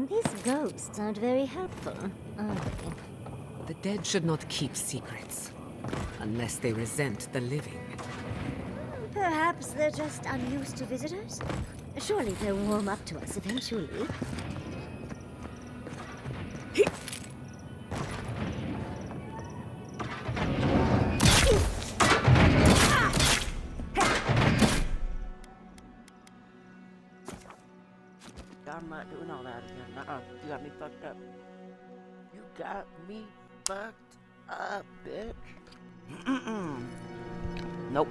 These ghosts aren't very helpful, are they? The dead should not keep secrets, unless they resent the living. Perhaps they're just unused to visitors? Surely they'll warm up to us eventually. I'm not doing all that again. You got me fucked up. You got me fucked up, bitch. Nope.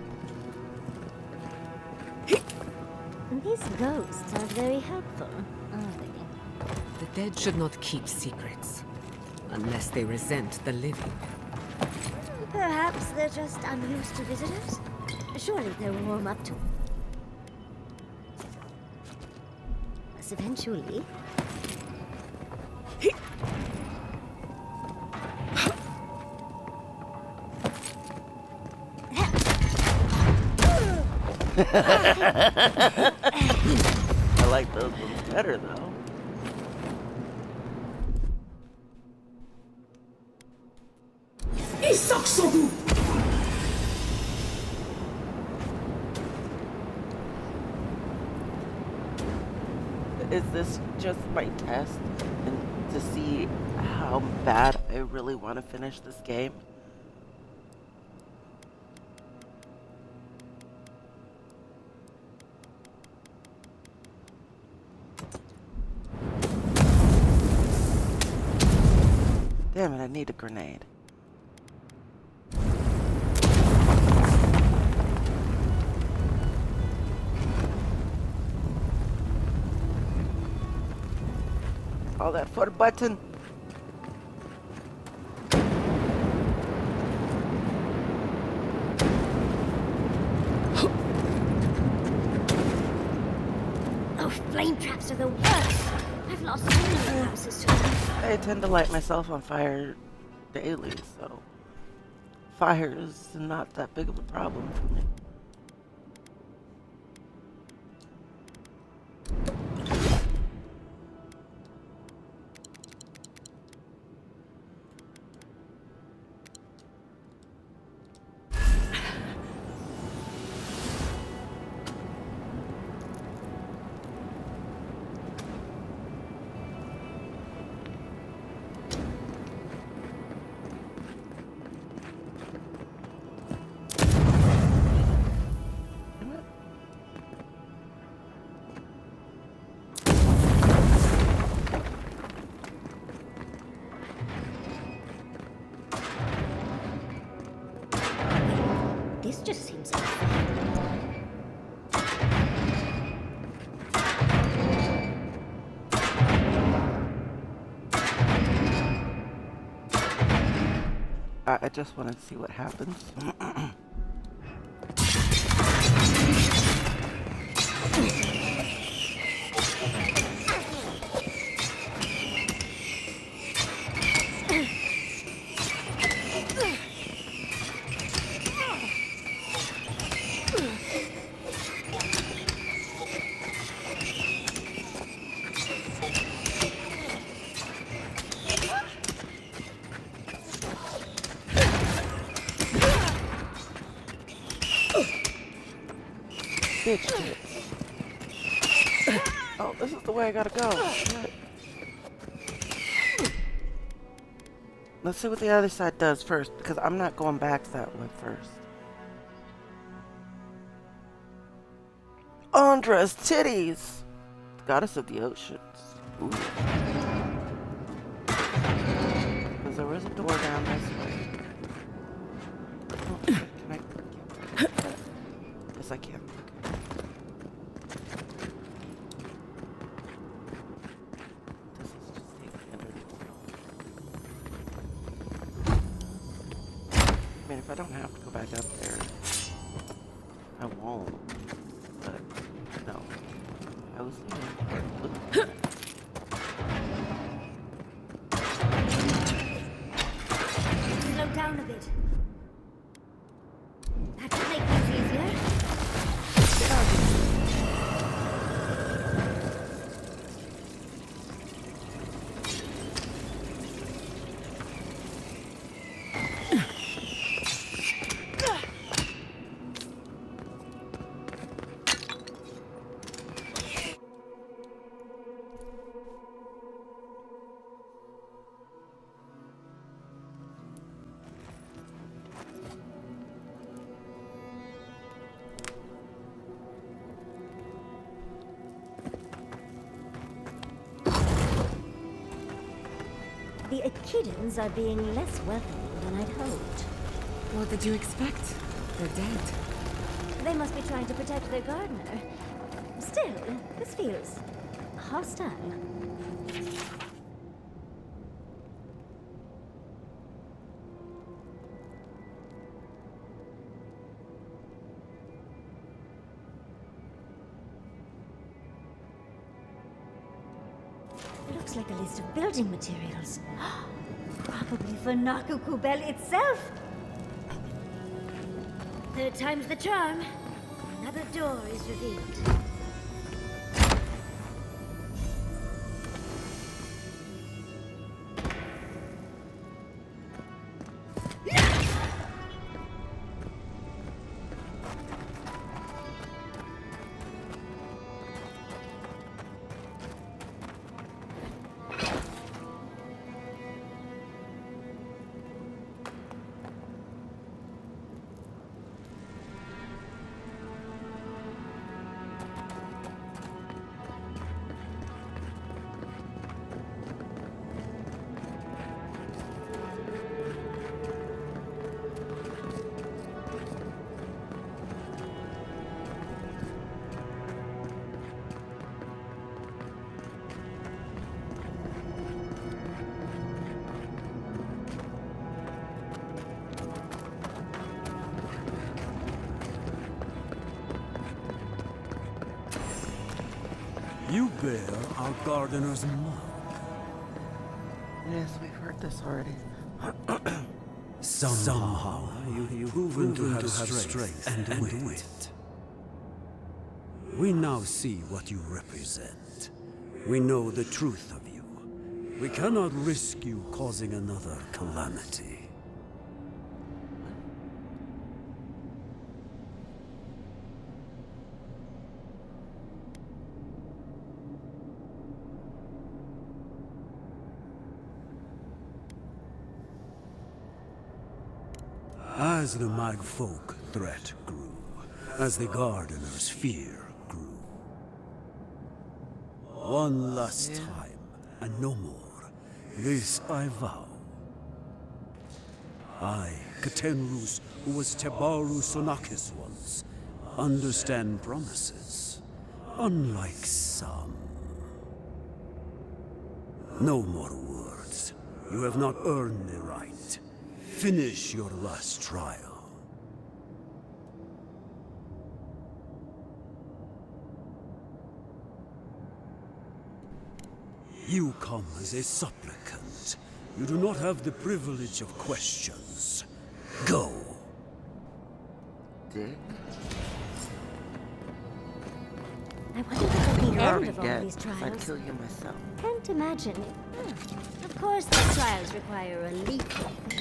These ghosts aren't very helpful, are they? The dead should not keep secrets, unless they resent the living. Perhaps they're just unused to visitors? Surely they'll warm up to us eventually. I like those ones better, though. Is this just my test and to see how bad I really want to finish this game? Damn it, I need a grenade. All that for the button. Oh, flame traps are the worst! I've lost so many houses to them. I tend to light myself on fire daily, so fire is not that big of a problem for me. This just seems unfair. I just want to see what happens. Bitch tits. Oh, this is the way I gotta go. Shit. Let's see what the other side does first, because I'm not going back that way first. Andra's titties! Goddess of the oceans. Ooh. Because there was a door down this way. Oh, can I? Yes, I can. If I don't have to go back up there, I won't. But no, I was thinking. Slow down a bit. That should make things easier. kittens are being less welcoming than I'd hoped. What did you expect? They're dead. They must be trying to protect their gardener. Still, this feels hostile. Looks like a list of building materials. Probably for Nakukubel itself. Third time's the charm. Another door is revealed. You bear our gardener's mark. Yes, we've heard this already. Somehow you've proven to have strength and wit. We now see what you represent. We know the truth of you. We cannot risk you causing another calamity. As the Magfolk threat grew, as the Gardener's fear grew. One last time, and no more. This I vow. I, Katenrus, who was Tebaru Sonakis once, understand promises, unlike some. No more words. You have not earned the right. Finish your last trial. You come as a supplicant. You do not have the privilege of questions. Go. Dick. I wonder what will be the You're end already of all dead. these I'd trials. kill you myself. Can't imagine. Of course, the trials require a lethal fee.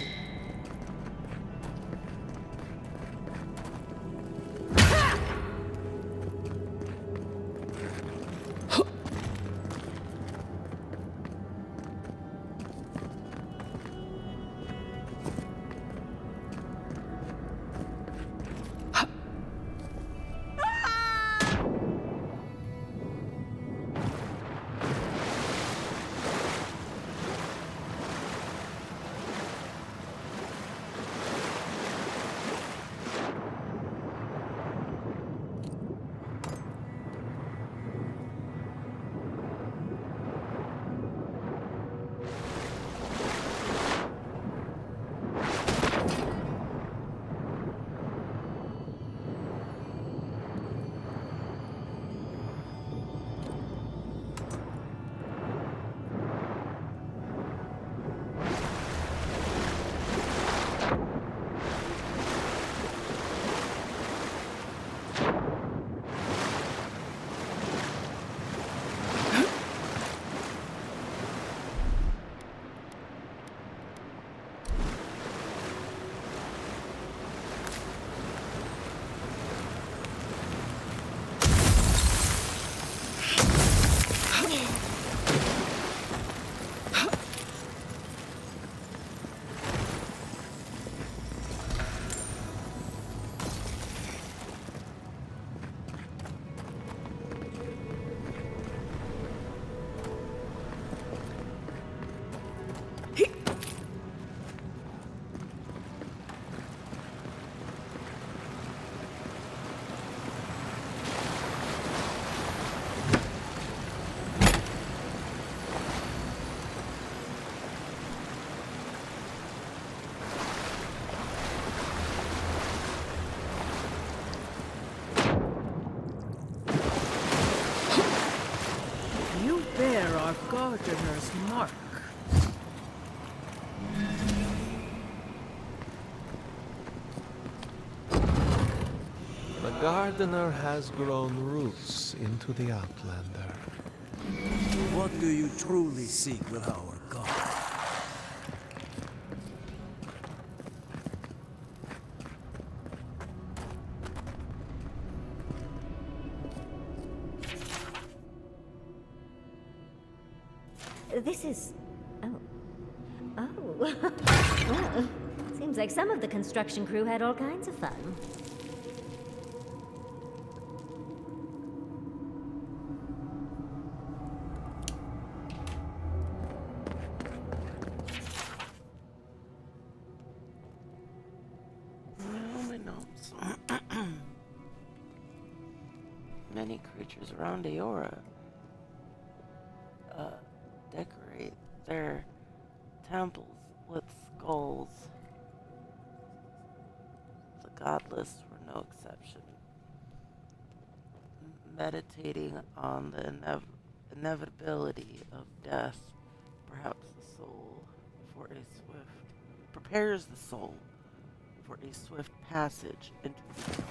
our gardener's mark. The gardener has grown roots into the Outlander. What do you truly seek with our god? This is... Oh. Oh. Well, seems like some of the construction crew had all kinds of fun. Many creatures around Aora decorate their temples with skulls. The godless were no exception. Meditating on the inevitability of death, perhaps the soul for a swift prepares the soul for a swift passage into the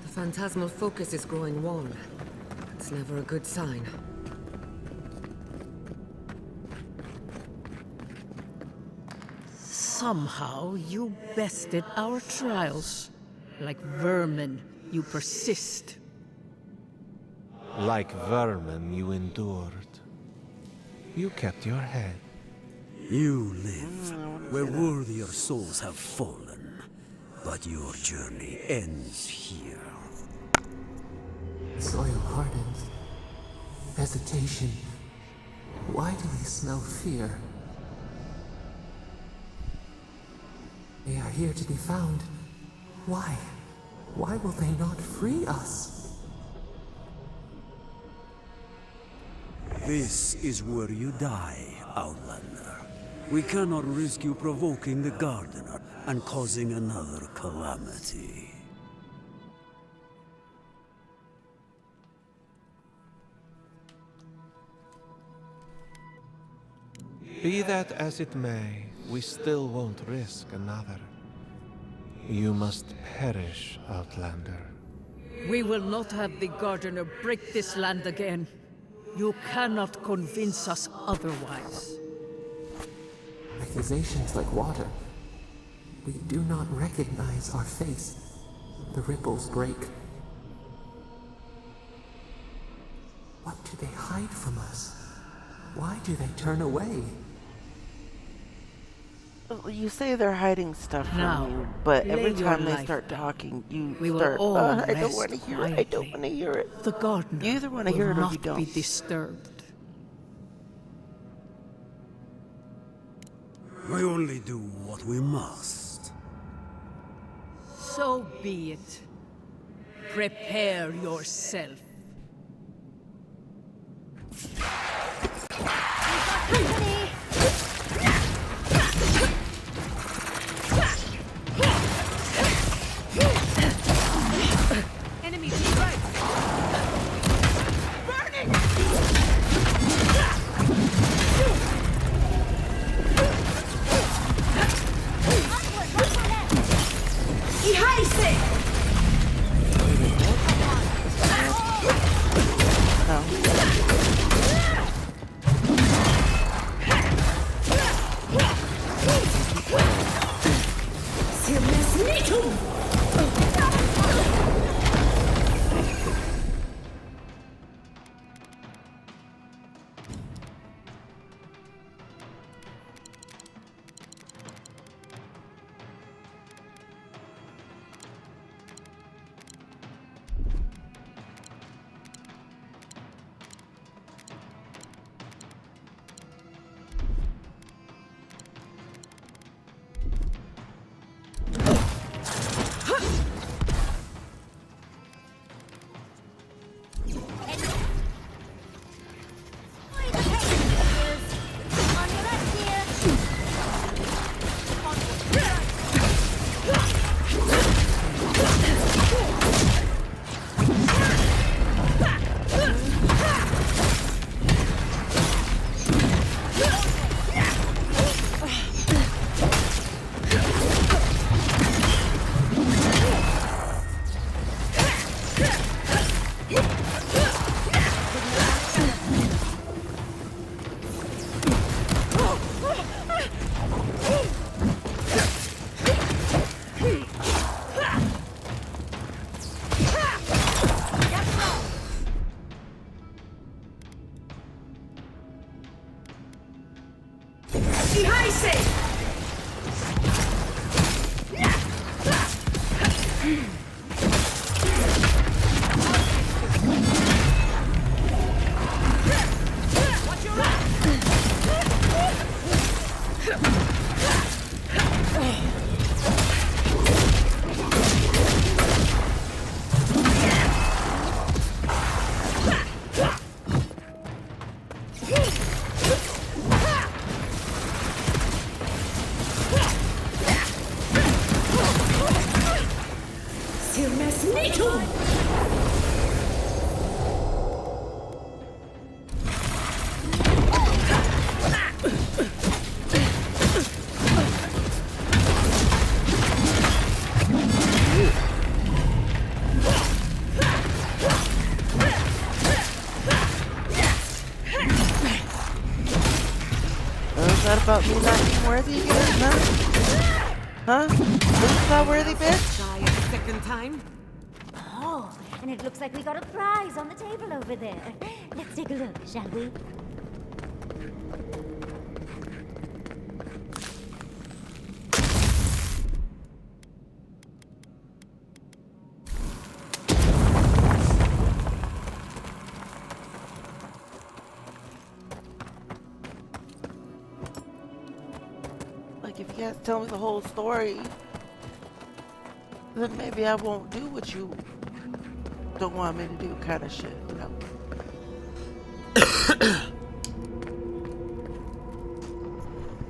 The phantasmal focus is growing warm. It's never a good sign. Somehow you bested our trials. Like vermin, you persist. Like vermin, you endured. You kept your head. You live where worthier souls have fallen, but your journey ends here. Soil hardens. Hesitation. Why do we smell fear? They are here to be found. Why? Why will they not free us? This is where you die, Outlander. We cannot risk you provoking the Gardener and causing another calamity. Be that as it may, we still won't risk another. You must perish, Outlander. We will not have the gardener break this land again. You cannot convince us otherwise. Accusations like water. We do not recognize our face. The ripples break. What do they hide from us? Why do they turn away? You say they're hiding stuff from Now, you, but every lay your time they life start down. talking, you We will start, all I don't rest want to hear it, I don't quietly. want to hear it. The gardener You either want to will hear it or not you don't. be disturbed. We only do what we must. So be it. Prepare yourself. Enemy to the right! Is that about me not being worthy again, huh? Huh? This is not worthy, bitch? Die a second time? Oh, and it looks like we got a prize on the table over there. Let's take a look, shall we? Like, if you guys tell me the whole story, then maybe I won't do what you don't want me to do, kind of shit, you know?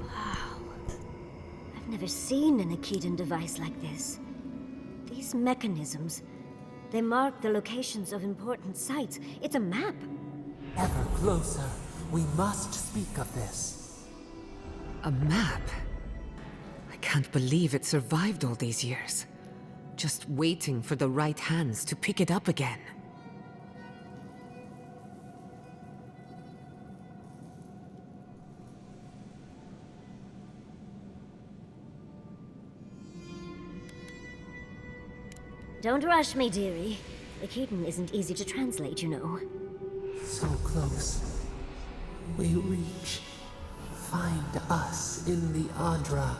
Wow. I've never seen an Akedan device like this. These mechanisms, they mark the locations of important sites. It's a map. Ever closer. We must speak of this. A map? I can't believe it survived all these years. Just waiting for the right hands to pick it up again. Don't rush me, dearie. Akedan isn't easy to translate, you know. So close. We reach. Find us in the Adra.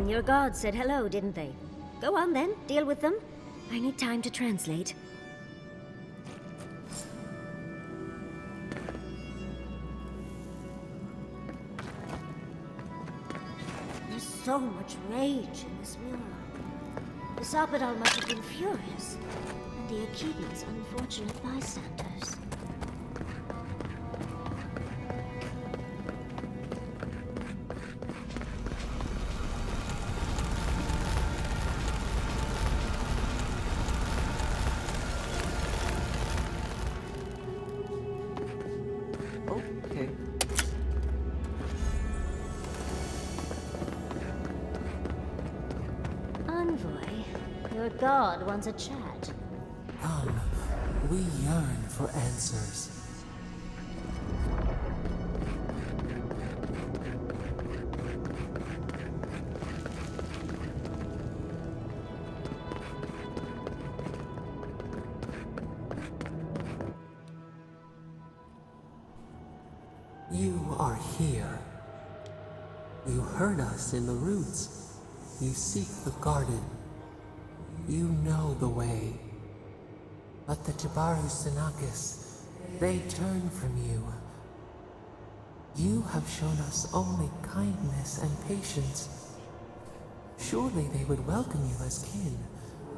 Your gods said hello, didn't they? Go on then, deal with them. I need time to translate. There's so much rage in this world. The Sabadal must have been furious, and the Akedans unfortunate bystanders. Okay. Envoy, your god wants a chat. Come. We yearn for answers. You are here. You heard us in the roots. You seek the garden. You know the way. But the Jabaru Sinakis, they turn from you. You have shown us only kindness and patience. Surely they would welcome you as kin,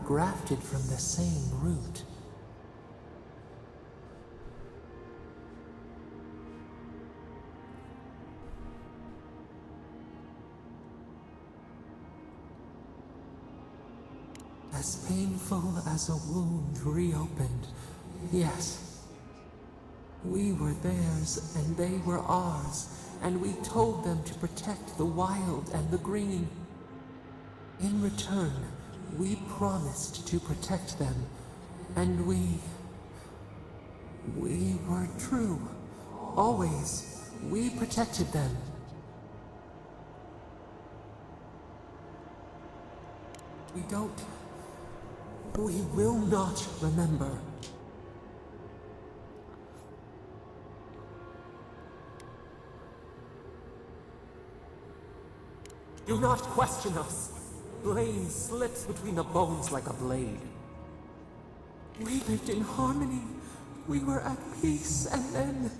grafted from the same root. As painful as a wound reopened, yes. We were theirs and they were ours, and we told them to protect the wild and the green. In return, we promised to protect them, and we were true. Always, we protected them. We will not remember. Do not question us. Blame slips between the bones like a blade. We lived in harmony. We were at peace, and then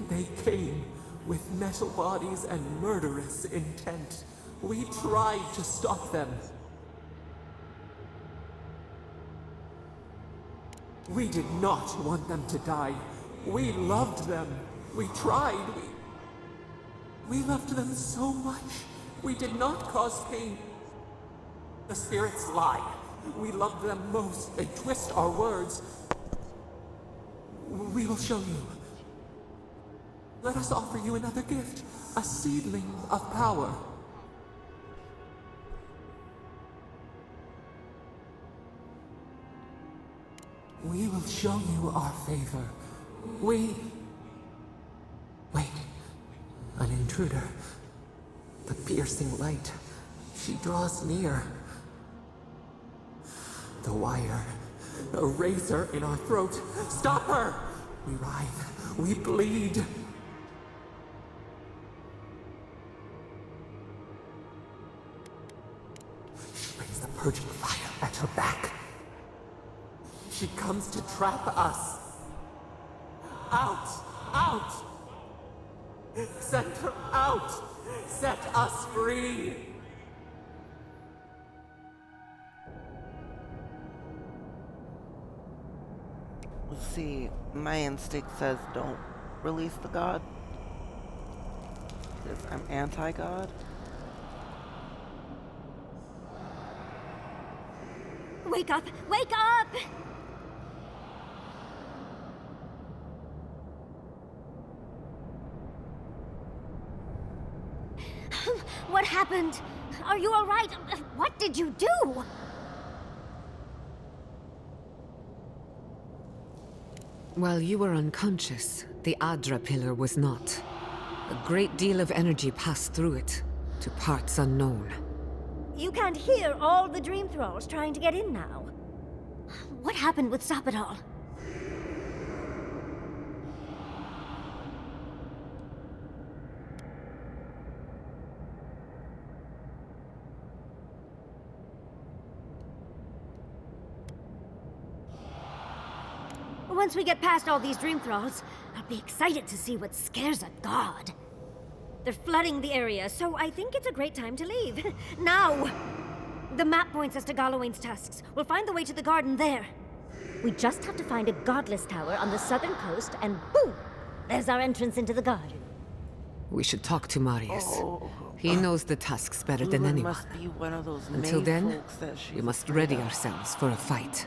they came with metal bodies and murderous intent. We tried to stop them. We did not want them to die. We loved them. We tried. We loved them so much. We did not cause pain. The spirits lie. We love them most. They twist our words. We will show you. Let us offer you another gift. A seedling of power. We will show you our favor. Wait. An intruder. The piercing light. She draws near. The wire. A razor in our throat. Stop her! We writhe. We bleed. She brings the purging fire at her back. She comes to trap us. Out! Out! Send her out! Set us free! Let's see. My instinct says don't release the god. Because I'm anti-god. Wake up! Wake up! What happened? Are you all right? What did you do? While you were unconscious, the Adra pillar was not. A great deal of energy passed through it, to parts unknown. You can't hear all the dream thralls trying to get in now. What happened with Sapidal? Once we get past all these dream thralls, I'll be excited to see what scares a god. They're flooding the area, so I think it's a great time to leave. Now! The map points us to Galawain's tusks. We'll find the way to the garden there. We just have to find a godless tower on the southern coast, and boom! There's our entrance into the garden. We should talk to Marius. Oh. He knows the tusks better than Bluin anyone. must be one of those Until maid then, folks that she's we must afraid ready of. ourselves for a fight.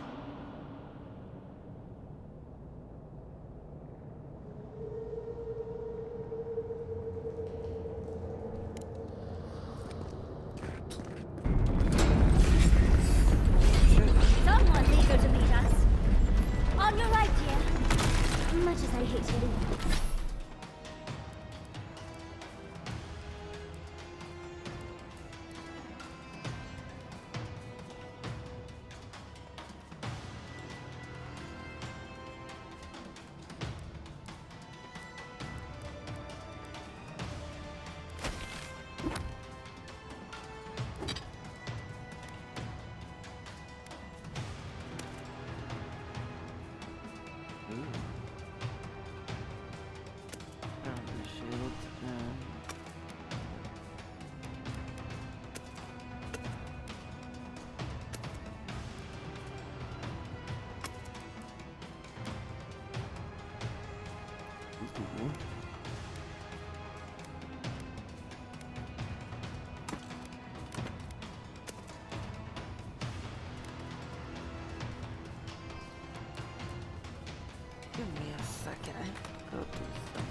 Someone's eager to meet us. On your right, dear. Much as I hate to leave. Give me a second. I have to go through some.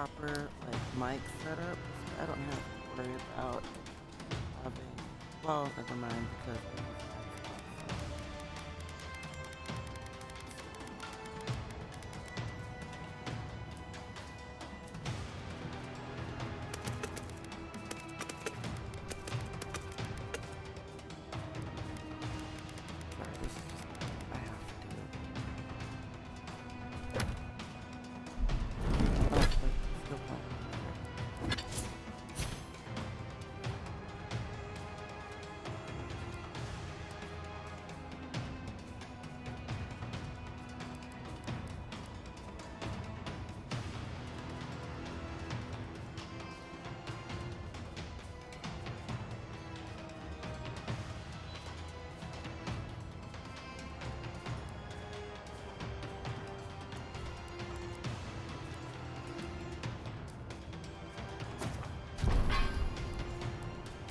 proper like mic setup. I don't have to worry about having. Well, never mind because I use Xbox. Sorry, this is just I have to do it. Oh, wait, still playing.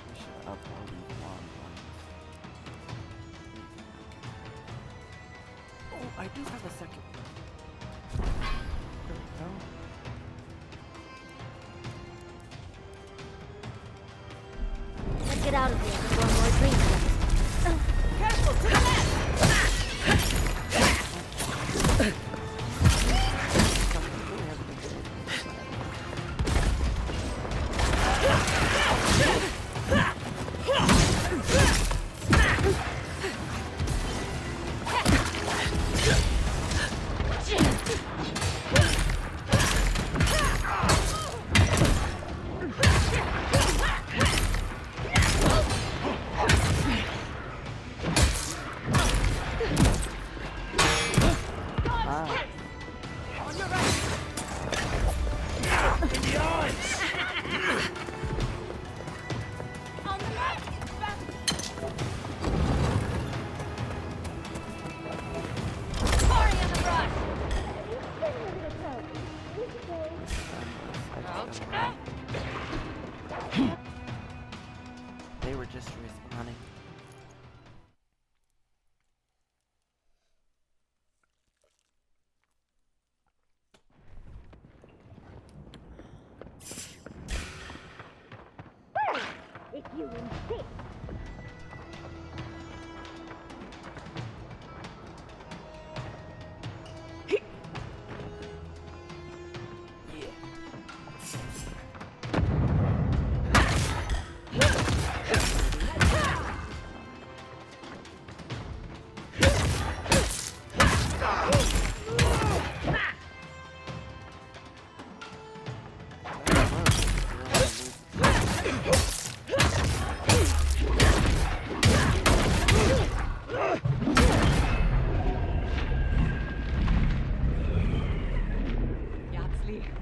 I should upload these long ones. Oh, I do have a second. There we go. Let's get out of here before more drinks. Careful, to the left! They were just respawning. If you insist.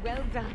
Well done.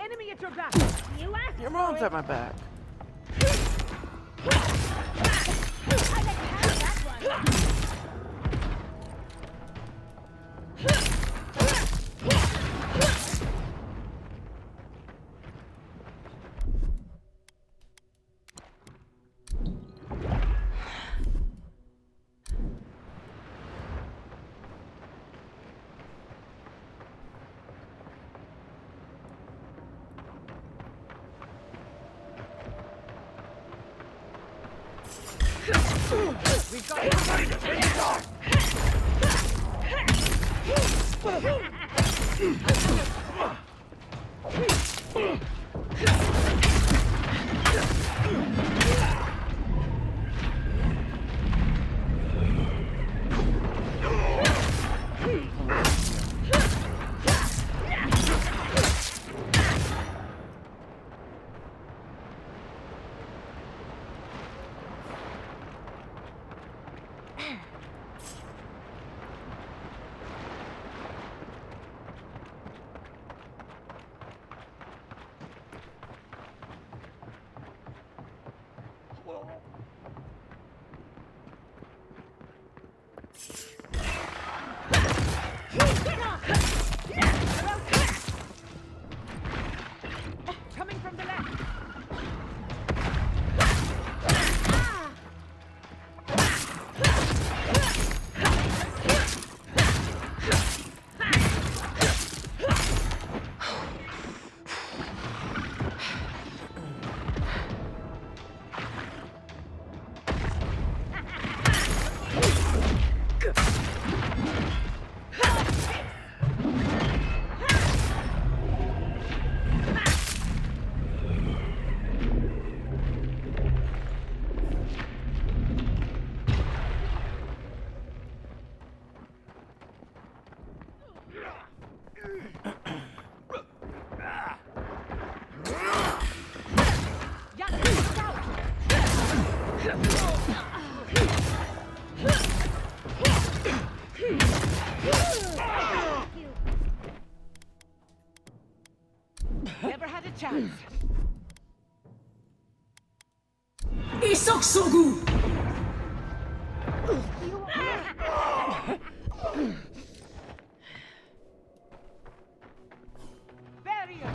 Enemy at your back! You asked Your mom's at my back. I let you have that one! We got it. chance. Isok Sugu! Barrier!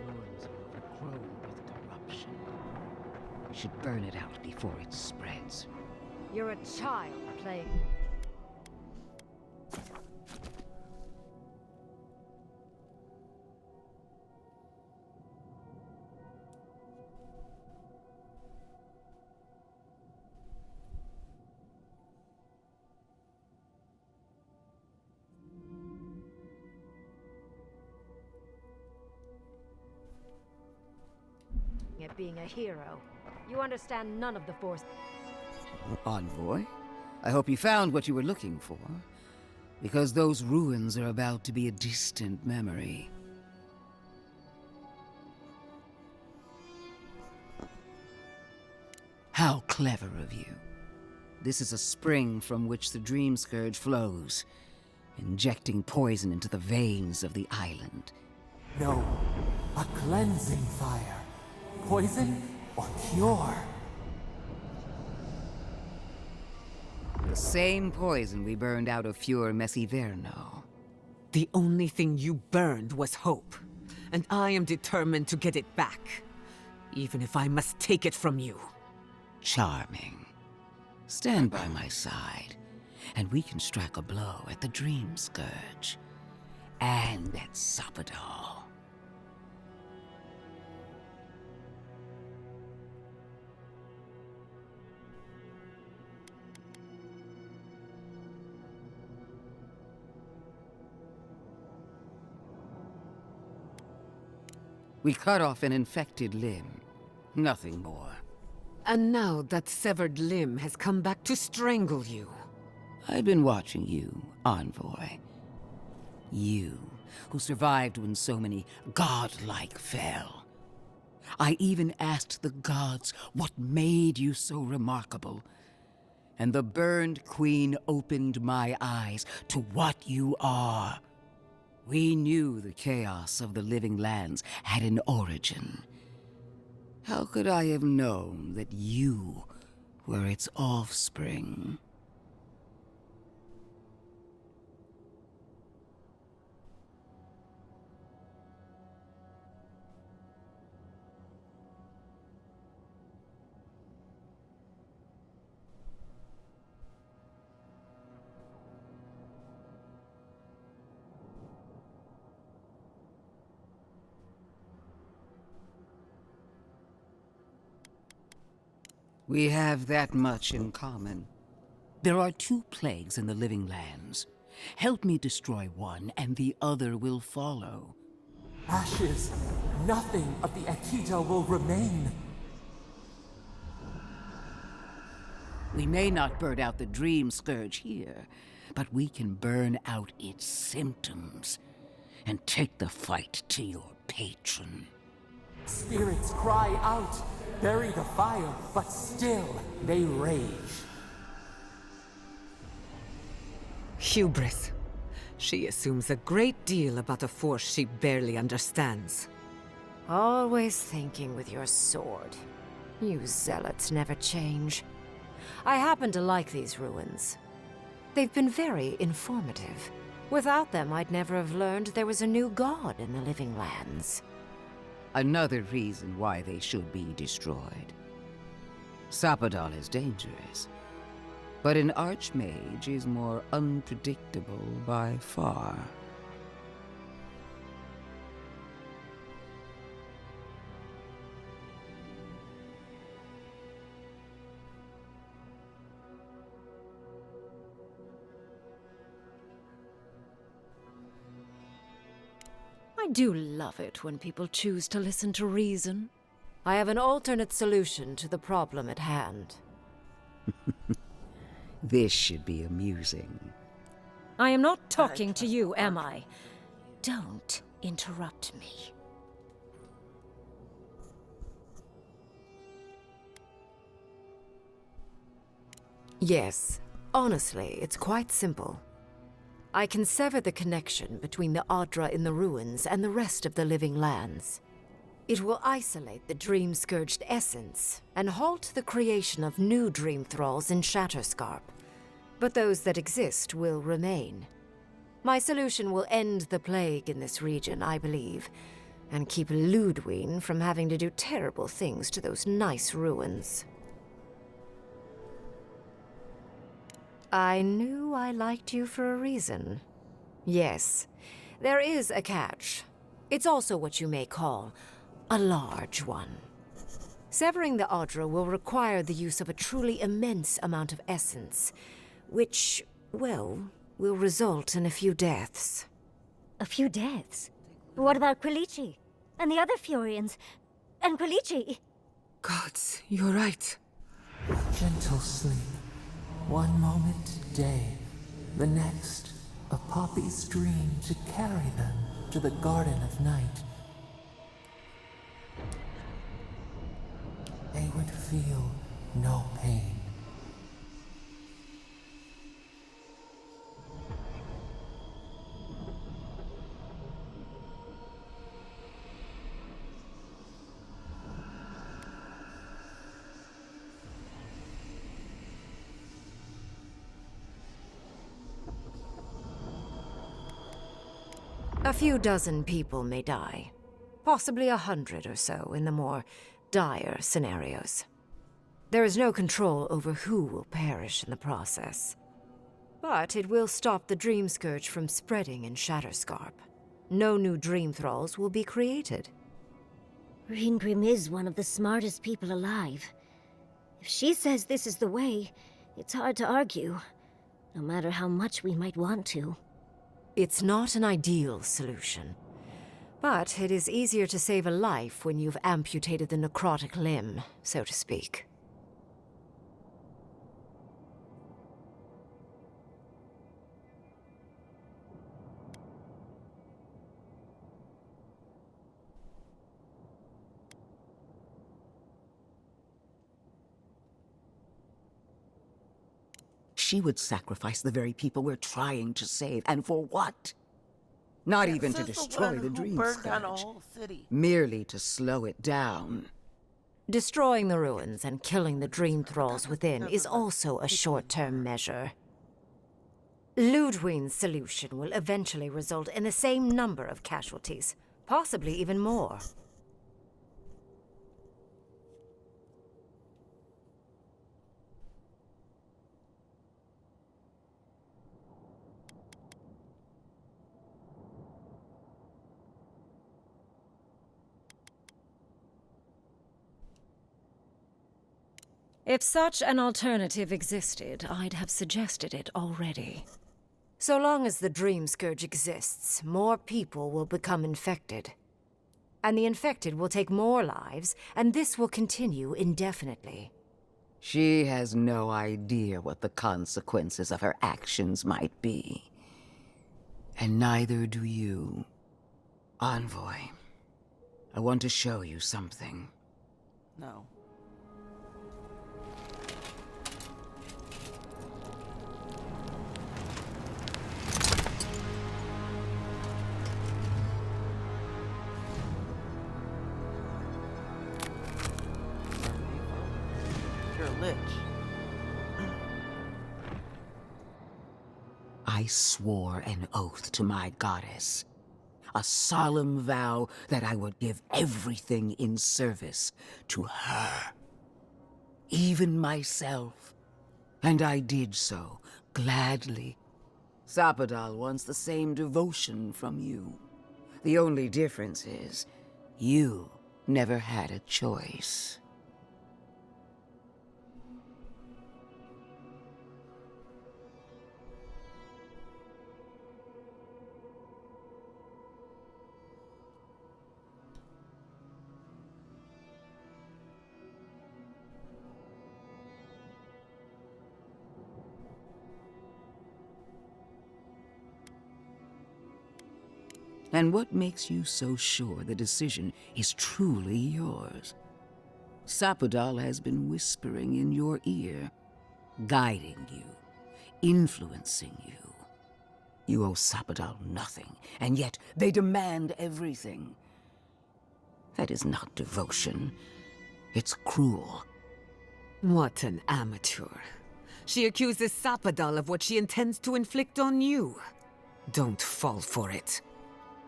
Ruins are overgrown with corruption. We should burn it out before it spreads. You're a child playing. At being a hero. You understand none of the Force. Envoy, I hope you found what you were looking for, because those ruins are about to be a distant memory. How clever of you. This is a spring from which the Dream Scourge flows, injecting poison into the veins of the island. No, a cleansing fire. Poison or cure? The same poison we burned out of Fure Messiverno. The only thing you burned was hope, and I am determined to get it back, even if I must take it from you. Charming. Stand by my side, and we can strike a blow at the Dream Scourge. And at Sapadal. We cut off an infected limb. Nothing more. And now that severed limb has come back to strangle you. I've been watching you, Envoy. You, who survived when so many godlike fell. I even asked the gods what made you so remarkable. And the burned queen opened my eyes to what you are. We knew the chaos of the living lands had an origin. How could I have known that you were its offspring? We have that much in common. There are two plagues in the living lands. Help me destroy one, and the other will follow. Ashes. Nothing of the Akita will remain. We may not burn out the Dream Scourge here, but we can burn out its symptoms and take the fight to your patron. Spirits cry out. Bury the fire, but still they rage. Hubris. She assumes a great deal about a force she barely understands. Always thinking with your sword. You zealots never change. I happen to like these ruins. They've been very informative. Without them, I'd never have learned there was a new god in the living lands. Another reason why they should be destroyed. Sapadal is dangerous, but an archmage is more unpredictable by far. I do love it when people choose to listen to reason. I have an alternate solution to the problem at hand. This should be amusing. I am not talking to you, am I? Don't interrupt me. Yes, honestly, it's quite simple. I can sever the connection between the Adra in the ruins and the rest of the living lands. It will isolate the dream-scourged essence and halt the creation of new dream thralls in Shatterscarp. But those that exist will remain. My solution will end the plague in this region, I believe, and keep Ludwine from having to do terrible things to those nice ruins. I knew I liked you for a reason. Yes, there is a catch. It's also what you may call a large one. Severing the Adra will require the use of a truly immense amount of essence, which, well, will result in a few deaths. A few deaths? What about Quilici? And the other Furians? And Quilici? Gods, you're right. Gentle sleep. One moment day, the next a poppy's dream to carry them to the Garden of Night. They would feel no pain. A few dozen people may die. Possibly 100 or so in the more dire scenarios. There is no control over who will perish in the process. But it will stop the Dream Scourge from spreading in Shatterscarp. No new Dream Thralls will be created. Ringrim is one of the smartest people alive. If she says this is the way, it's hard to argue, no matter how much we might want to. It's not an ideal solution. But it is easier to save a life when you've amputated the necrotic limb, so to speak. She would sacrifice the very people we're trying to save, and for what? Not even to destroy the Dream Scourge. Merely to slow it down. Destroying the ruins and killing the Dream Thralls within is also a short-term measure. Ludwine's solution will eventually result in the same number of casualties, possibly even more. If such an alternative existed, I'd have suggested it already. So long as the Dream Scourge exists, more people will become infected. And the infected will take more lives, and this will continue indefinitely. She has no idea what the consequences of her actions might be. And neither do you. Envoy, I want to show you something. No. You're a lich. I swore an oath to my goddess. A solemn vow that I would give everything in service to her. Even myself. And I did so, gladly. Sapadal wants the same devotion from you. The only difference is, you never had a choice. And what makes you so sure the decision is truly yours? Sapadal has been whispering in your ear, guiding you, influencing you. You owe Sapadal nothing, and yet they demand everything. That is not devotion. It's cruel. What an amateur. She accuses Sapadal of what she intends to inflict on you. Don't fall for it.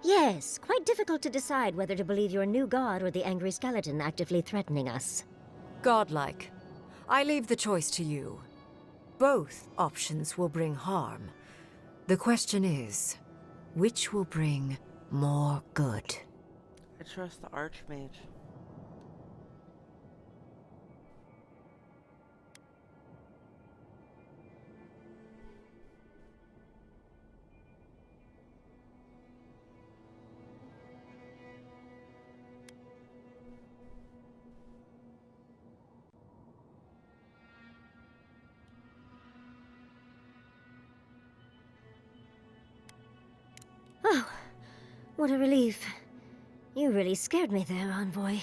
Yes, quite difficult to decide whether to believe your new god or the angry skeleton actively threatening us. Godlike. I leave the choice to you. Both options will bring harm. The question is, which will bring more good? I trust the Archmage. Oh, what a relief. You really scared me there, Envoy.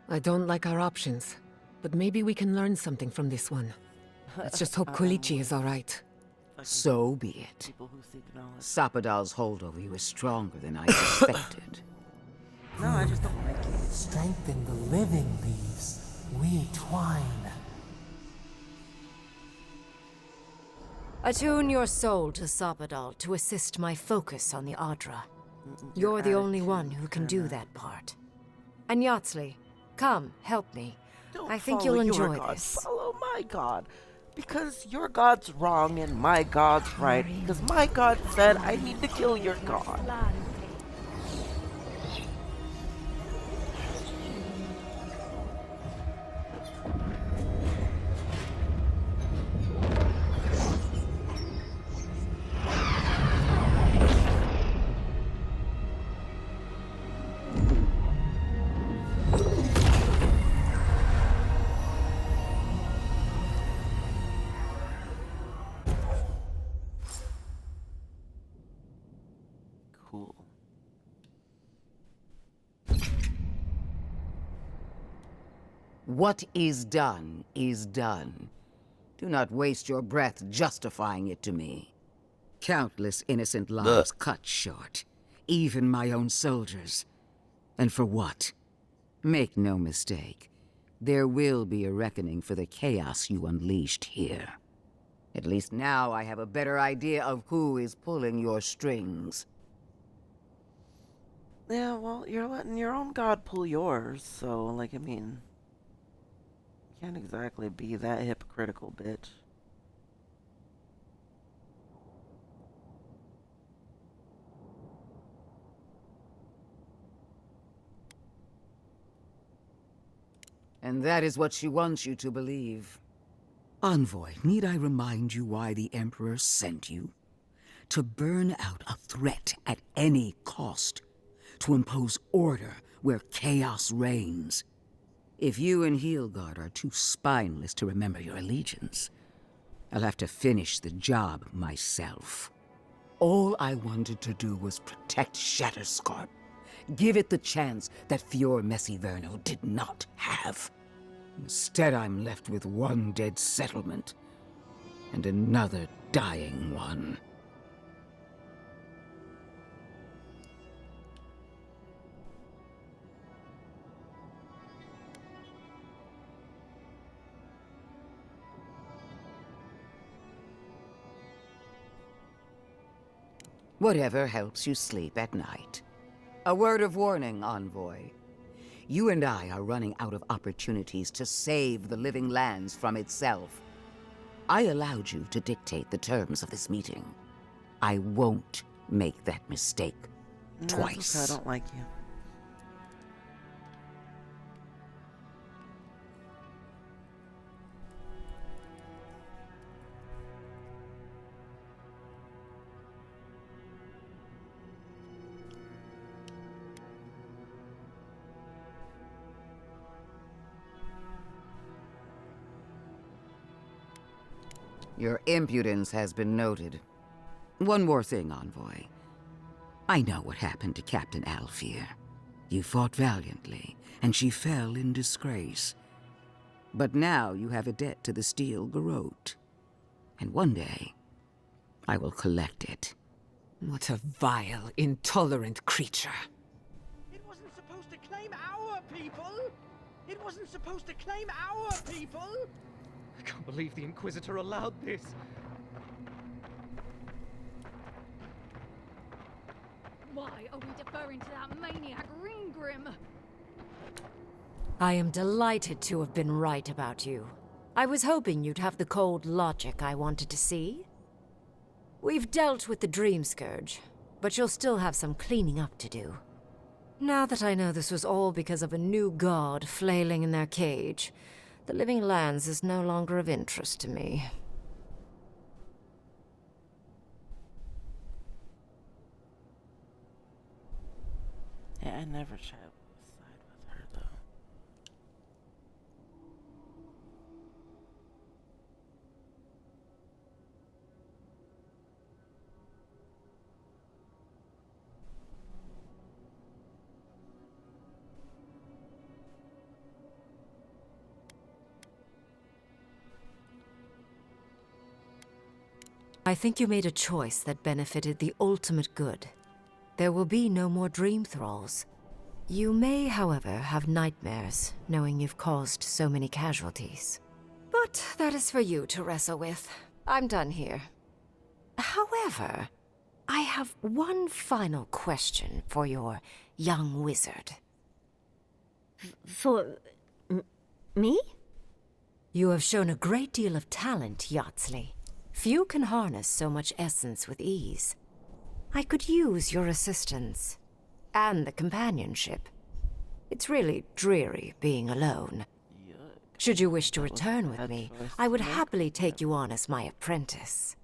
I don't like our options, but maybe we can learn something from this one. Let's just hope Koichi is alright. So be it. People who seek knowledge. Sapadal's hold over you is stronger than I suspected. No, I just don't like you. Strengthen the living leaves. We twine. Attune your soul to Sapadal to assist my focus on the Adra. You're the only one who can do that part. And Yatsley, come, help me. Don't I think follow you'll your enjoy god, this. Follow my god. Because your god's wrong and my god's right. Because my god said I need to kill your god. Cool. What is done is done. Do not waste your breath justifying it to me. Countless innocent lives cut short, even my own soldiers. And for what? Make no mistake, there will be a reckoning for the chaos you unleashed here. At least now I have a better idea of who is pulling your strings. Yeah, well, you're letting your own god pull yours, so, like, I mean, you can't exactly be that hypocritical, bitch. And that is what she wants you to believe. Envoy, need I remind you why the Emperor sent you? To burn out a threat at any cost. To impose order where chaos reigns. If you and Heelguard are too spineless to remember your allegiance, I'll have to finish the job myself. All I wanted to do was protect Shatterscarp. Give it the chance that Fior Messiverno did not have. Instead, I'm left with one dead settlement, and another dying one. Whatever helps you sleep at night. A word of warning, Envoy. You and I are running out of opportunities to save the living lands from itself. I allowed you to dictate the terms of this meeting. I won't make that mistake twice. That's okay, I don't like you. Your impudence has been noted. One more thing, Envoy. I know what happened to Captain Alfir. You fought valiantly, and she fell in disgrace. But now you have a debt to the Steel Garrote. And one day, I will collect it. What a vile, intolerant creature. It wasn't supposed to claim our people! It wasn't supposed to claim our people! I can't believe the Inquisitor allowed this. Why are we deferring to that maniac Ringgrim? I am delighted to have been right about you. I was hoping you'd have the cold logic I wanted to see. We've dealt with the Dream Scourge, but you'll still have some cleaning up to do. Now that I know this was all because of a new god flailing in their cage, the Living Lands is no longer of interest to me. Yeah, I never tried to side with her, though. I think you made a choice that benefited the ultimate good. There will be no more dream thralls. You may, however, have nightmares, knowing you've caused so many casualties. But that is for you to wrestle with. I'm done here. However, I have one final question for your young wizard. For... me? You have shown a great deal of talent, Yatsley. Few can harness so much essence with ease. I could use your assistance. And the companionship. It's really dreary being alone. Yuck. Should you wish to That was a return with bad me, choice I would to make. happily take you on as my apprentice.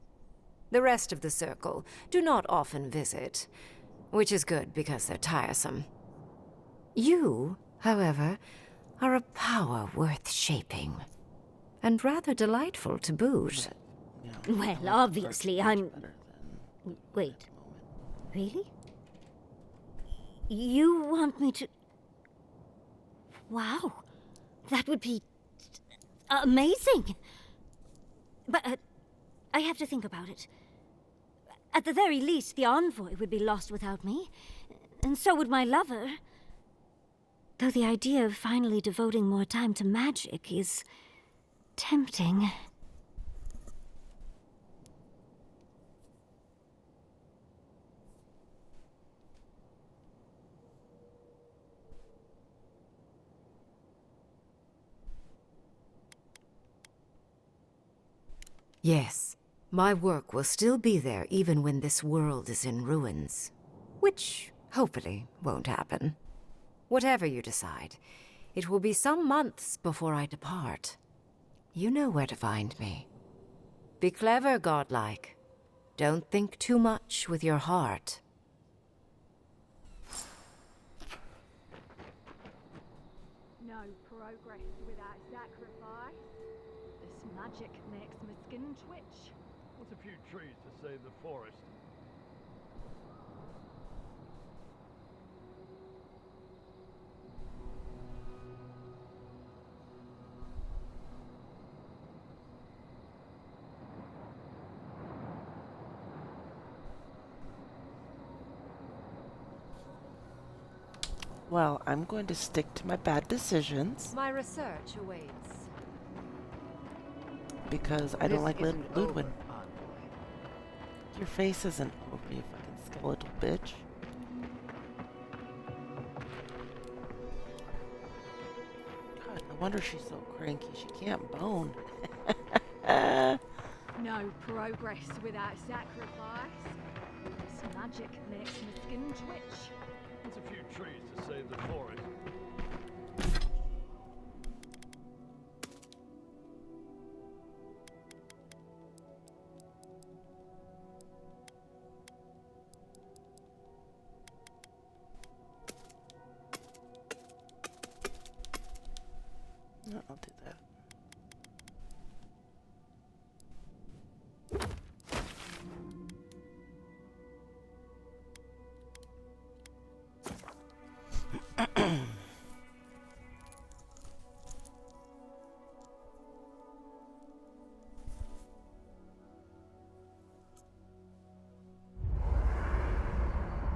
The rest of the circle do not often visit, which is good because they're tiresome. You, however, are a power worth shaping. And rather delightful to boot. You know, Well, I like obviously, Archie I'm... much better than Wait. at the moment. Really? You want me to... Wow. That would be... amazing! But I have to think about it. At the very least, the envoy would be lost without me. And so would my lover. Though the idea of finally devoting more time to magic is... tempting. Yes, my work will still be there even when this world is in ruins. Which, hopefully, won't happen. Whatever you decide, it will be some months before I depart. You know where to find me. Be clever, godlike. Don't think too much with your heart. No progress without sacrifice. This magic makes my skin twitch. What's a few trees to save the forest? Well, I'm going to stick to my bad decisions My research awaits. because I don't like isn't Ludwig. over, envoy. Your face isn't over, you fucking skeletal bitch. God, no wonder she's so cranky. She can't bone. No progress without sacrifice. This magic makes my skin twitch. What's a few trees to save the forest? No, I'll do that.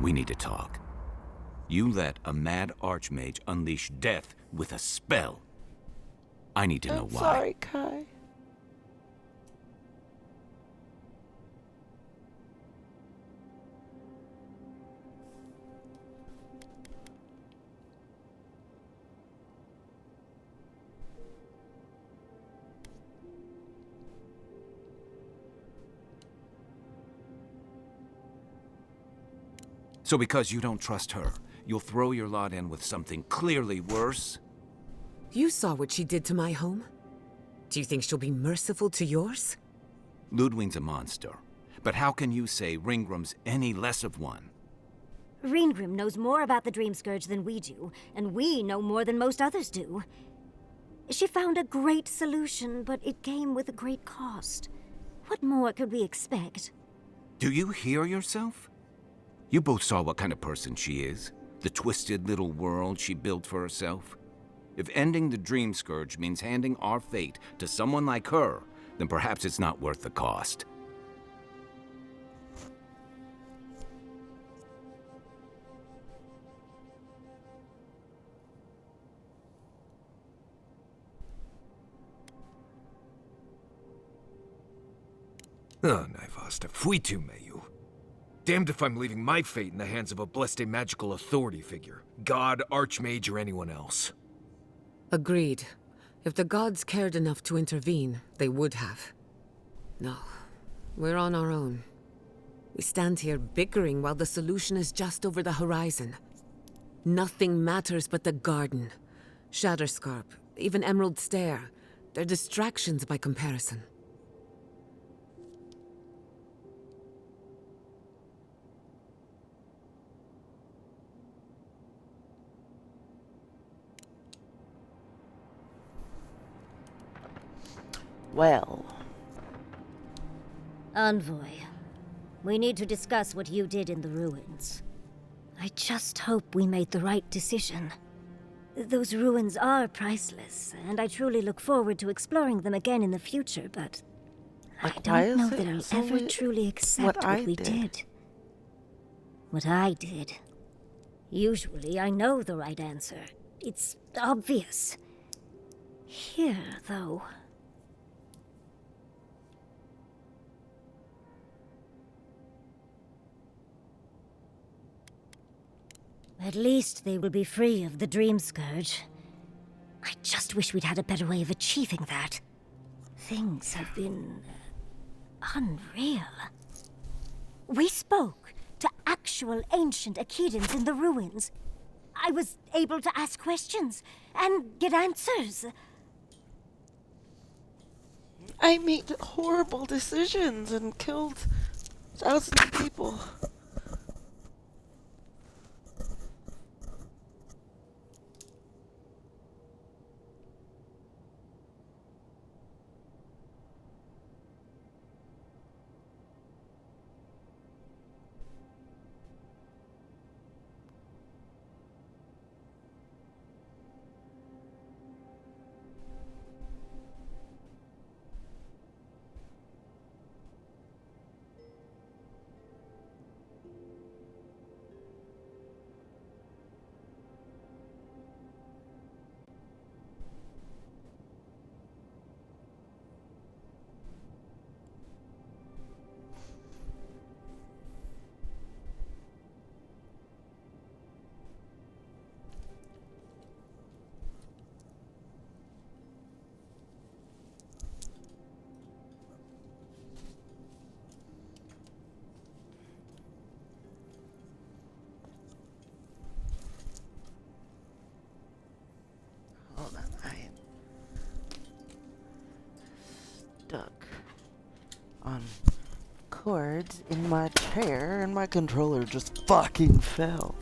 We need to talk. You let a mad archmage unleash death with a spell. I need to know why. Sorry, Kai. So because you don't trust her, you'll throw your lot in with something clearly worse? You saw what she did to my home. Do you think she'll be merciful to yours? Ludwig's a monster. But how can you say Ringram's any less of one? Ringrim knows more about the Dream Scourge than we do, and we know more than most others do. She found a great solution, but it came with a great cost. What more could we expect? Do you hear yourself? You both saw what kind of person she is. The twisted little world she built for herself. If ending the Dream Scourge means handing our fate to someone like her, then perhaps it's not worth the cost. Oh, Naivasta, fuitu meyu. Damned if I'm leaving my fate in the hands of a blessed magical authority figure. God, Archmage, or anyone else. Agreed. If the gods cared enough to intervene, they would have. No, we're on our own. We stand here bickering while the solution is just over the horizon. Nothing matters but the garden. Shatterscarp, even Emerald Stair. They're distractions by comparison. Well. Envoy, we need to discuss what you did in the ruins. I just hope we made the right decision. Those ruins are priceless, and I truly look forward to exploring them again in the future, but I don't know that I'll ever truly accept what we did. What I did. Usually I know the right answer. It's obvious. Here, though... At least they will be free of the Dream Scourge. I just wish we'd had a better way of achieving that. Things have been... unreal. We spoke to actual ancient Akedans in the ruins. I was able to ask questions and get answers. I made horrible decisions and killed thousands of people. Hold on, I am stuck on cords in my chair and my controller just fucking fell.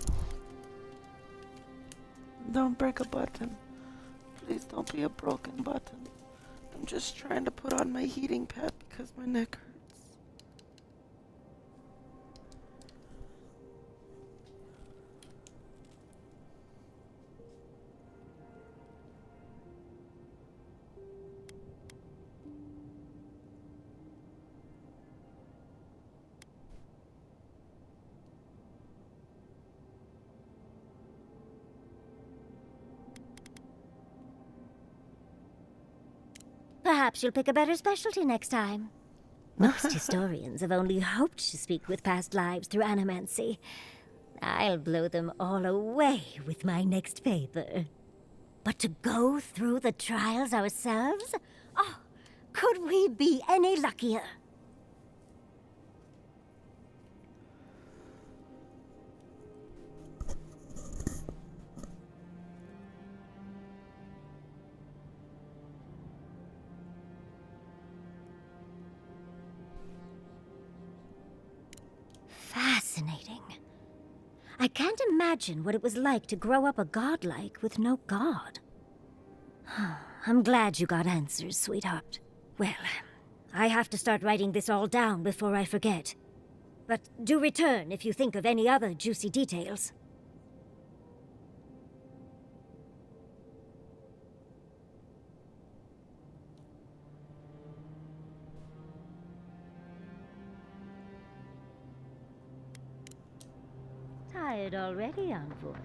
Don't break a button. Please don't be a broken button. I'm just trying to put on my heating pad because my neck hurts. Perhaps you'll pick a better specialty next time. Most historians have only hoped to speak with past lives through animancy. I'll blow them all away with my next paper. But to go through the trials ourselves? Oh, could we be any luckier? Fascinating. I can't imagine what it was like to grow up a godlike with no god. I'm glad you got answers, sweetheart. Well, I have to start writing this all down before I forget. But do return if you think of any other juicy details. Tired already, Envoy?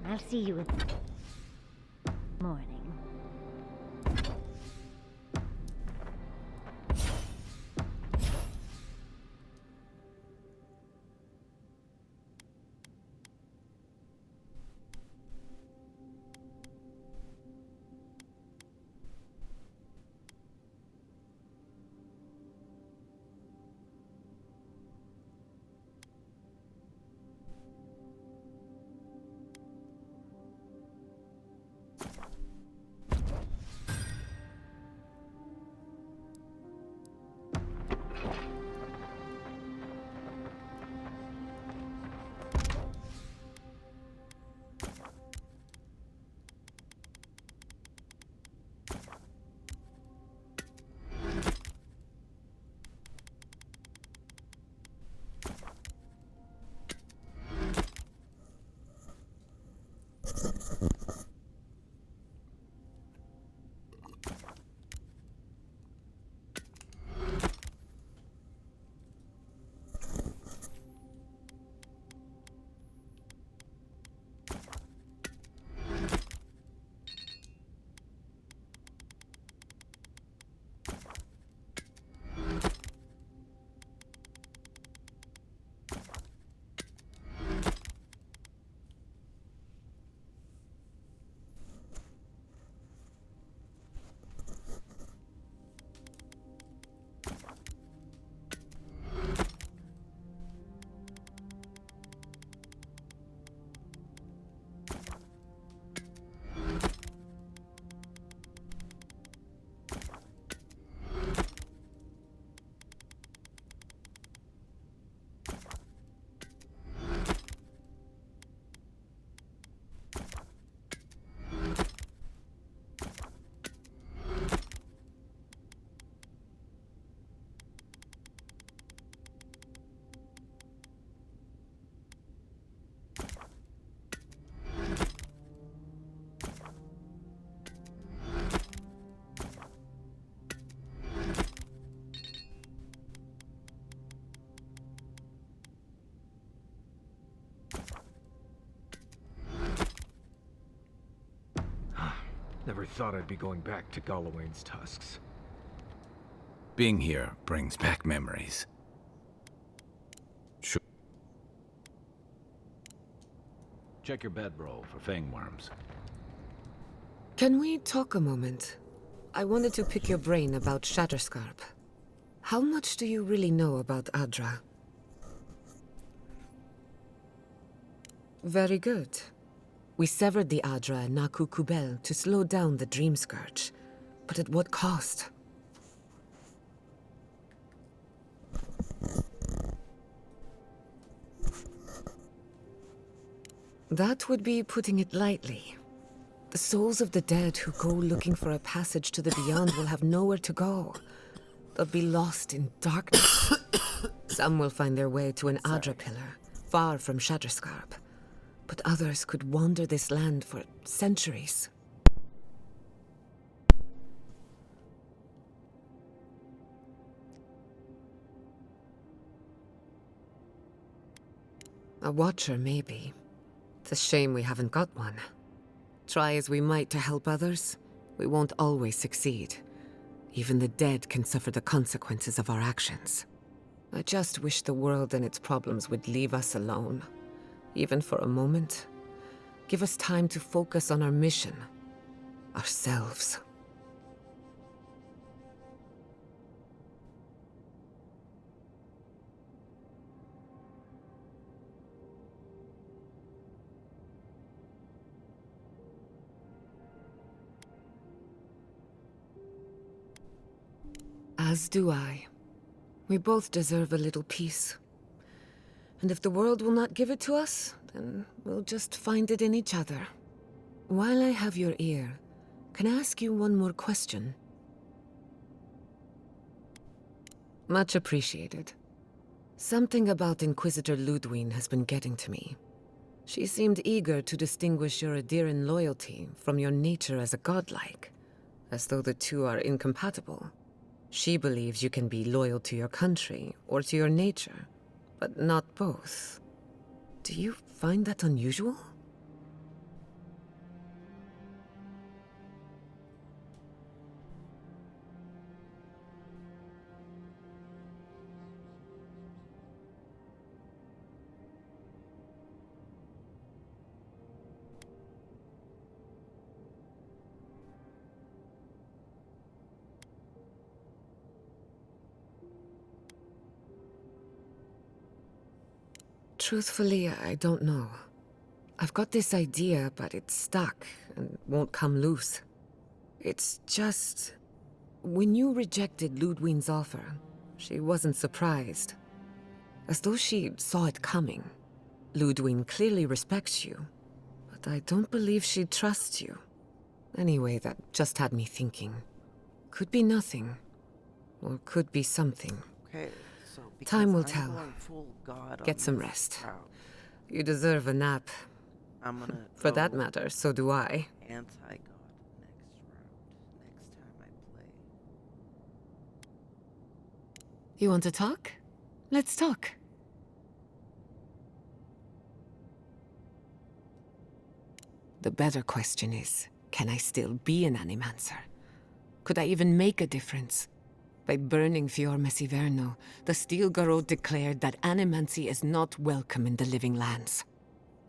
I'll see you in the morning. Never thought I'd be going back to Galawain's tusks. Being here brings back memories. Sure. Check your bedroll for fangworms. Can we talk a moment? I wanted to pick your brain about Shatterscarp. How much do you really know about Adra? Very good. We severed the Adra and Naku Kubel to slow down the Dream Scourge. But at what cost? That would be putting it lightly. The souls of the dead who go looking for a passage to the beyond will have nowhere to go. They'll be lost in darkness. Some will find their way to an Adra pillar, far from Shatterscarp. But others could wander this land for centuries. A watcher, maybe. It's a shame we haven't got one. Try as we might to help others, we won't always succeed. Even the dead can suffer the consequences of our actions. I just wish the world and its problems would leave us alone. Even for a moment. Give us time to focus on our mission. Ourselves. As do I. We both deserve a little peace. And if the world will not give it to us, then we'll just find it in each other. While I have your ear, can I ask you one more question? Much appreciated. Something about Inquisitor Ludwine has been getting to me. She seemed eager to distinguish your Adiran loyalty from your nature as a godlike, as though the two are incompatible. She believes you can be loyal to your country or to your nature, but not both. Do you find that unusual? Truthfully, I don't know. I've got this idea, but it's stuck and won't come loose. It's just... When you rejected Ludwine's offer, she wasn't surprised. As though she saw it coming. Ludwine clearly respects you, but I don't believe she trusts you. Anyway, that just had me thinking. Could be nothing, or could be something. Okay, so because Time will I'm tell. going full God on Get some this rest. crowd, You deserve a nap. I'm gonna For that go matter, so do I. anti-God next time I play. You want to talk? Let's talk. The better question is, can I still be an Animancer? Could I even make a difference? By burning Fior Messiverno, the Steel Garrote declared that animancy is not welcome in the Living Lands.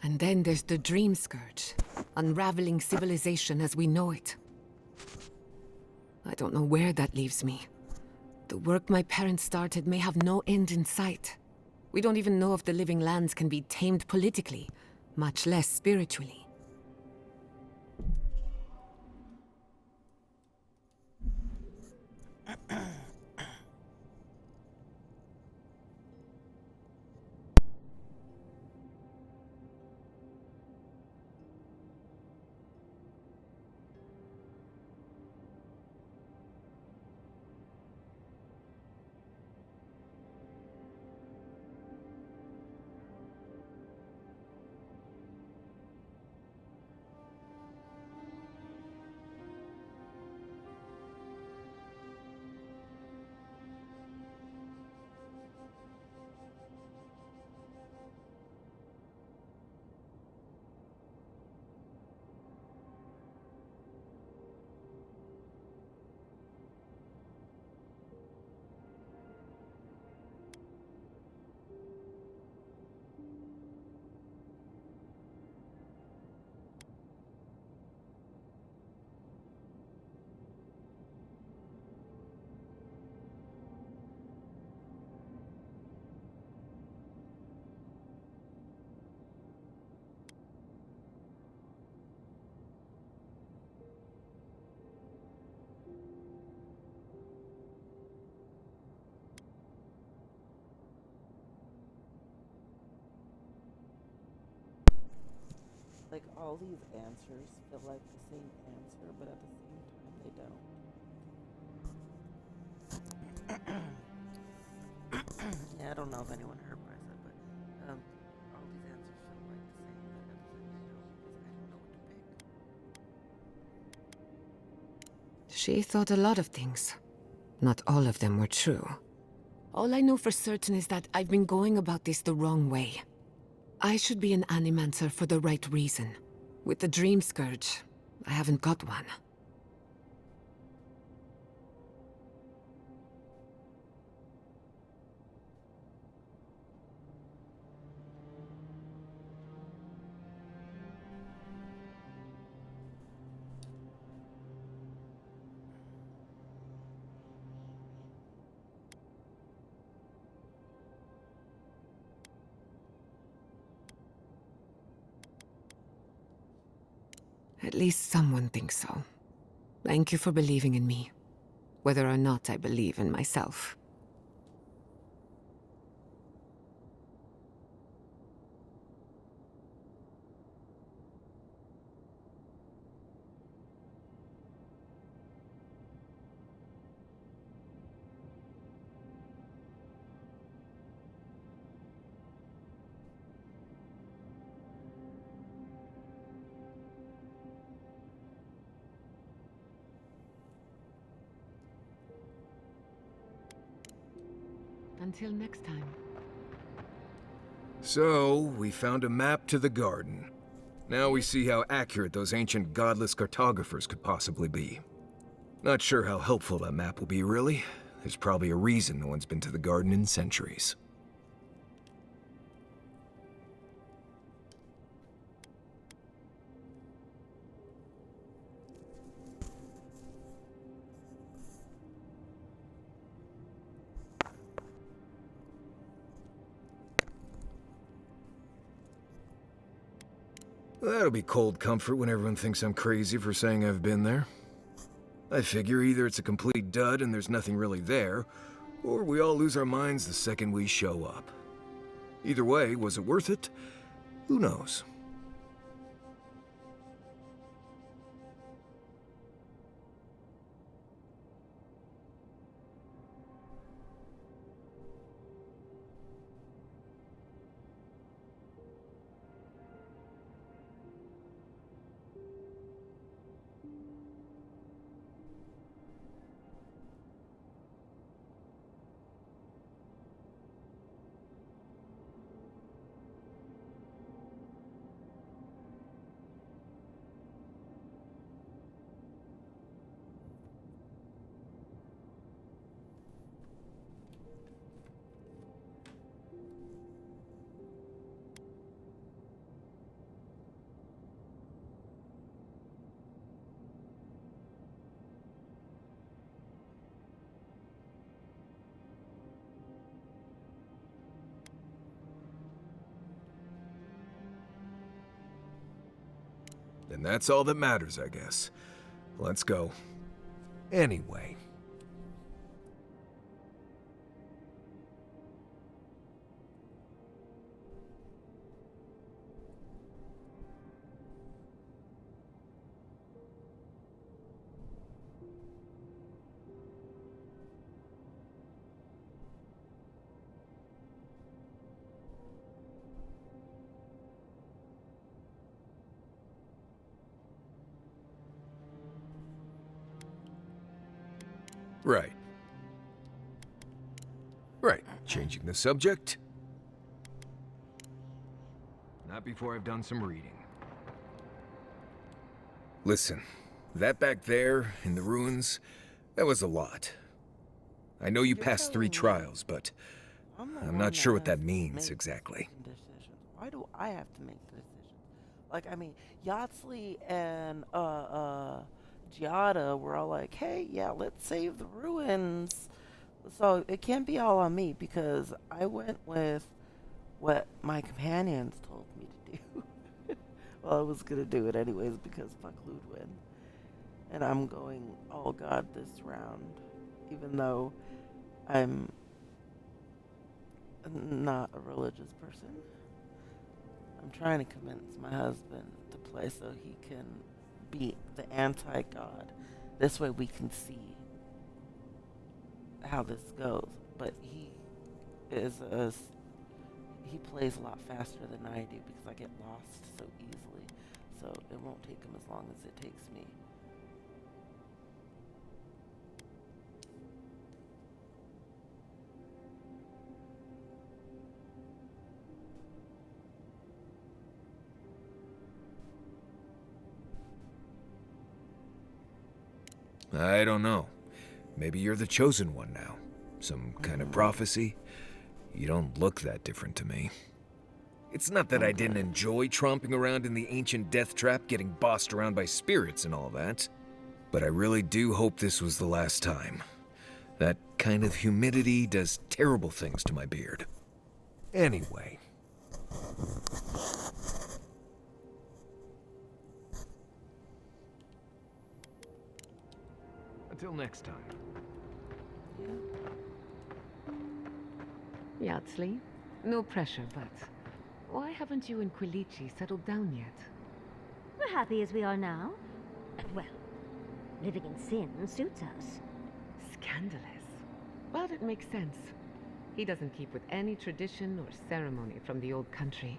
And then there's the Dream Scourge, unraveling civilization as we know it. I don't know where that leaves me. The work my parents started may have no end in sight. We don't even know if the Living Lands can be tamed politically, much less spiritually. all these answers feel like the same answer, but at the same time they don't. Yeah, I don't know if anyone heard what I said, but all these answers feel like the same, but at the same they don't, because I don't know what to pick. She thought a lot of things. Not all of them were true. All I know for certain is that I've been going about this the wrong way. I should be an Animancer for the right reason. With the Dream Scourge, I haven't got one. At least someone thinks so. Thank you for believing in me, whether or not I believe in myself. Until next time. So, we found a map to the garden. Now we see how accurate those ancient godless cartographers could possibly be. Not sure how helpful that map will be, really. There's probably a reason no one's been to the garden in centuries. That'll be cold comfort when everyone thinks I'm crazy for saying I've been there. I figure either it's a complete dud and there's nothing really there, or we all lose our minds the second we show up. Either way, was it worth it? Who knows? And that's all that matters, I guess. Let's go. Anyway. Right. Right. Changing the subject. Not before I've done some reading. Listen, that back there, in the ruins, that was a lot. I know you passed 3 trials, but I'm not sure what that means exactly. Decisions. Why do I have to make the decisions? Like, I mean, Yatsley and Giada were all like, hey, yeah, let's save the ruins. So it can't be all on me because I went with what my companions told me to do. Well, I was going to do it anyways because fuck Ludwin. And I'm going all God this round, even though I'm not a religious person. I'm trying to convince my husband to play so he can be the anti-god. This way we can see how this goes. But he plays a lot faster than I do because I get lost so easily. So it won't take him as long as it takes me. I don't know. Maybe you're the chosen one now. Some kind of prophecy? You don't look that different to me. It's not that I didn't enjoy tromping around in the ancient death trap, getting bossed around by spirits and all that. But I really do hope this was the last time. That kind of humidity does terrible things to my beard. Anyway. Until next time. Yardsley, no pressure, but why haven't you and Quilici settled down yet? We're happy as we are now. Well, living in sin suits us. Scandalous. But it makes sense. He doesn't keep with any tradition or ceremony from the old country.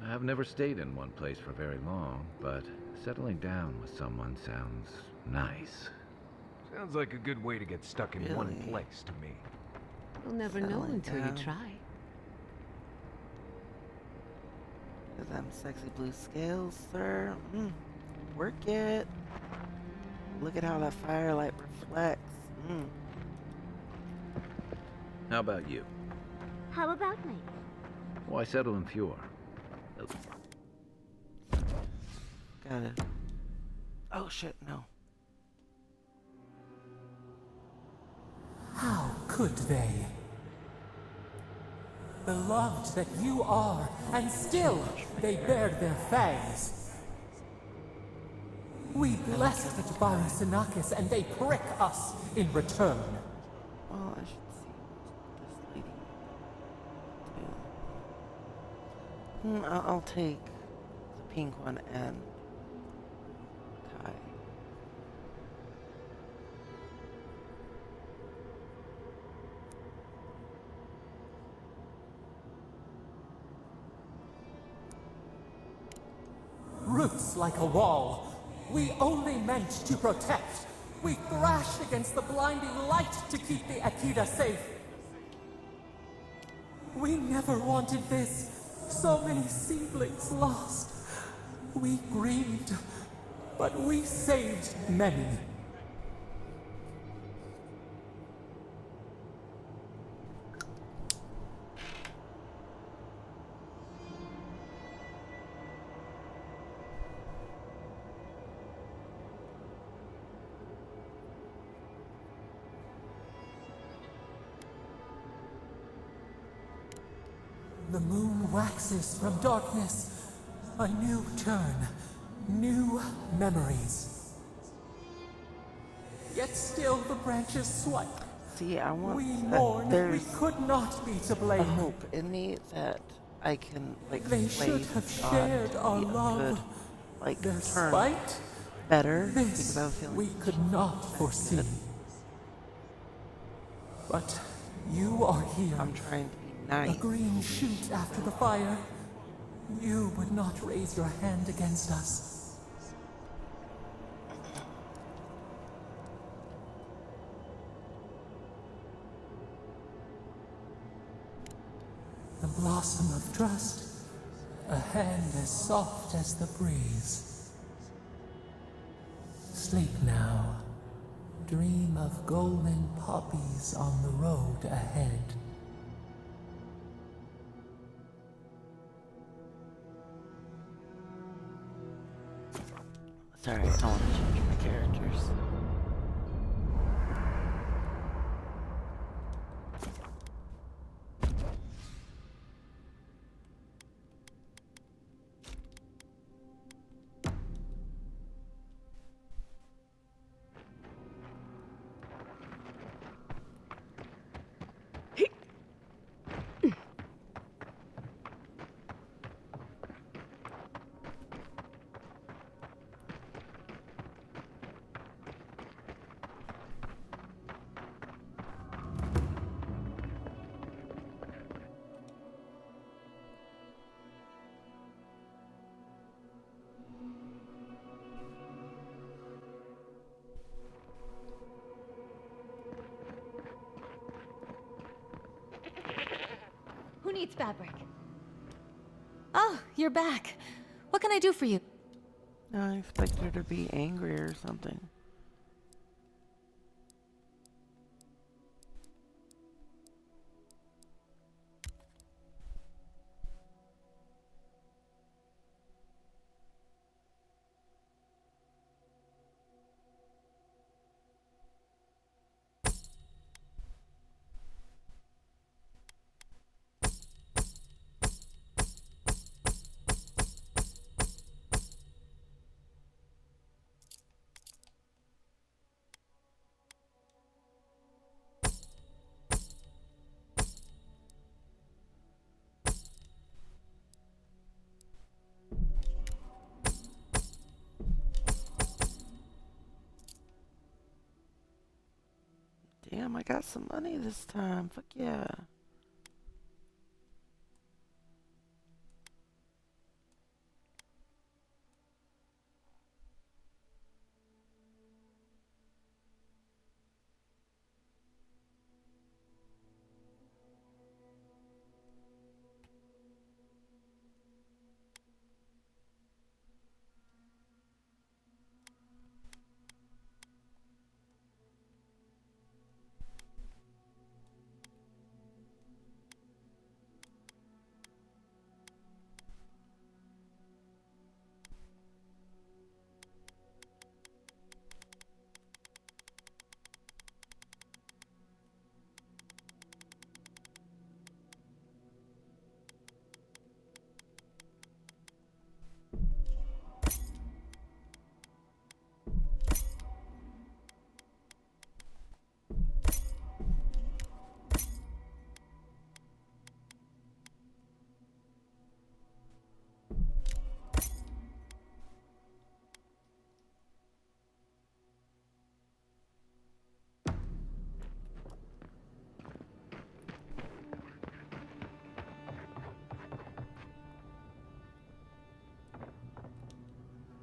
I've never stayed in one place for very long, but settling down with someone sounds nice. Sounds like a good way to get stuck in one place to me. You'll never know until you try. Them sexy blue scales, sir. Work it. Look at how that firelight reflects. How about you? How about me? Why settle in Fjord? Got it. Oh shit, no. How could they? Beloved that you are, and still they bared their fangs. We blessed the Jabari and they prick us in return. Well, I should see this lady do. I'll take the pink one and Kai. Roots like a wall. We only meant to protect. We thrashed against the blinding light to keep the Akita safe. We never wanted this. So many seedlings lost. We grieved, but we saved many. The moon waxes from darkness. A new turn. New memories. Yet still the branches swipe. See, I want we mourn. We could not be to blame. A hope in me that I can, like, they should have shared our love. Good, like, their turn spite. better. This because I was feeling we could not foresee. But you are here. I'm trying to be nice. A green shoot after the fire. You would not raise your hand against us. The blossom of trust, a hand as soft as the breeze. Sleep now. Dream of golden poppies on the road ahead. Sorry, I don't want to change my characters. needs fabric? Oh, you're back. What can I do for you? I expect her to be angry or something. Damn, I got some money this time. Fuck yeah.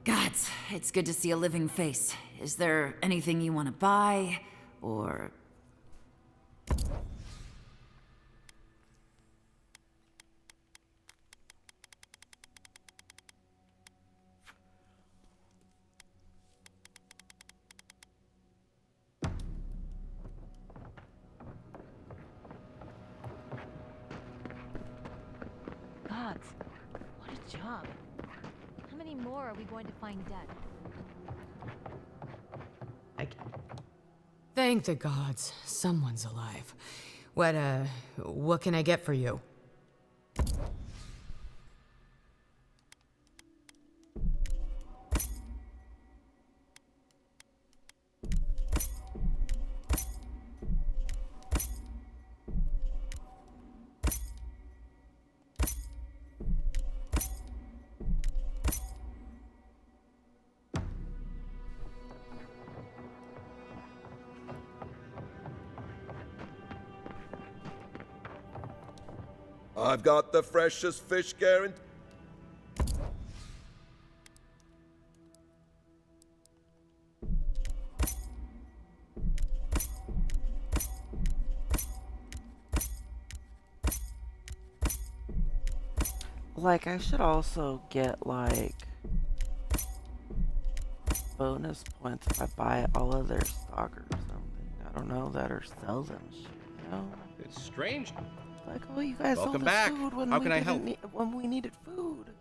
Gods, it's good to see a living face. Is there anything you want to buy, or... Gods, what a job. How many more are we going to find dead? Thank the gods, someone's alive. What can I get for you? I've got the freshest fish guarantee. Like, I should also get, like, bonus points if I buy all of their stock or something. I don't know, that or sell them shit, you know? It's strange. Like, oh, you guys sold Welcome us back. food when How we can I didn't help? when we needed food.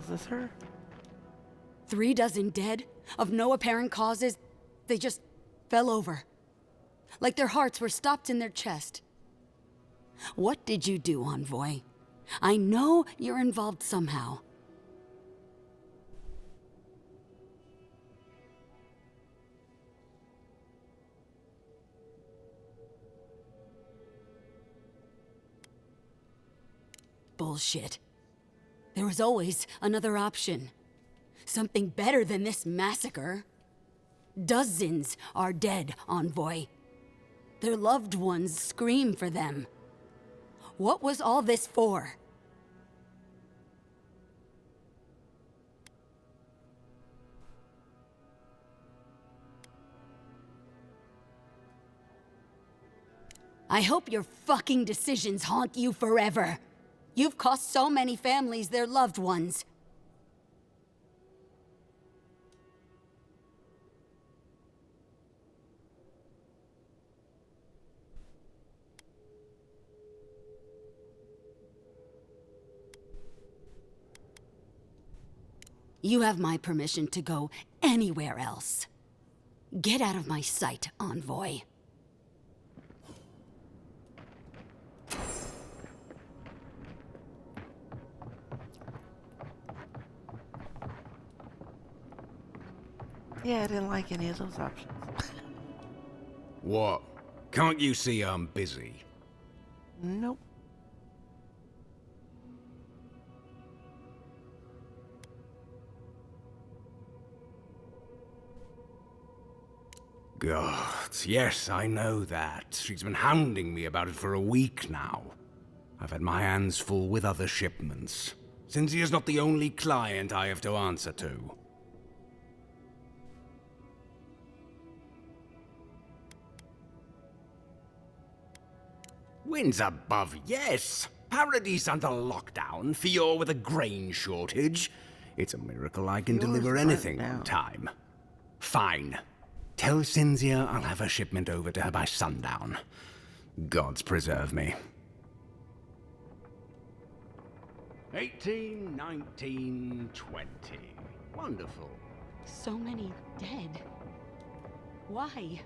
Is this her? 3 dozen dead, of no apparent causes. They just fell over. Like their hearts were stopped in their chest. What did you do, Envoy? I know you're involved somehow. Bullshit. There was always another option. Something better than this massacre. Dozens are dead, Envoy. Their loved ones scream for them. What was all this for? I hope your fucking decisions haunt you forever. You've cost so many families their loved ones. You have my permission to go anywhere else. Get out of my sight, Envoy. Yeah, I didn't like any of those options. What? Can't you see I'm busy? Nope. God, yes, I know that. She's been hounding me about it for a week now. I've had my hands full with other shipments. Cynthia is not the only client I have to answer to. Winds above, yes. Paradise under lockdown, Fior with a grain shortage. It's a miracle I can deliver anything on time. Fine. Tell Cynthia I'll have her shipment over to her by sundown. Gods preserve me. 18, 19, 20. Wonderful. So many dead. Why?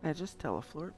I just teleflort.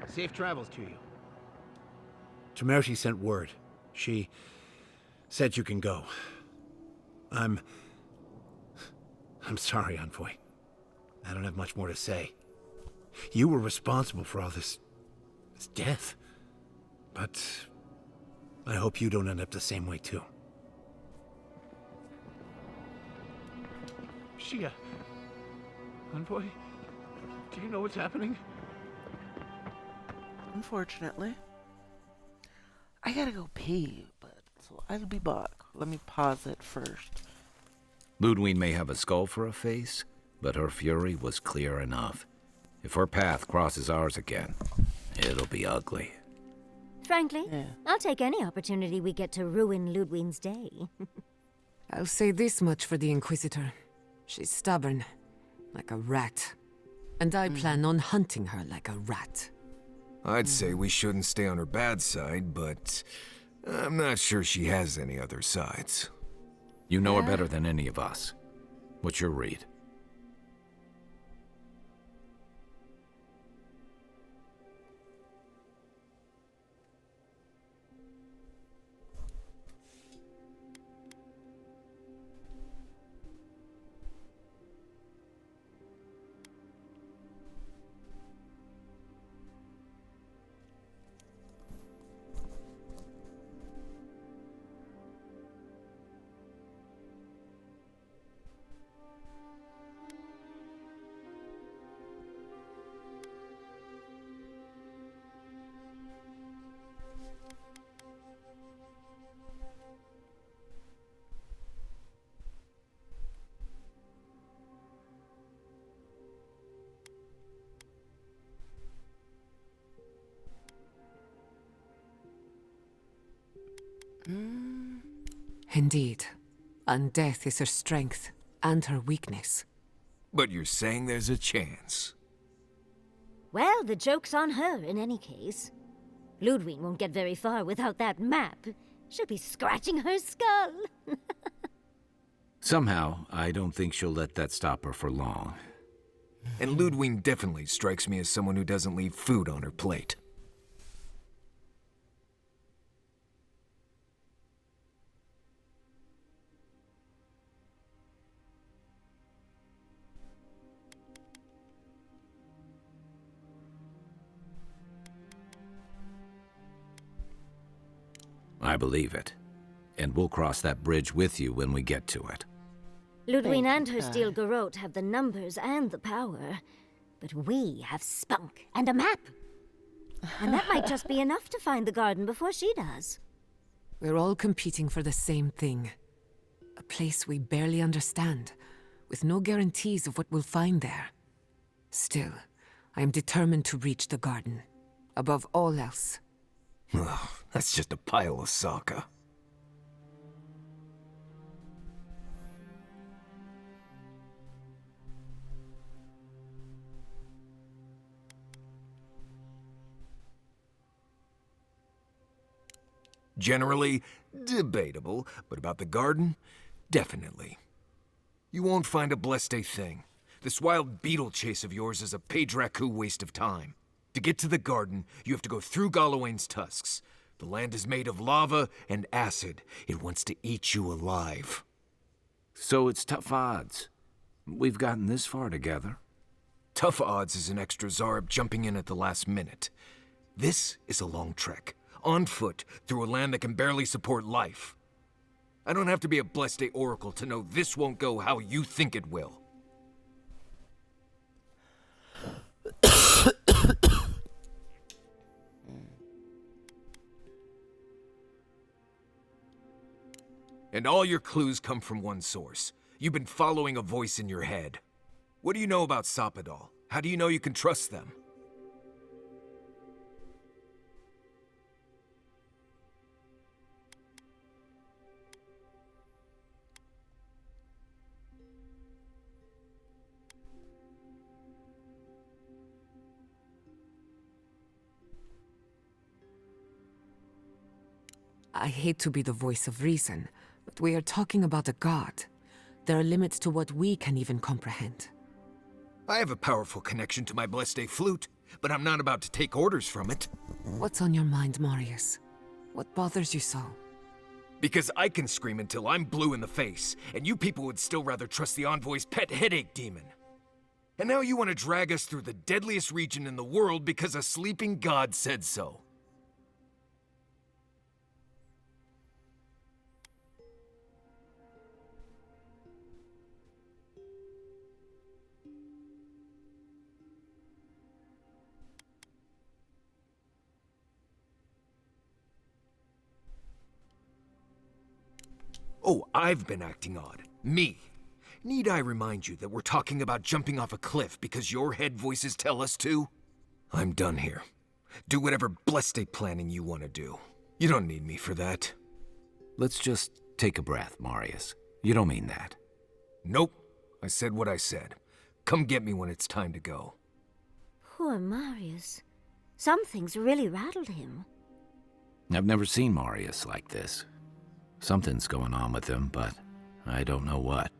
Safe travels to you. Tamershi sent word. She said you can go. I'm sorry, Envoy. I don't have much more to say. You were responsible for all this death. But I hope you don't end up the same way, too. Shia. Envoy? Do you know what's happening? Unfortunately. I gotta go pee, but so I'll be back. Let me pause it first. Ludwig may have a skull for a face, but her fury was clear enough. If her path crosses ours again, it'll be ugly. Frankly, I'll take any opportunity we get to ruin Ludwig's day. I'll say this much for the Inquisitor. She's stubborn, like a rat. And I plan on hunting her like a rat. I'd say we shouldn't stay on her bad side, but I'm not sure she has any other sides. You know her better than any of us. What's your read? Indeed. And death is her strength and her weakness. But you're saying there's a chance? Well, the joke's on her in any case. Ludwig won't get very far without that map. She'll be scratching her skull. Somehow, I don't think she'll let that stop her for long. And Ludwig definitely strikes me as someone who doesn't leave food on her plate. I believe it. And we'll cross that bridge with you when we get to it. Ludwig and her steel garrote have the numbers and the power. But we have spunk and a map. And that might just be enough to find the garden before she does. We're all competing for the same thing. A place we barely understand, with no guarantees of what we'll find there. Still, I am determined to reach the garden, above all else. Ugh, that's just a pile of Sokka. Generally, debatable, but about the garden, definitely. You won't find a blessed thing. This wild beetle chase of yours is a Padraku waste of time. To get to the garden, you have to go through Galawain's tusks. The land is made of lava and acid. It wants to eat you alive. So it's tough odds. We've gotten this far together. Tough odds is an extra Zarb jumping in at the last minute. This is a long trek, on foot, through a land that can barely support life. I don't have to be a Blessed Oracle to know this won't go how you think it will. And all your clues come from one source. You've been following a voice in your head. What do you know about Soppadal? How do you know you can trust them? I hate to be the voice of reason, but we are talking about a god. There are limits to what we can even comprehend. I have a powerful connection to my Blessed Flute, but I'm not about to take orders from it. What's on your mind, Marius? What bothers you so? Because I can scream until I'm blue in the face, and you people would still rather trust the Envoy's pet headache demon. And now you want to drag us through the deadliest region in the world because a sleeping god said so. Oh, I've been acting odd. Me. Need I remind you that we're talking about jumping off a cliff because your head voices tell us to? I'm done here. Do whatever blessed state planning you want to do. You don't need me for that. Let's just take a breath, Marius. You don't mean that. Nope. I said what I said. Come get me when it's time to go. Poor Marius. Something's really rattled him. I've never seen Marius like this. Something's going on with him, but I don't know what.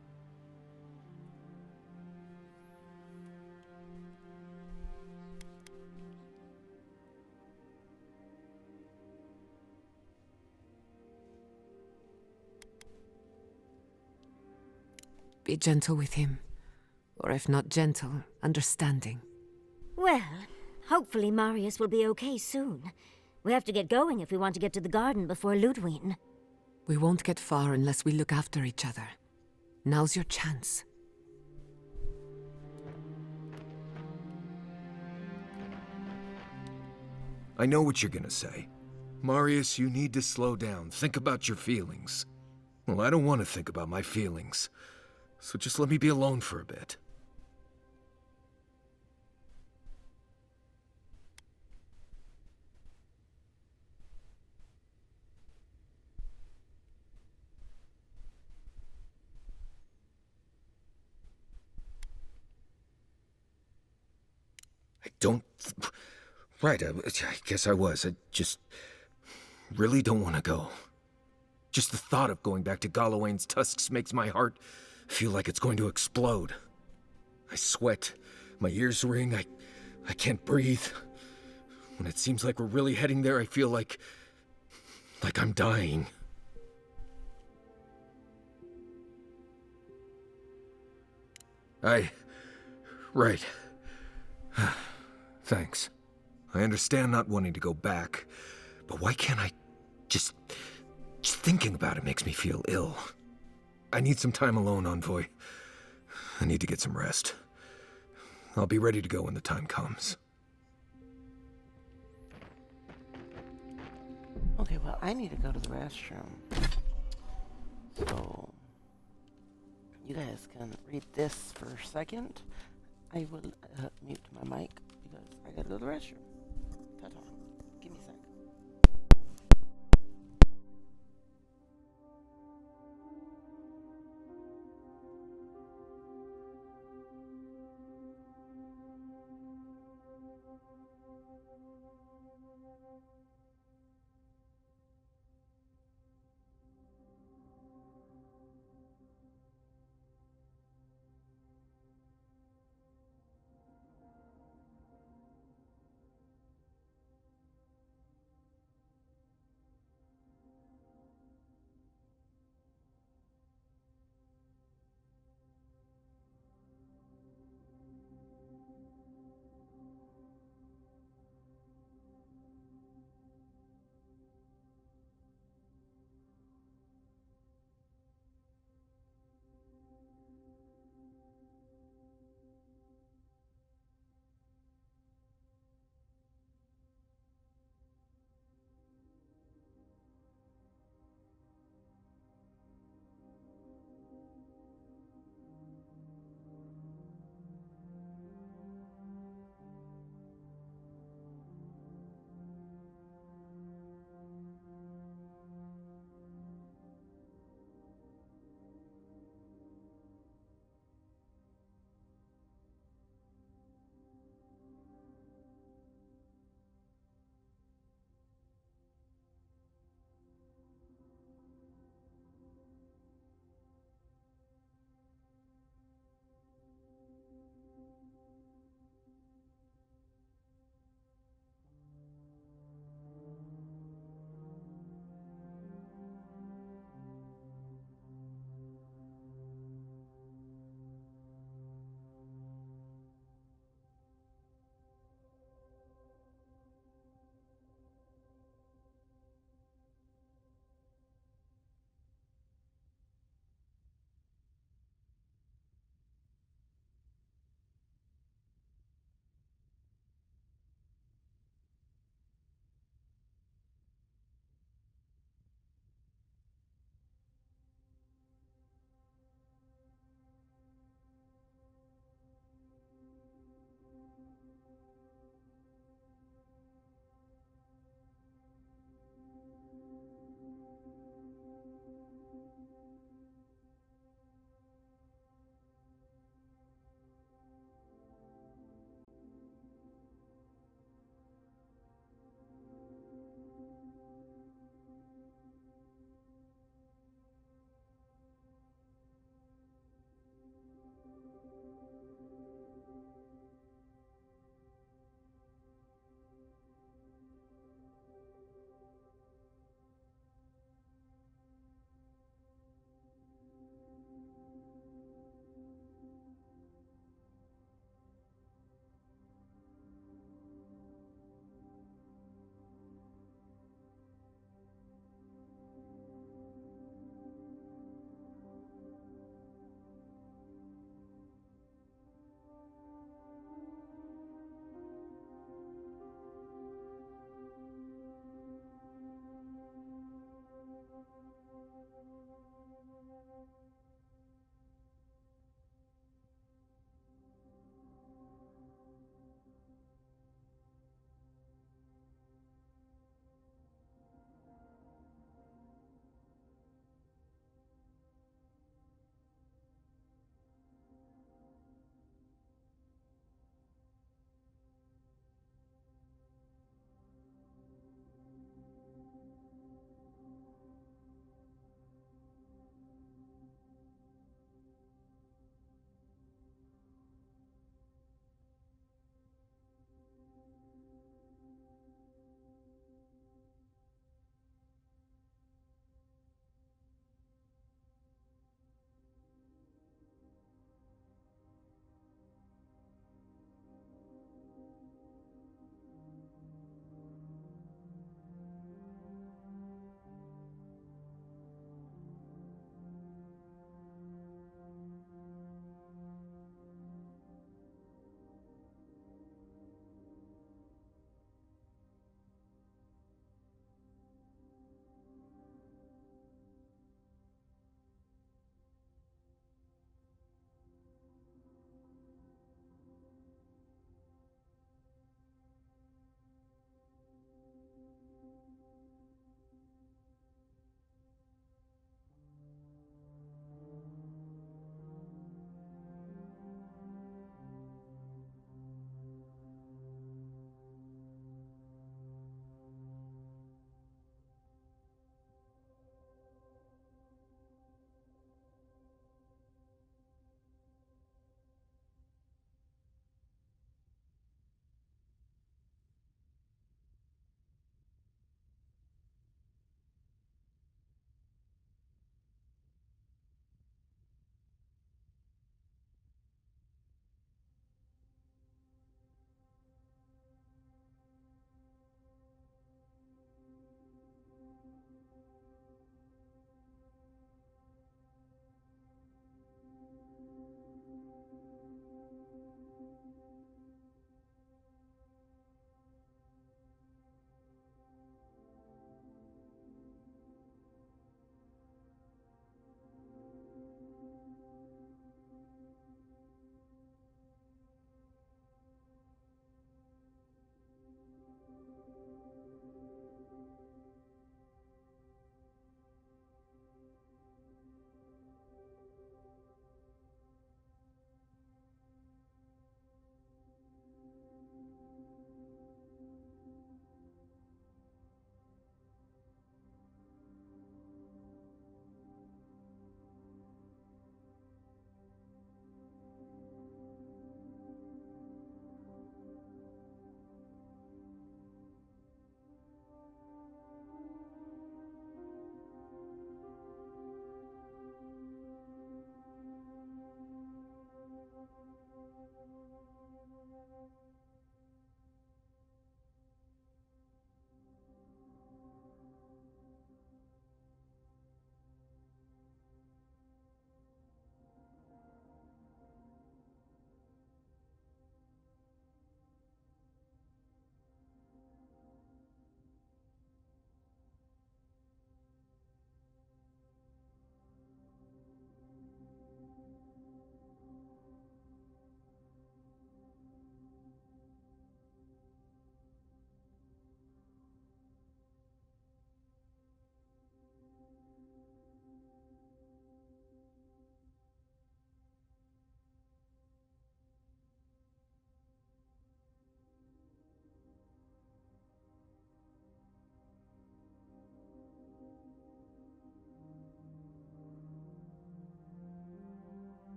Be gentle with him. Or if not gentle, understanding. Well, hopefully Marius will be okay soon. We have to get going if we want to get to the garden before Ludwig. We won't get far unless we look after each other. Now's your chance. I know what you're gonna say. Marius, you need to slow down. Think about your feelings. Well, I don't want to think about my feelings. So just let me be alone for a bit. I don't... Right, I guess I was. I just really don't want to go. Just the thought of going back to Galawain's tusks makes my heart feel like it's going to explode. I sweat, my ears ring, I can't breathe. When it seems like we're really heading there, I feel like I'm dying. Right. Thanks. I understand not wanting to go back, but why can't I just thinking about it makes me feel ill. I need some time alone, Envoy. I need to get some rest. I'll be ready to go when the time comes. Okay, well, I need to go to the restroom. So, you guys can read this for a second. I will mute my mic because I gotta go to the restroom. Ta-ta. Give me a sec.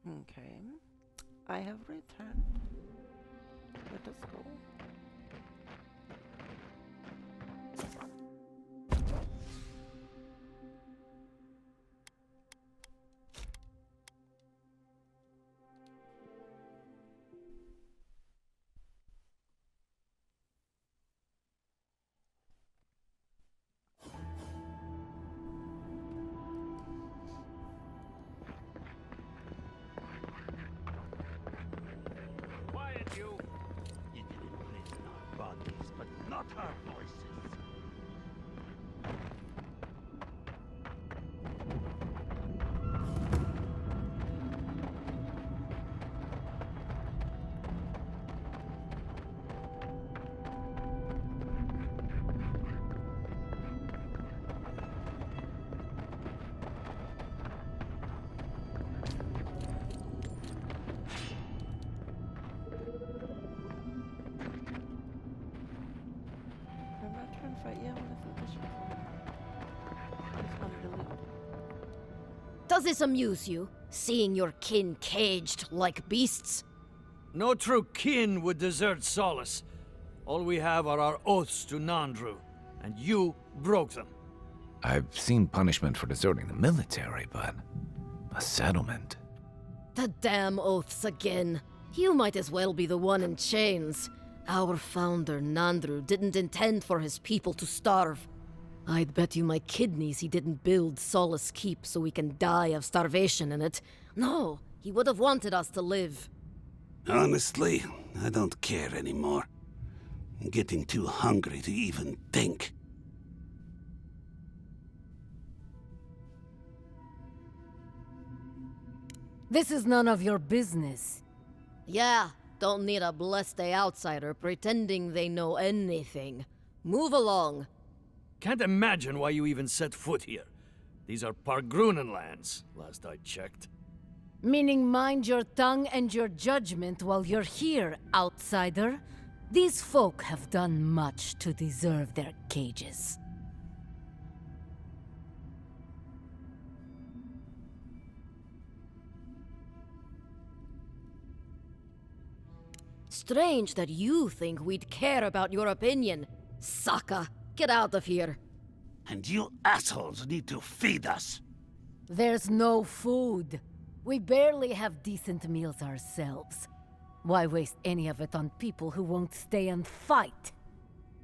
Okay. I have returned. Let us go. Quiet, you! You didn't listen our bodies, but not our voices. I'm not trying to fight you. I want to see this I just wanted to loot. Does this amuse you, seeing your kin caged like beasts? No true kin would desert Solace. All we have are our oaths to Nandru, and you broke them. I've seen punishment for deserting the military, but a settlement. The damn oaths again. You might as well be the one in chains. Our founder, Nandru, didn't intend for his people to starve. I'd bet you my kidneys he didn't build Solace Keep so we can die of starvation in it. No, he would have wanted us to live. Honestly, I don't care anymore. I'm getting too hungry to even think. This is none of your business. Yeah, don't need a blessed outsider pretending they know anything. Move along. Can't imagine why you even set foot here. These are Pargrunen lands, last I checked. Meaning mind your tongue and your judgment while you're here, outsider. These folk have done much to deserve their cages. Strange that you think we'd care about your opinion. Saka, get out of here. And you assholes need to feed us. There's no food. We barely have decent meals ourselves. Why waste any of it on people who won't stay and fight?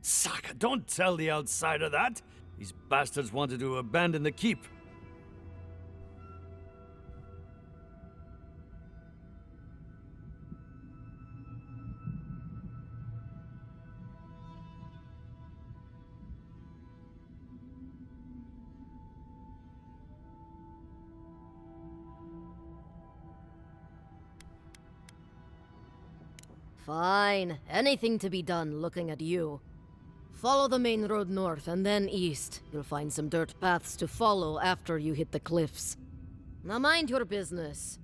Saka, don't tell the outsider that! These bastards wanted to abandon the keep. Fine. Anything to be done looking at you. Follow the main road north and then east. You'll find some dirt paths to follow after you hit the cliffs. Now mind your business.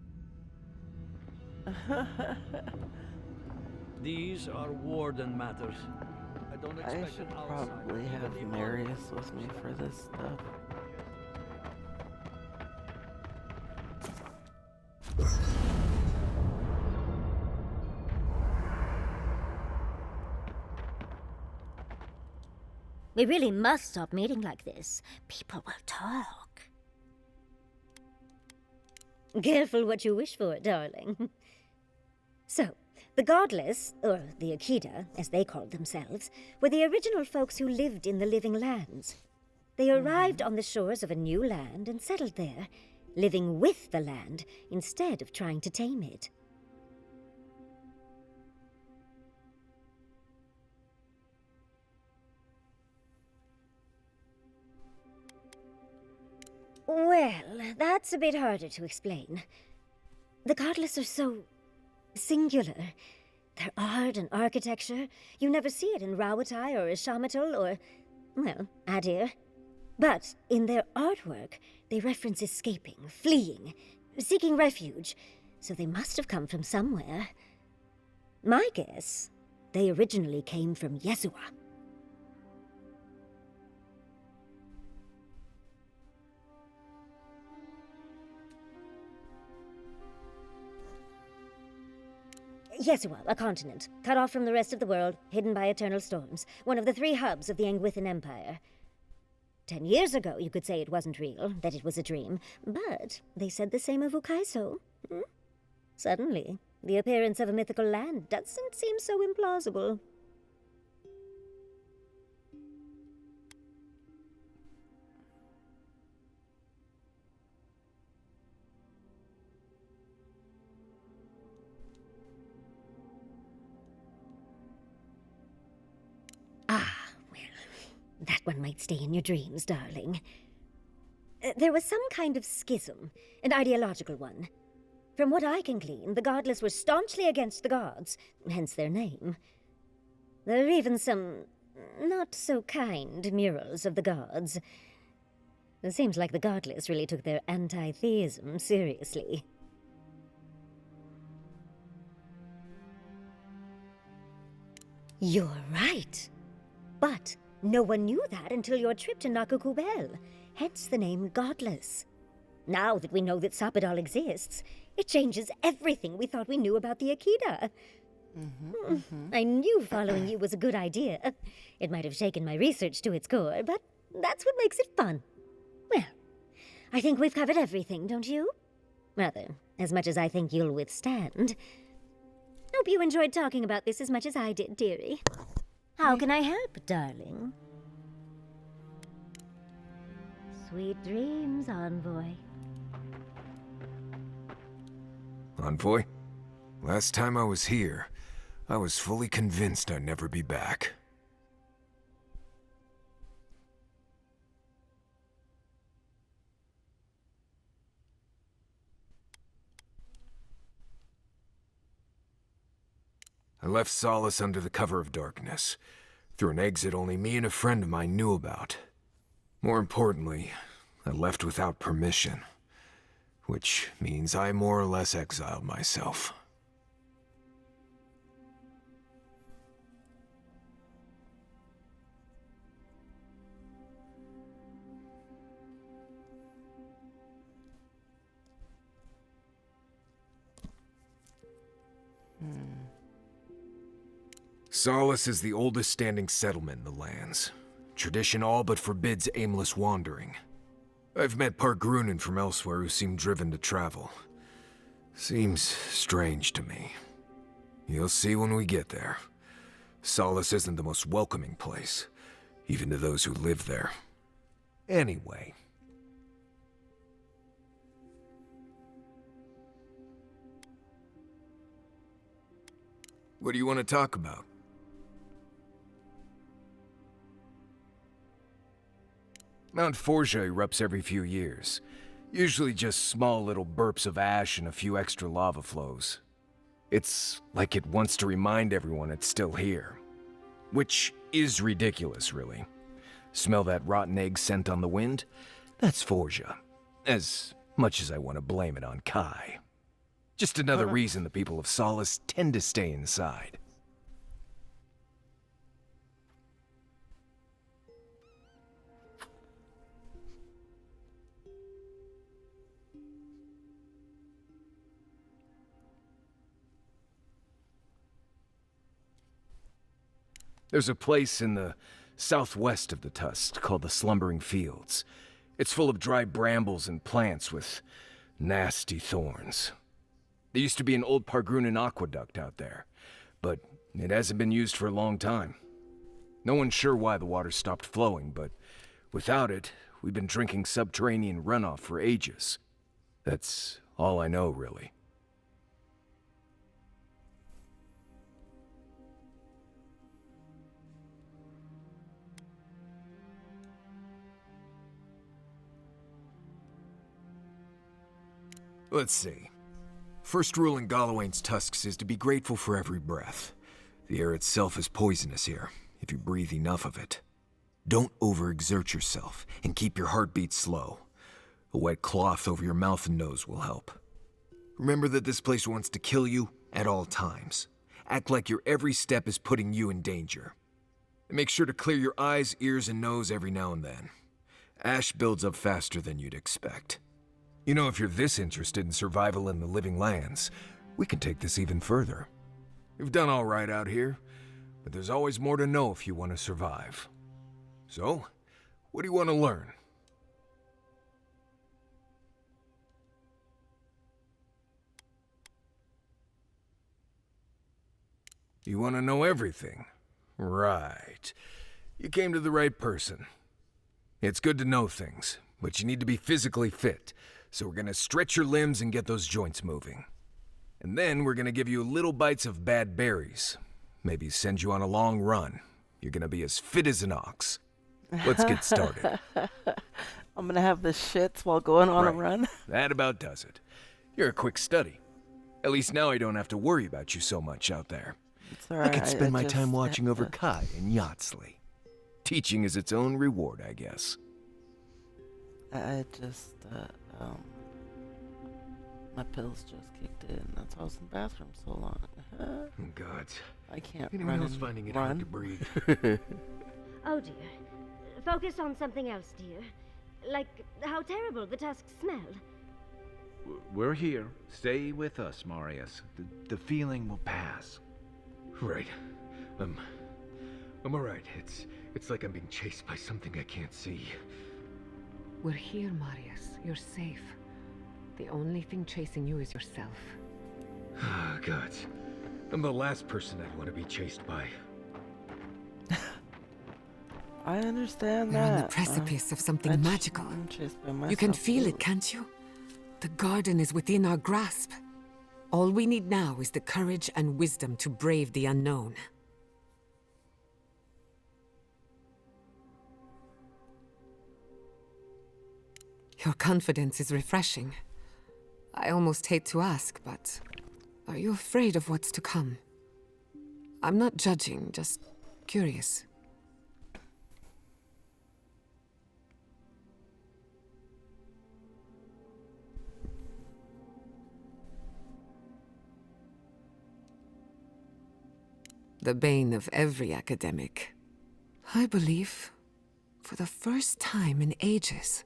These are warden matters. I don't expect I should probably have Marius with me for this stuff. We really must stop meeting like this. People will talk. Careful what you wish for, darling. So, the Godless, or the Akida, as they called themselves, were the original folks who lived in the Living Lands. They arrived on the shores of a new land and settled there, living with the land instead of trying to tame it. Well, that's a bit harder to explain. The Godless are so singular. Their art and architecture, you never see it in Rawatai or Ishamatal or, well, Adir. But in their artwork, they reference escaping, fleeing, seeking refuge, so they must have come from somewhere. My guess, they originally came from Yesua. Yes, well, a continent, cut off from the rest of the world, hidden by eternal storms. One of the 3 hubs of the Angwithan Empire. 10 years ago, you could say it wasn't real, that it was a dream. But they said the same of Ukaiso. Suddenly, the appearance of a mythical land doesn't seem so implausible. That one might stay in your dreams, darling. There was some kind of schism, an ideological one. From what I can glean, the godless were staunchly against the gods, hence their name. There are even some not-so-kind murals of the gods. It seems like the godless really took their anti-theism seriously. You're right. But no one knew that until your trip to Nakukubel, hence the name Godless. Now that we know that Sapadal exists, it changes everything we thought we knew about the Akida. I knew following you was a good idea. It might have shaken my research to its core, but that's what makes it fun. Well, I think we've covered everything, don't you? Rather, as much as I think you'll withstand. Hope you enjoyed talking about this as much as I did, dearie. How can I help, darling? Sweet dreams, Envoy. Envoy? Last time I was here, I was fully convinced I'd never be back. I left Solace under the cover of darkness, through an exit only me and a friend of mine knew about. More importantly, I left without permission, which means I more or less exiled myself. Solace is the oldest standing settlement in the lands. Tradition all but forbids aimless wandering. I've met Pargrunen from elsewhere who seem driven to travel. Seems strange to me. You'll see when we get there. Solace isn't the most welcoming place, even to those who live there. Anyway. What do you want to talk about? Mount Forja erupts every few years. Usually just small little burps of ash and a few extra lava flows. It's like it wants to remind everyone it's still here. Which is ridiculous, really. Smell that rotten egg scent on the wind? That's Forja. As much as I want to blame it on Kai. Just another reason the people of Solace tend to stay inside. There's a place in the southwest of the Tusk called the Slumbering Fields. It's full of dry brambles and plants with nasty thorns. There used to be an old Pargrunen aqueduct out there, but it hasn't been used for a long time. No one's sure why the water stopped flowing, but without it, we've been drinking subterranean runoff for ages. That's all I know, really. Let's see. First rule in Galawain's tusks is to be grateful for every breath. The air itself is poisonous here, if you breathe enough of it. Don't overexert yourself, and keep your heartbeat slow. A wet cloth over your mouth and nose will help. Remember that this place wants to kill you at all times. Act like your every step is putting you in danger. And make sure to clear your eyes, ears, and nose every now and then. Ash builds up faster than you'd expect. You know, if you're this interested in survival in the living lands, we can take this even further. You've done all right out here, but there's always more to know if you want to survive. So, what do you want to learn? You want to know everything? Right. You came to the right person. It's good to know things, but you need to be physically fit, so we're gonna stretch your limbs and get those joints moving. And then we're gonna give you little bites of bad berries. Maybe send you on a long run. You're gonna be as fit as an ox. Let's get started. I'm gonna have the shits while going on a run. That about does it. You're a quick study. At least now I don't have to worry about you so much out there. It's all right. I could spend my just time watching have over to- Kai and Yatsley. Teaching is its own reward, I guess. I just, my pills just kicked in. That's why I was in the bathroom so long. Oh, God. I can't Anyone run else and finding it run. hard to breathe? Oh dear. Focus on something else, dear. Like how terrible the tusks smell. We're here. Stay with us, Marius. The feeling will pass. Right. I'm alright. It's like I'm being chased by something I can't see. We're here, Marius. You're safe. The only thing chasing you is yourself. Oh, God. I'm the last person I'd want to be chased by. I understand We're that. on the precipice of something magical. I'm chased by You can myself, feel too. it, can't you? The garden is within our grasp. All we need now is the courage and wisdom to brave the unknown. Your confidence is refreshing. I almost hate to ask, but are you afraid of what's to come? I'm not judging, just curious. The bane of every academic. I believe, for the first time in ages,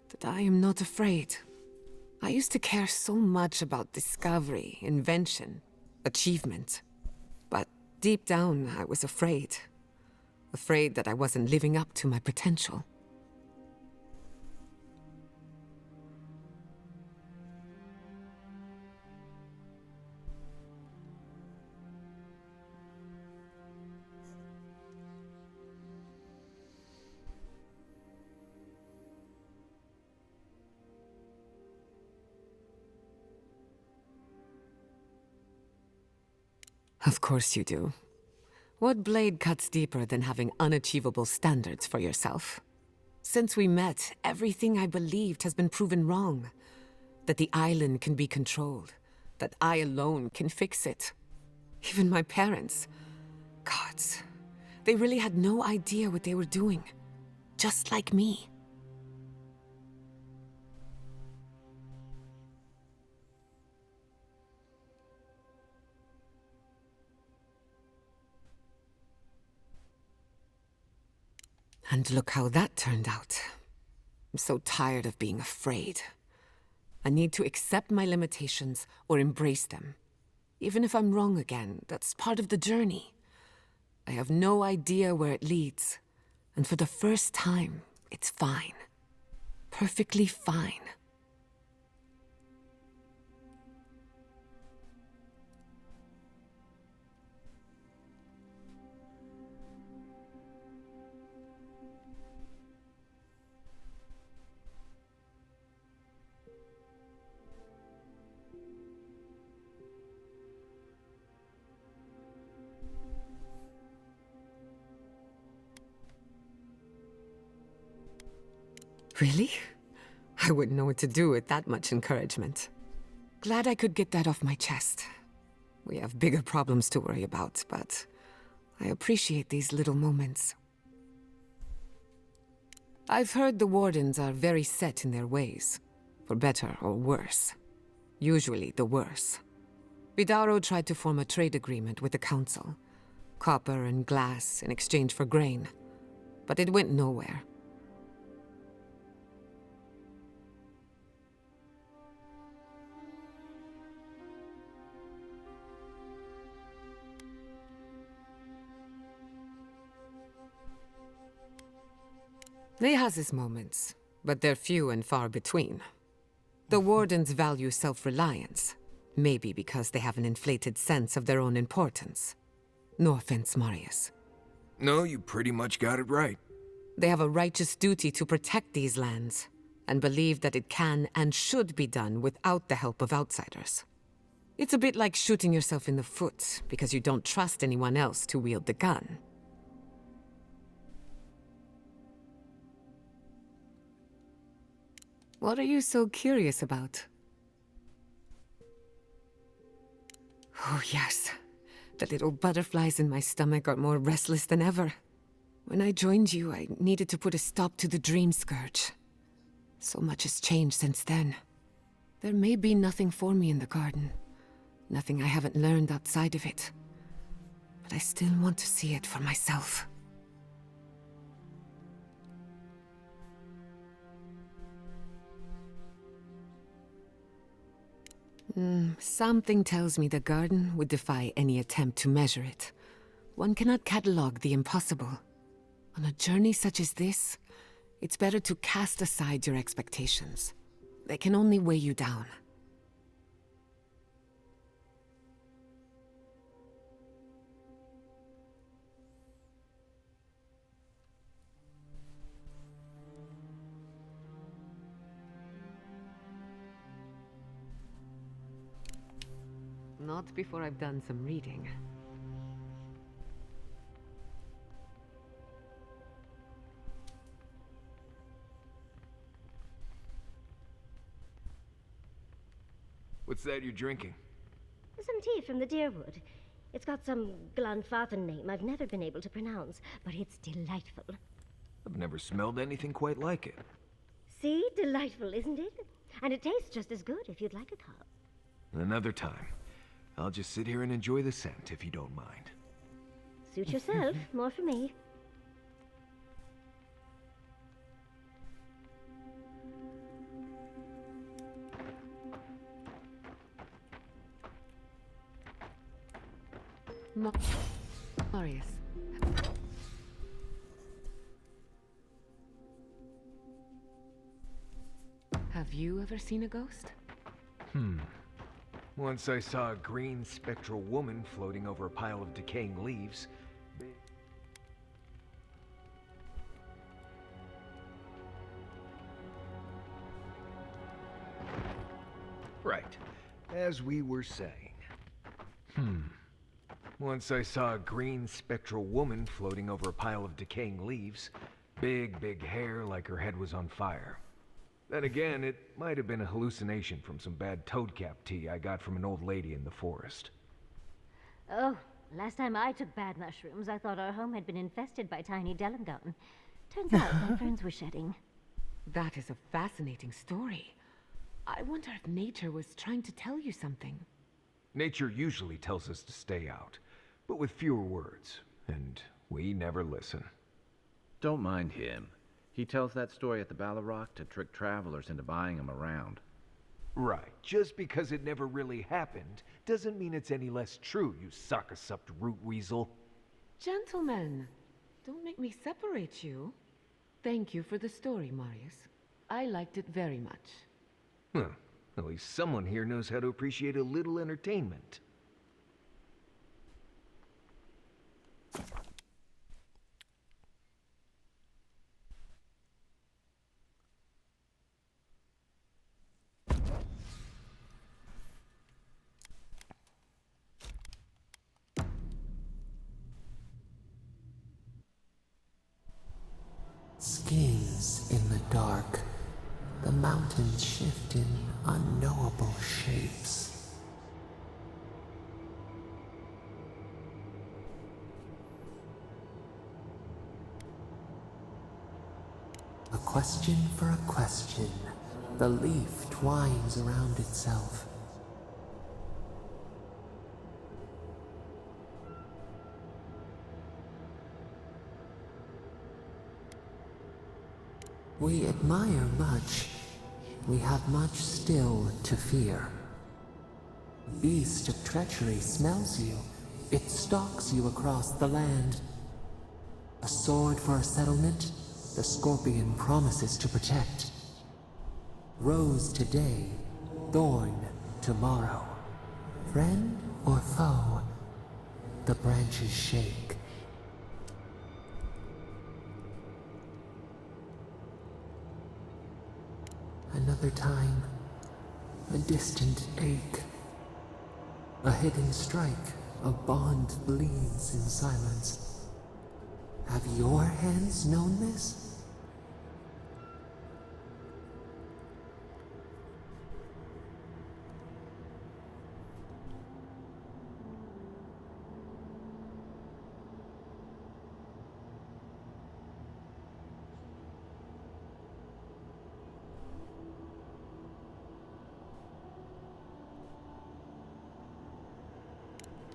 that I am not afraid. I used to care so much about discovery, invention, achievement. But deep down, I was afraid. Afraid that I wasn't living up to my potential. Of course you do. What blade cuts deeper than having unachievable standards for yourself? Since we met, everything I believed has been proven wrong. That the island can be controlled. That I alone can fix it. Even my parents. Gods. They really had no idea what they were doing. Just like me. And look how that turned out. I'm so tired of being afraid. I need to accept my limitations or embrace them. Even if I'm wrong again, that's part of the journey. I have no idea where it leads. And for the first time, it's fine. Perfectly fine. Really? I wouldn't know what to do with that much encouragement. Glad I could get that off my chest. We have bigger problems to worry about, but I appreciate these little moments. I've heard the Wardens are very set in their ways, for better or worse. Usually the worse. Vidaro tried to form a trade agreement with the Council. Copper and glass in exchange for grain. But it went nowhere. They has his moments, but they're few and far between. The Wardens value self-reliance, maybe because they have an inflated sense of their own importance. No offense, Marius. No, you pretty much got it right. They have a righteous duty to protect these lands, and believe that it can and should be done without the help of outsiders. It's a bit like shooting yourself in the foot because you don't trust anyone else to wield the gun. What are you so curious about? Oh yes, the little butterflies in my stomach are more restless than ever. When I joined you, I needed to put a stop to the Dream Scourge. So much has changed since then. There may be nothing for me in the garden. Nothing I haven't learned outside of it. But I still want to see it for myself. Something tells me the garden would defy any attempt to measure it. One cannot catalog the impossible. On a journey such as this, it's better to cast aside your expectations. They can only weigh you down. Not before I've done some reading. What's that you're drinking? Some tea from the Deerwood. It's got some Glanfathen name I've never been able to pronounce, but it's delightful. I've never smelled anything quite like it. See? Delightful, isn't it? And it tastes just as good if you'd like a cup. Another time. I'll just sit here and enjoy the scent, if you don't mind. Suit yourself. More for me. Marius. Have you ever seen a ghost? Once I saw a green spectral woman floating over a pile of decaying leaves. Right. As we were saying. Once I saw a green spectral woman floating over a pile of decaying leaves. Big hair like her head was on fire. Then again, it might have been a hallucination from some bad toadcap tea I got from an old lady in the forest. Oh, last time I took bad mushrooms, I thought our home had been infested by tiny Delangon. Turns out my ferns were shedding. That is a fascinating story. I wonder if nature was trying to tell you something. Nature usually tells us to stay out, but with fewer words, and we never listen. Don't mind him. He tells that story at the Ballarrock to trick travelers into buying him around. Right. Just because it never really happened doesn't mean it's any less true, you sock-a-supped root weasel. Gentlemen, don't make me separate you. Thank you for the story, Marius. I liked it very much. Well, at least someone here knows how to appreciate a little entertainment. Skins in the dark, the mountains shift in unknowable shapes. A question for a question, the leaf twines around itself. We admire much. We have much still to fear. Beast of treachery smells you. It stalks you across the land. A sword for a settlement, the scorpion promises to protect. Rose today, thorn tomorrow. Friend or foe, the branches shake. Another time, a distant ache. A hidden strike, a bond bleeds in silence. Have your hands known this?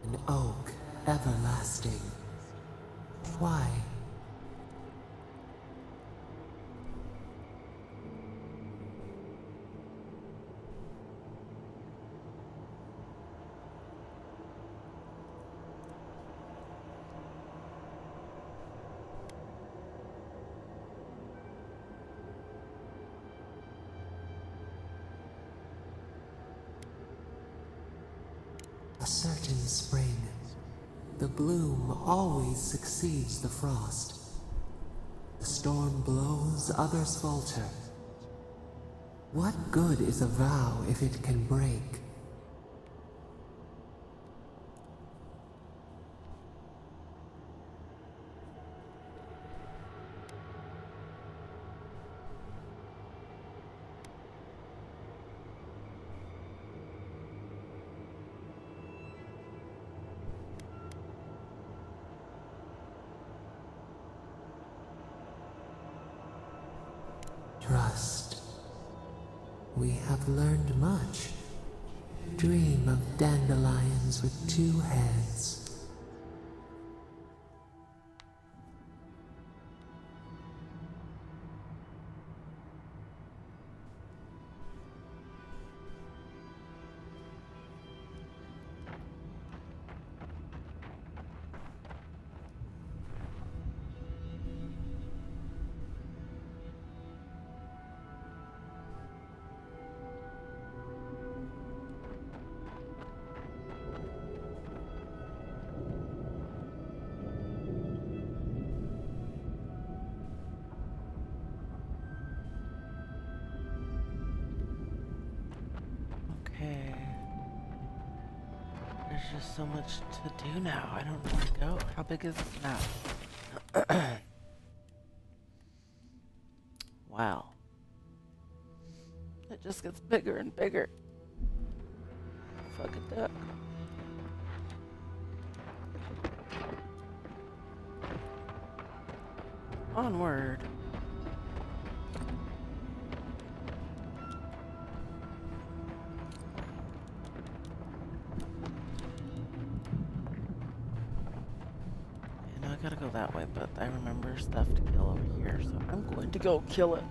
An oak everlasting. Why? A certain spring, the bloom always succeeds the frost. The storm blows, others falter. What good is a vow if it can break? Trust. We have learned much. Dream of dandelions with two heads. Okay. There's just so much to do now. I don't know where to go. How big is this map? Wow. It just gets bigger and bigger. Fuck a duck. Onward. And I gotta go that way, but I remember stuff to kill over here, so I'm going to go kill it.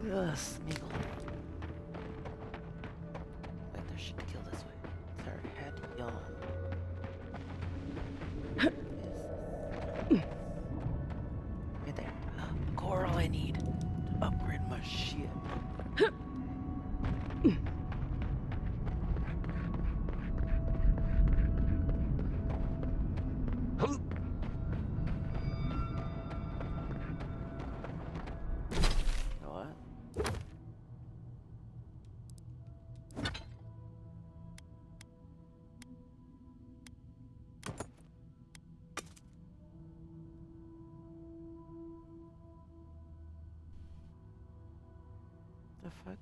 Ugh, Smeagol. Wait, there should kill this way. Sorry, I had to yawn. Right there. The coral I need to upgrade my ship. fuck?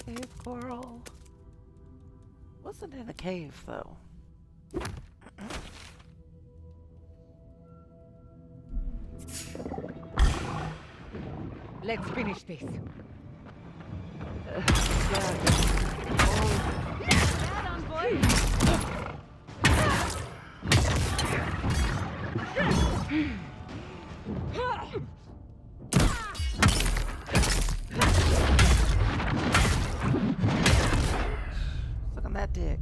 Cave coral. Wasn't in a cave though. Let's finish this. Look on that dick.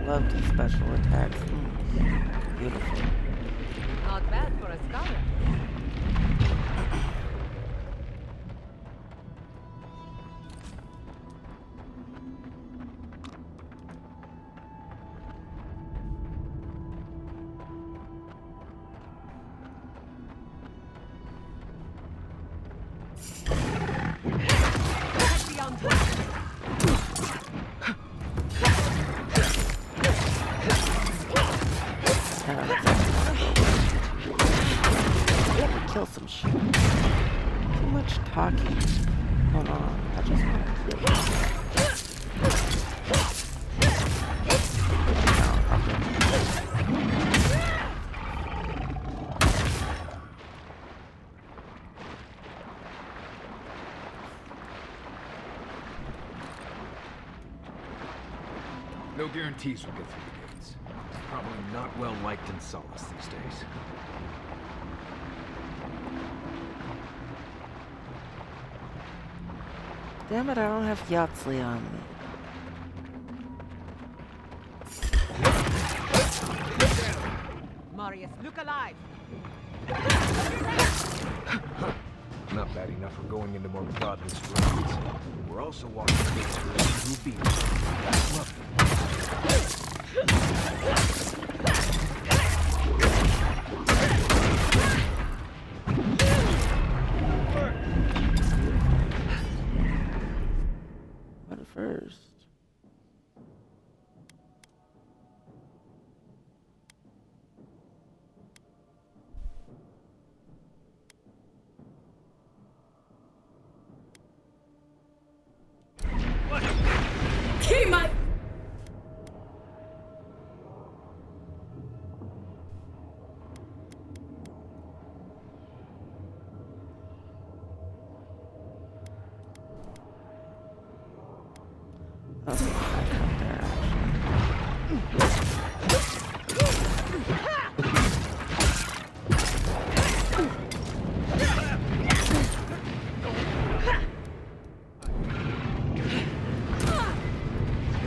Loved his special attacks. Beautiful. Not bad for a scholar. Kill some shit. Too much talking. Hold on. I just want to kill No guarantees we'll get through the gates. Probably not well liked in Solace these days. Damn it, I don't have Yahtzee on me. Marius, look alive! Not bad enough for going into more godless grounds. We're also walking against who beat us. That's lovely. But first. Keep my...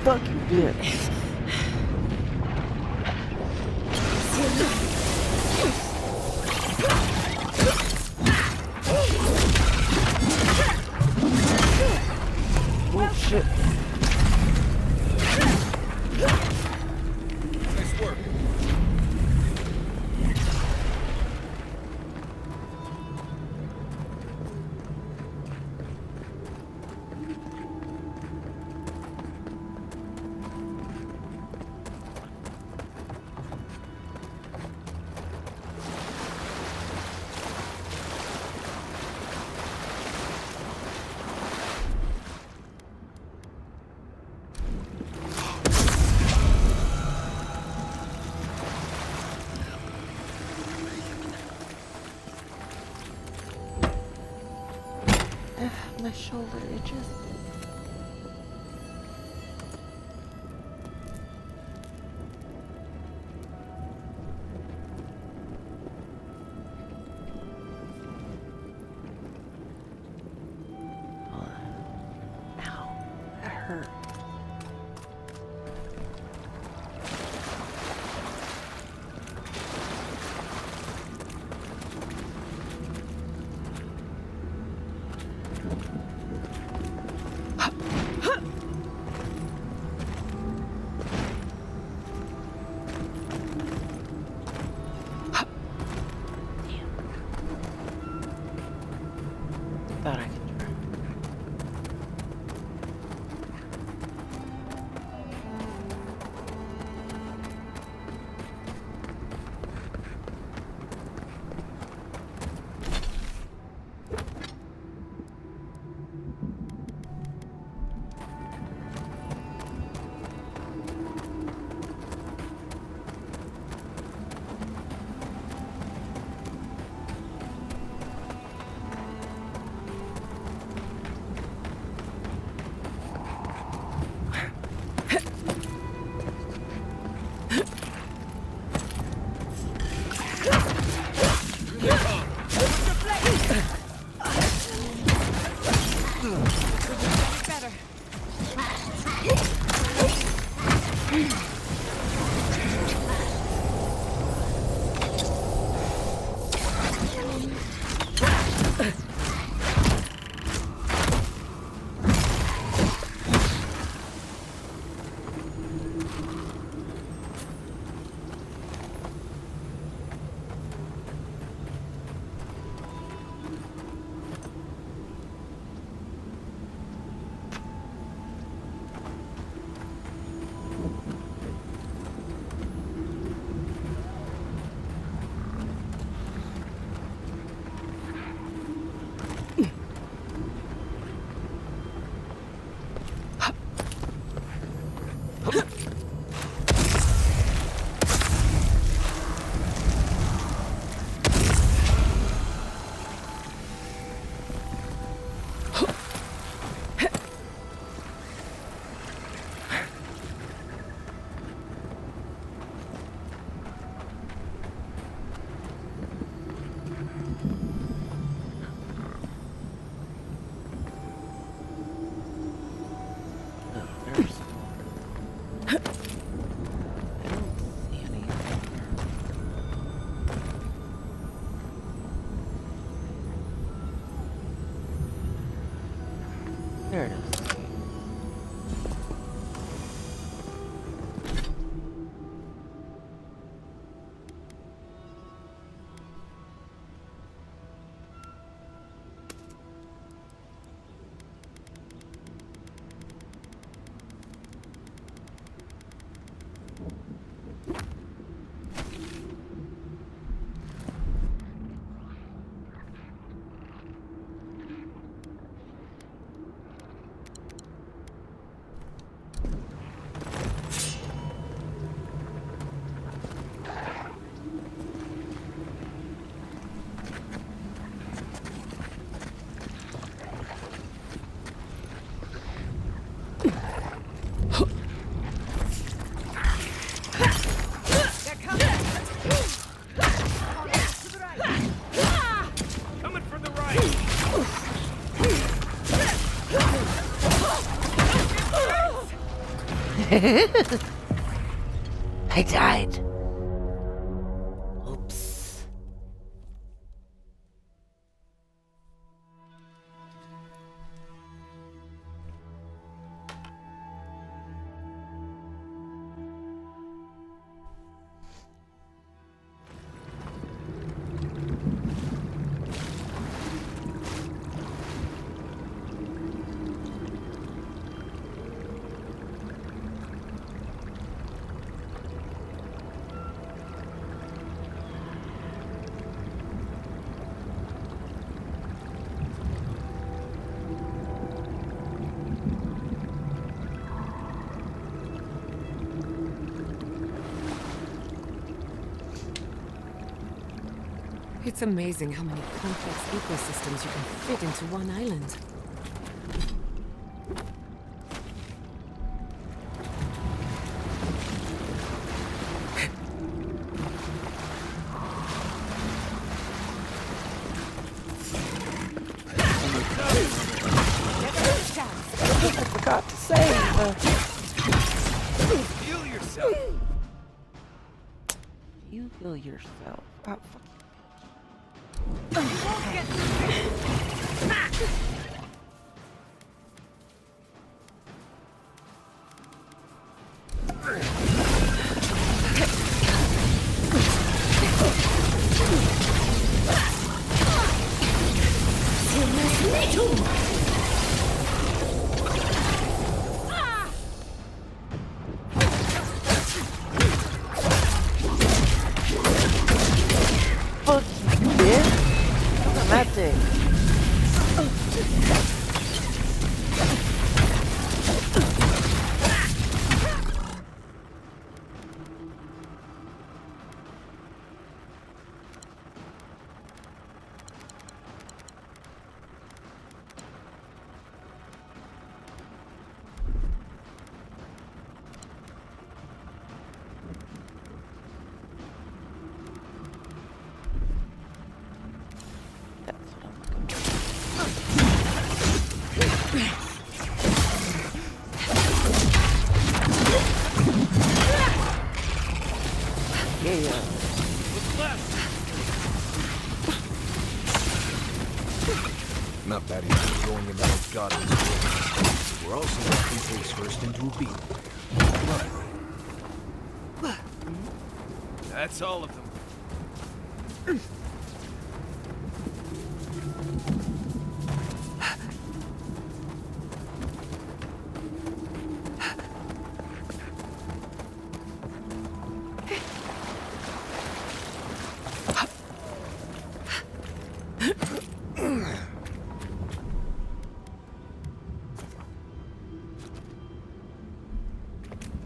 Fuck you, bitch. Oh shit. My shoulder itches. Ow, that hurt. Thought I could try. There it is. I died. Oops. It's amazing how many complex ecosystems you can fit into one island. Heal yourself. You heal yourself. Oh, fuck fuck you, bitch. Look at that thing. Not bad enough going into those godless ruins. We're also walking face first into a beetle. That's all of them.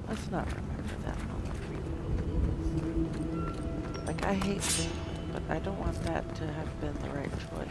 Let's not remember that moment. Like, I hate Satan, but I don't want that to have been the right choice.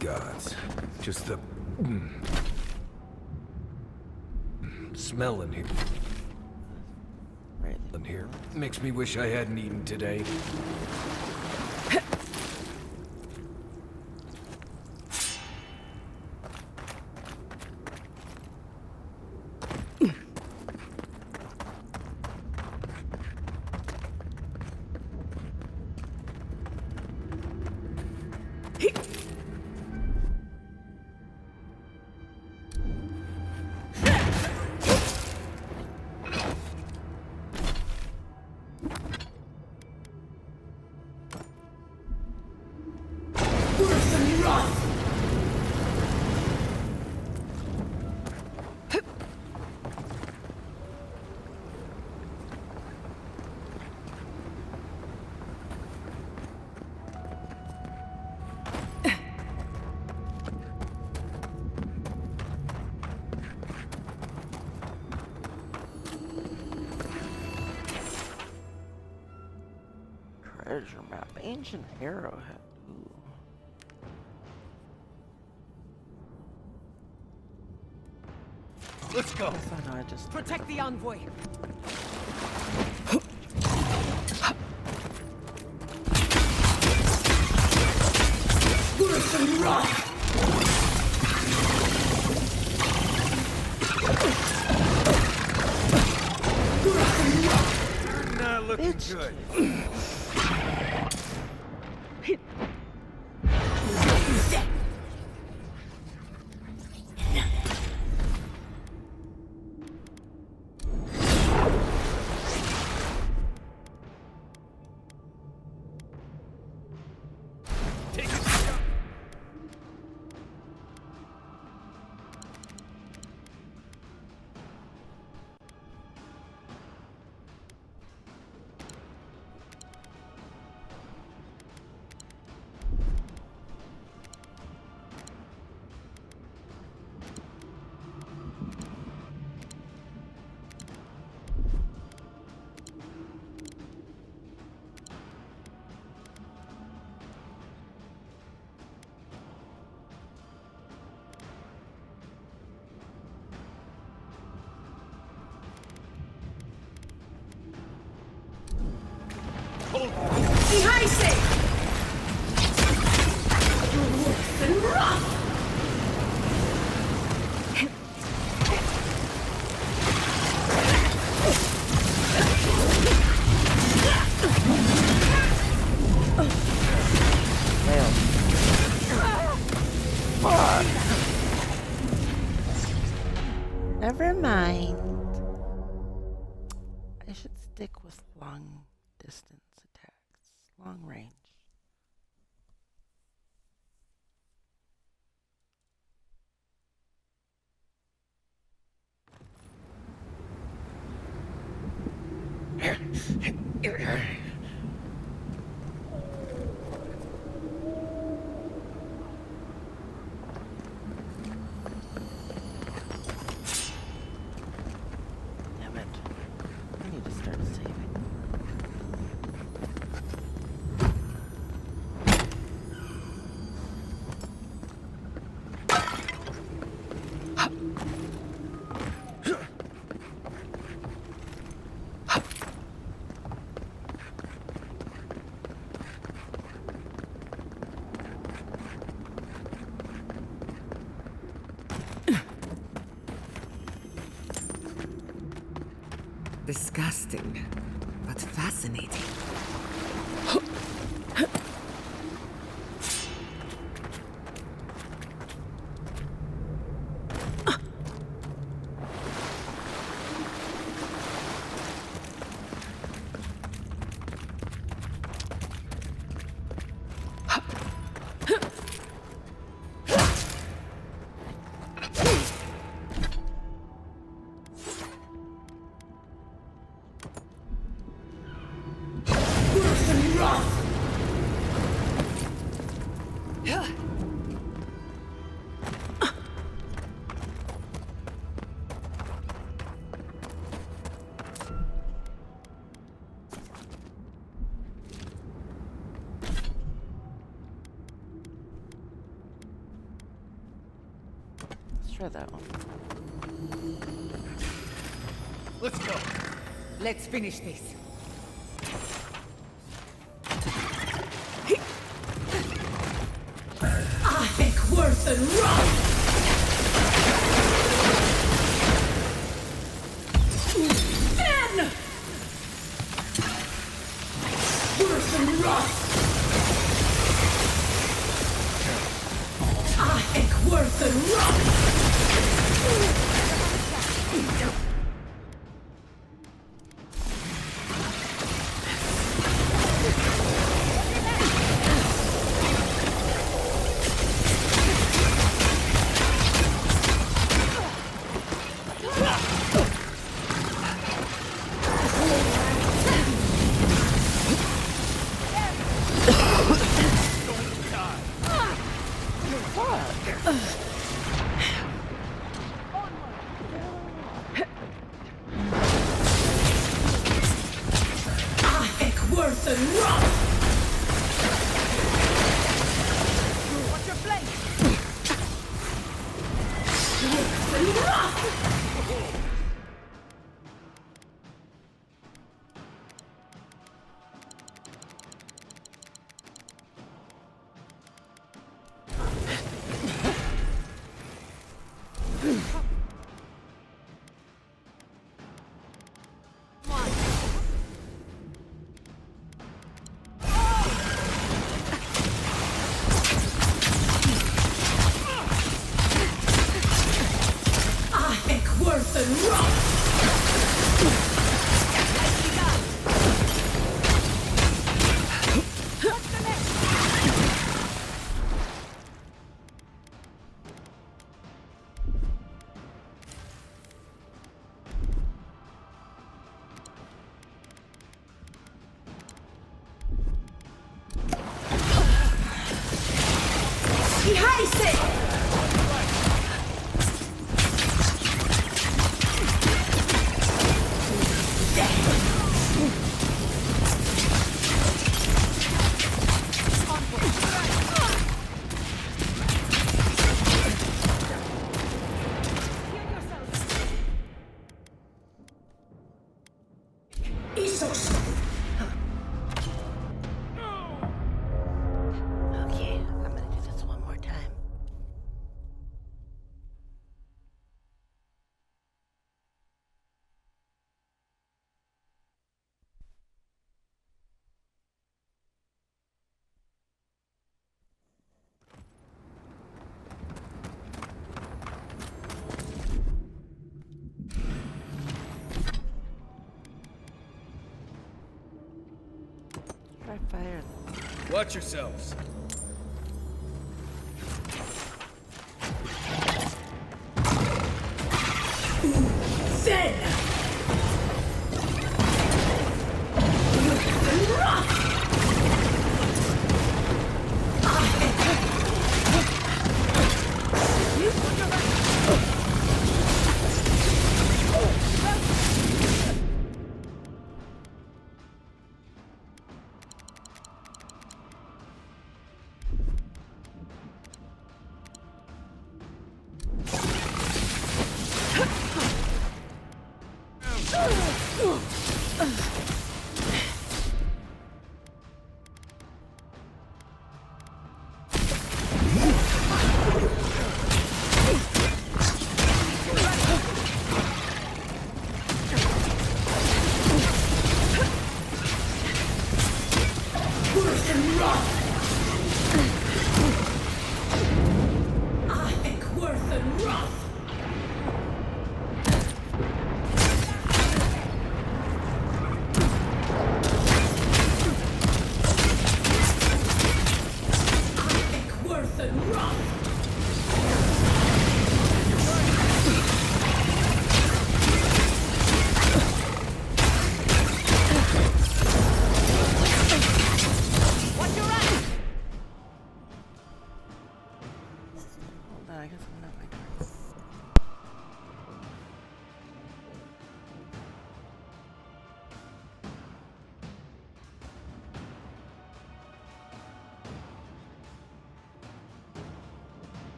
Gods. Just the smell in here. Right in here makes me wish I hadn't eaten today. Treasure map. Ancient arrowhead. Ooh. Let's go. I thought I just Protect the envoy. You're not looking good. Never mind. I should stick with long distance attacks. Long range. Damn it. I need to start saving. Disgusting, but fascinating. Let's try that one. Let's go. Let's finish this. I think worse than wrong. Ben! Worse than wrong. I think worse than wrong. Okay, I'm gonna do this one more time. Try fire. Watch yourselves. Then! Rough!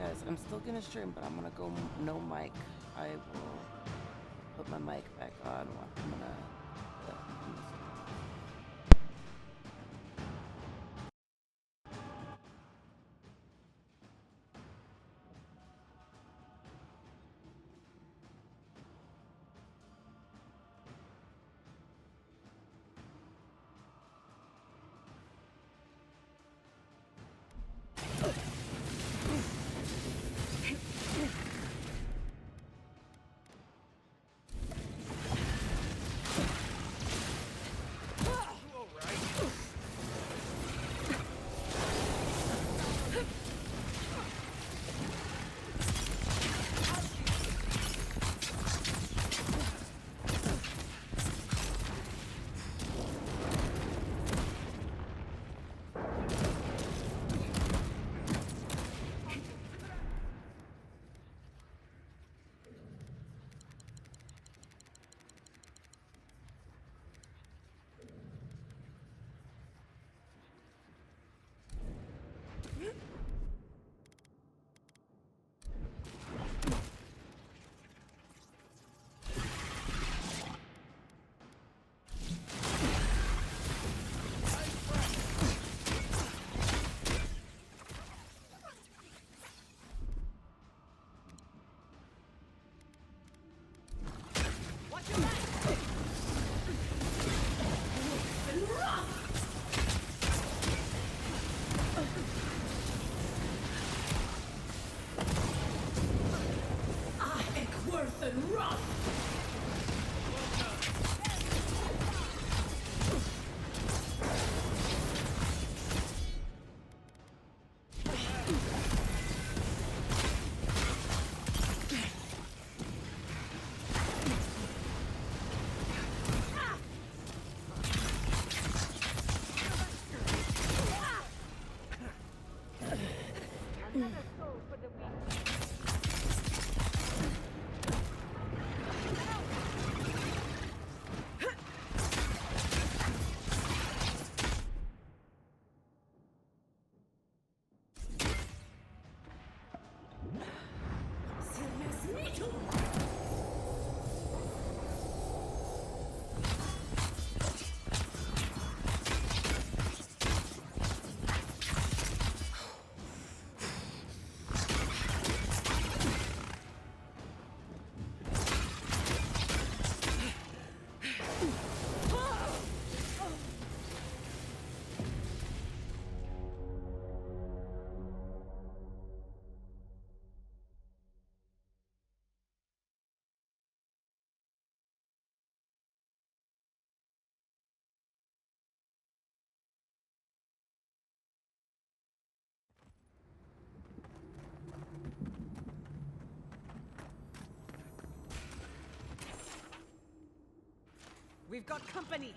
guys, I'm still gonna stream, but I'm gonna go no mic. I will put my mic back on. I'm gonna We've got company!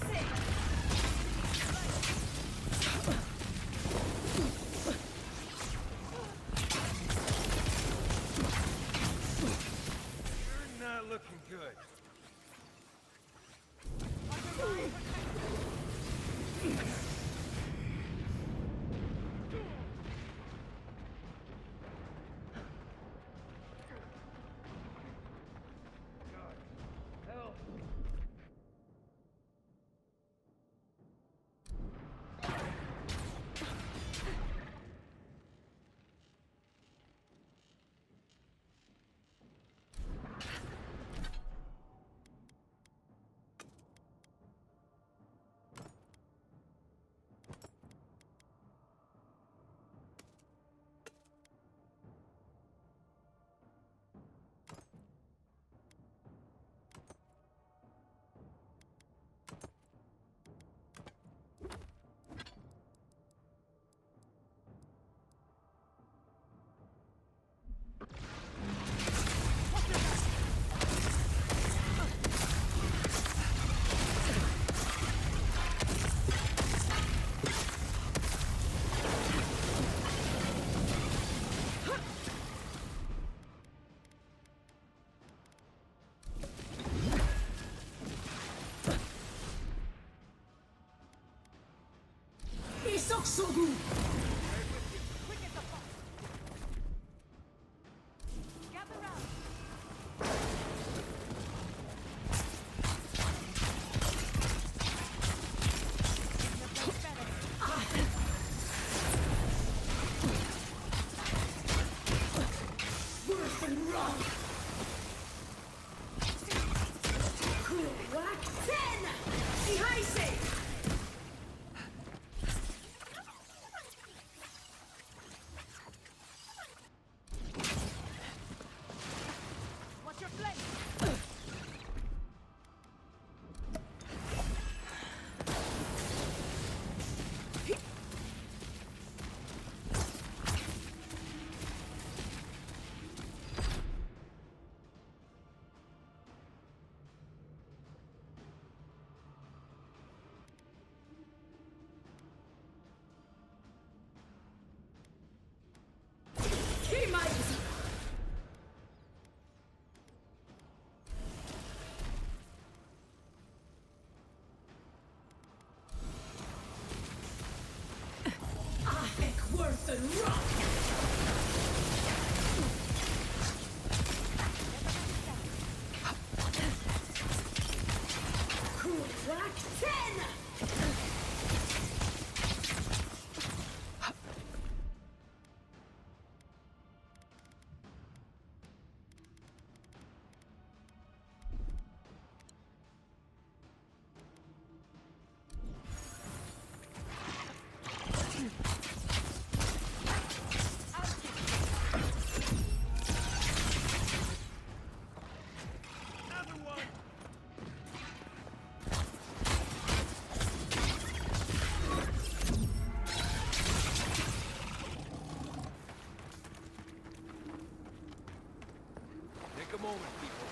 You're not looking good. Isoksogu! Worse than wrong! Cool, whack 10! Ihaise! What's your flame? Keymites! Ahek worse than rock! Cool, whack 10! Take a moment, people.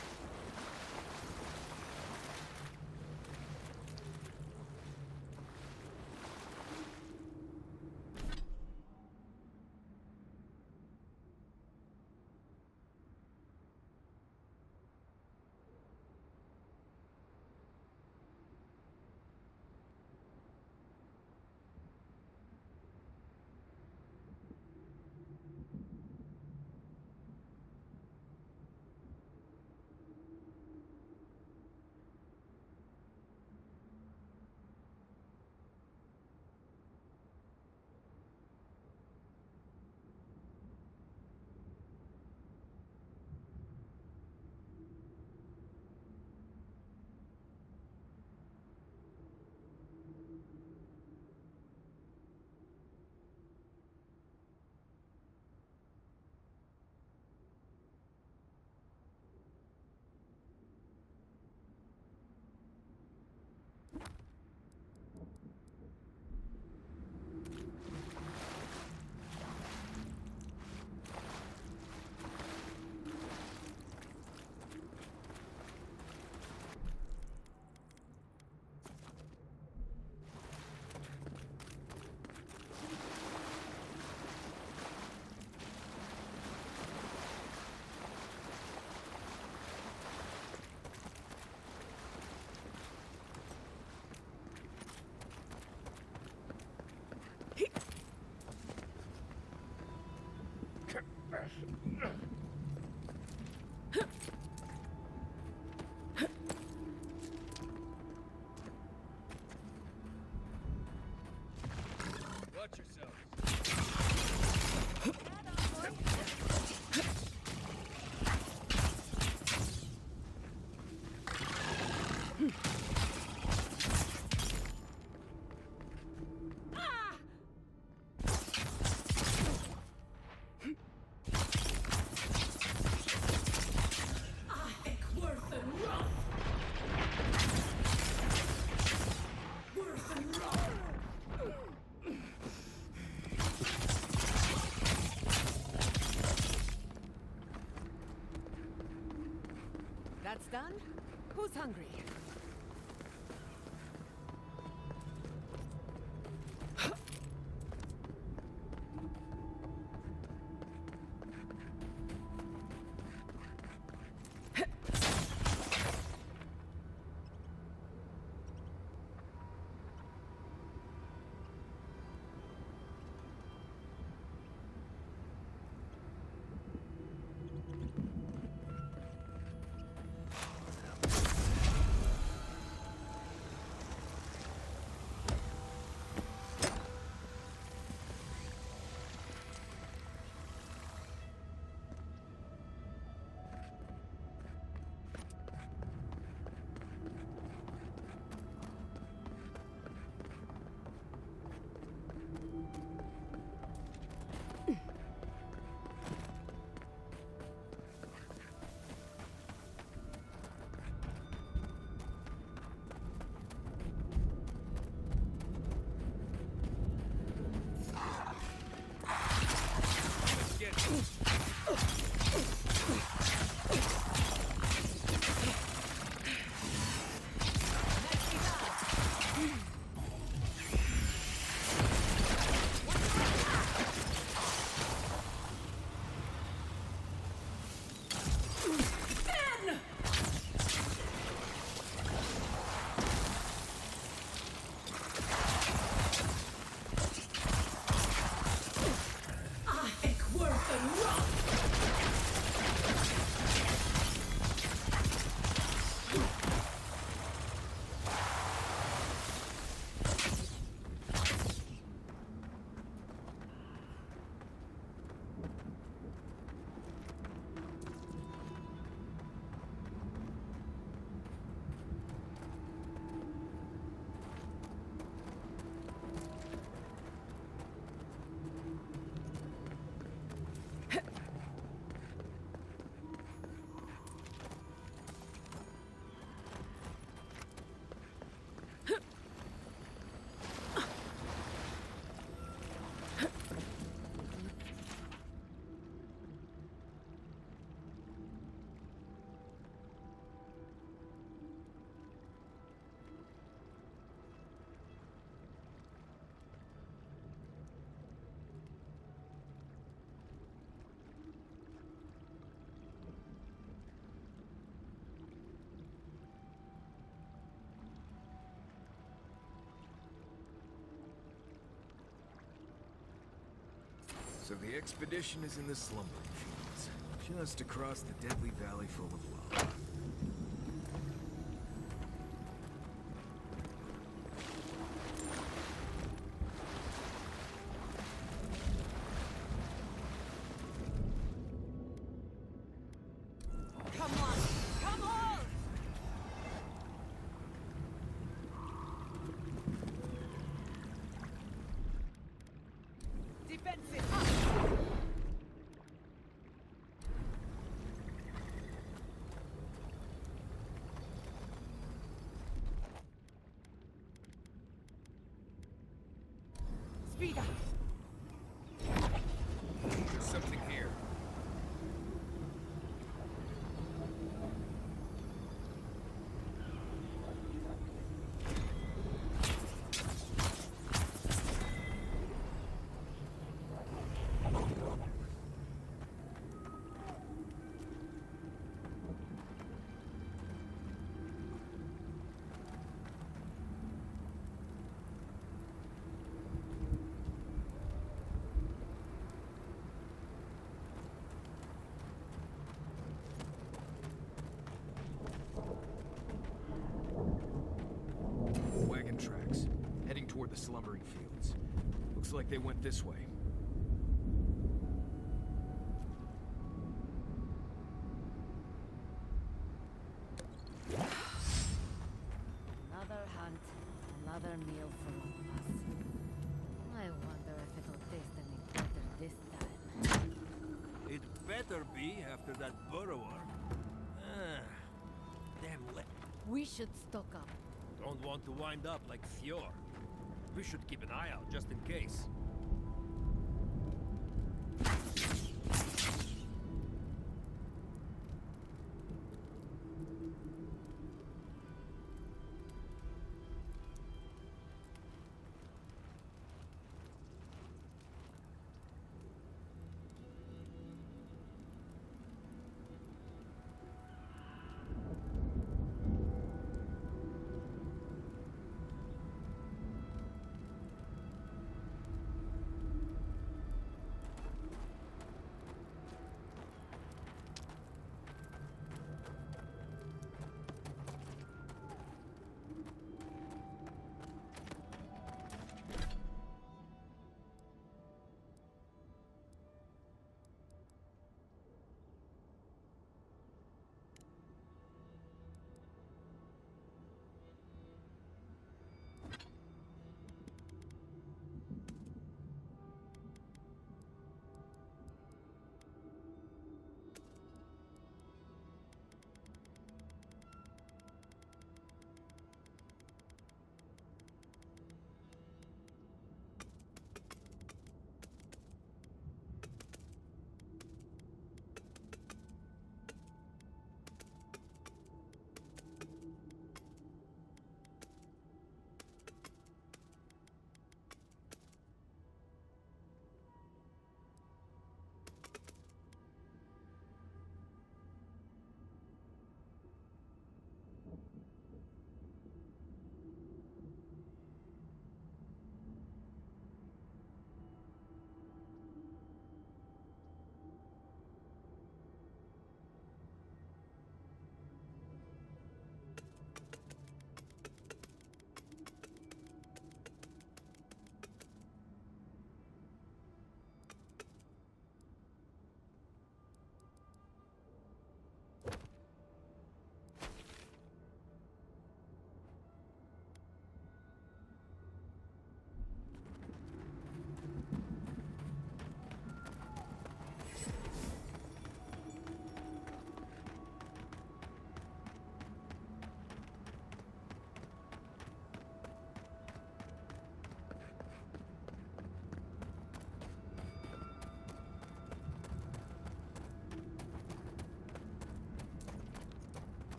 done? Who's hungry? So the expedition is in the slumbering fields, just across the deadly valley full of lava. Come on! Come on! Defensive! Up! Speed up! There's something here. Wagon tracks, heading toward the slumbering fields. Looks like they went this way. Another hunt, another meal for all of us. I wonder if it'll taste any better this time. It better be after that burrower. Damn We should stock up. Don't want to wind up like Fjord. We should keep an eye out just in case.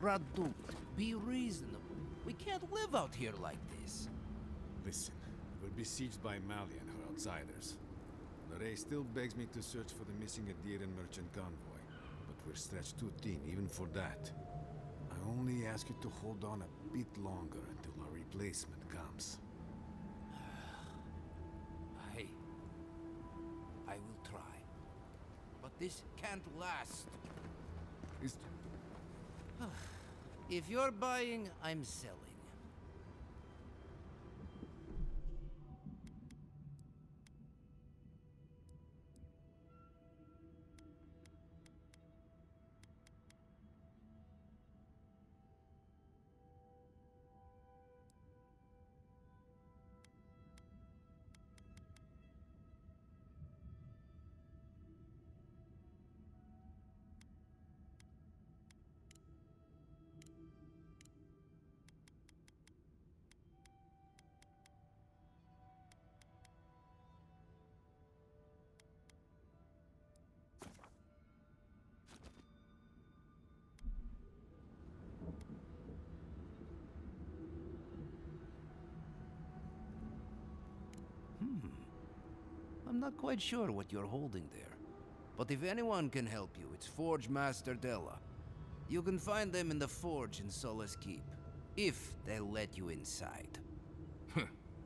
Radut, be reasonable. We can't live out here like this. Listen, we're besieged by Mali and her outsiders. Norey still begs me to search for the missing Adiran merchant convoy, but we're stretched too thin even for that. I only ask you to hold on a bit longer until our replacement comes. Hey, I will try. But this can't last. If you're buying, I'm selling. I'm not quite sure what you're holding there. But if anyone can help you, it's Forge Master Della. You can find them in the forge in Solace Keep, if they'll let you inside.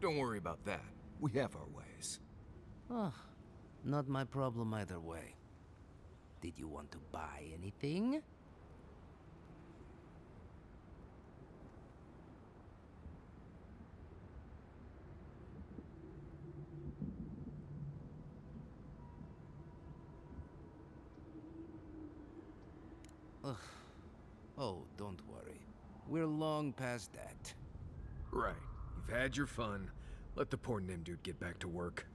Don't worry about that. We have our ways. Oh, not my problem either way. Did you want to buy anything? Ugh. Oh, don't worry. We're long past that. Right. You've had your fun. Let the poor Nim dude get back to work.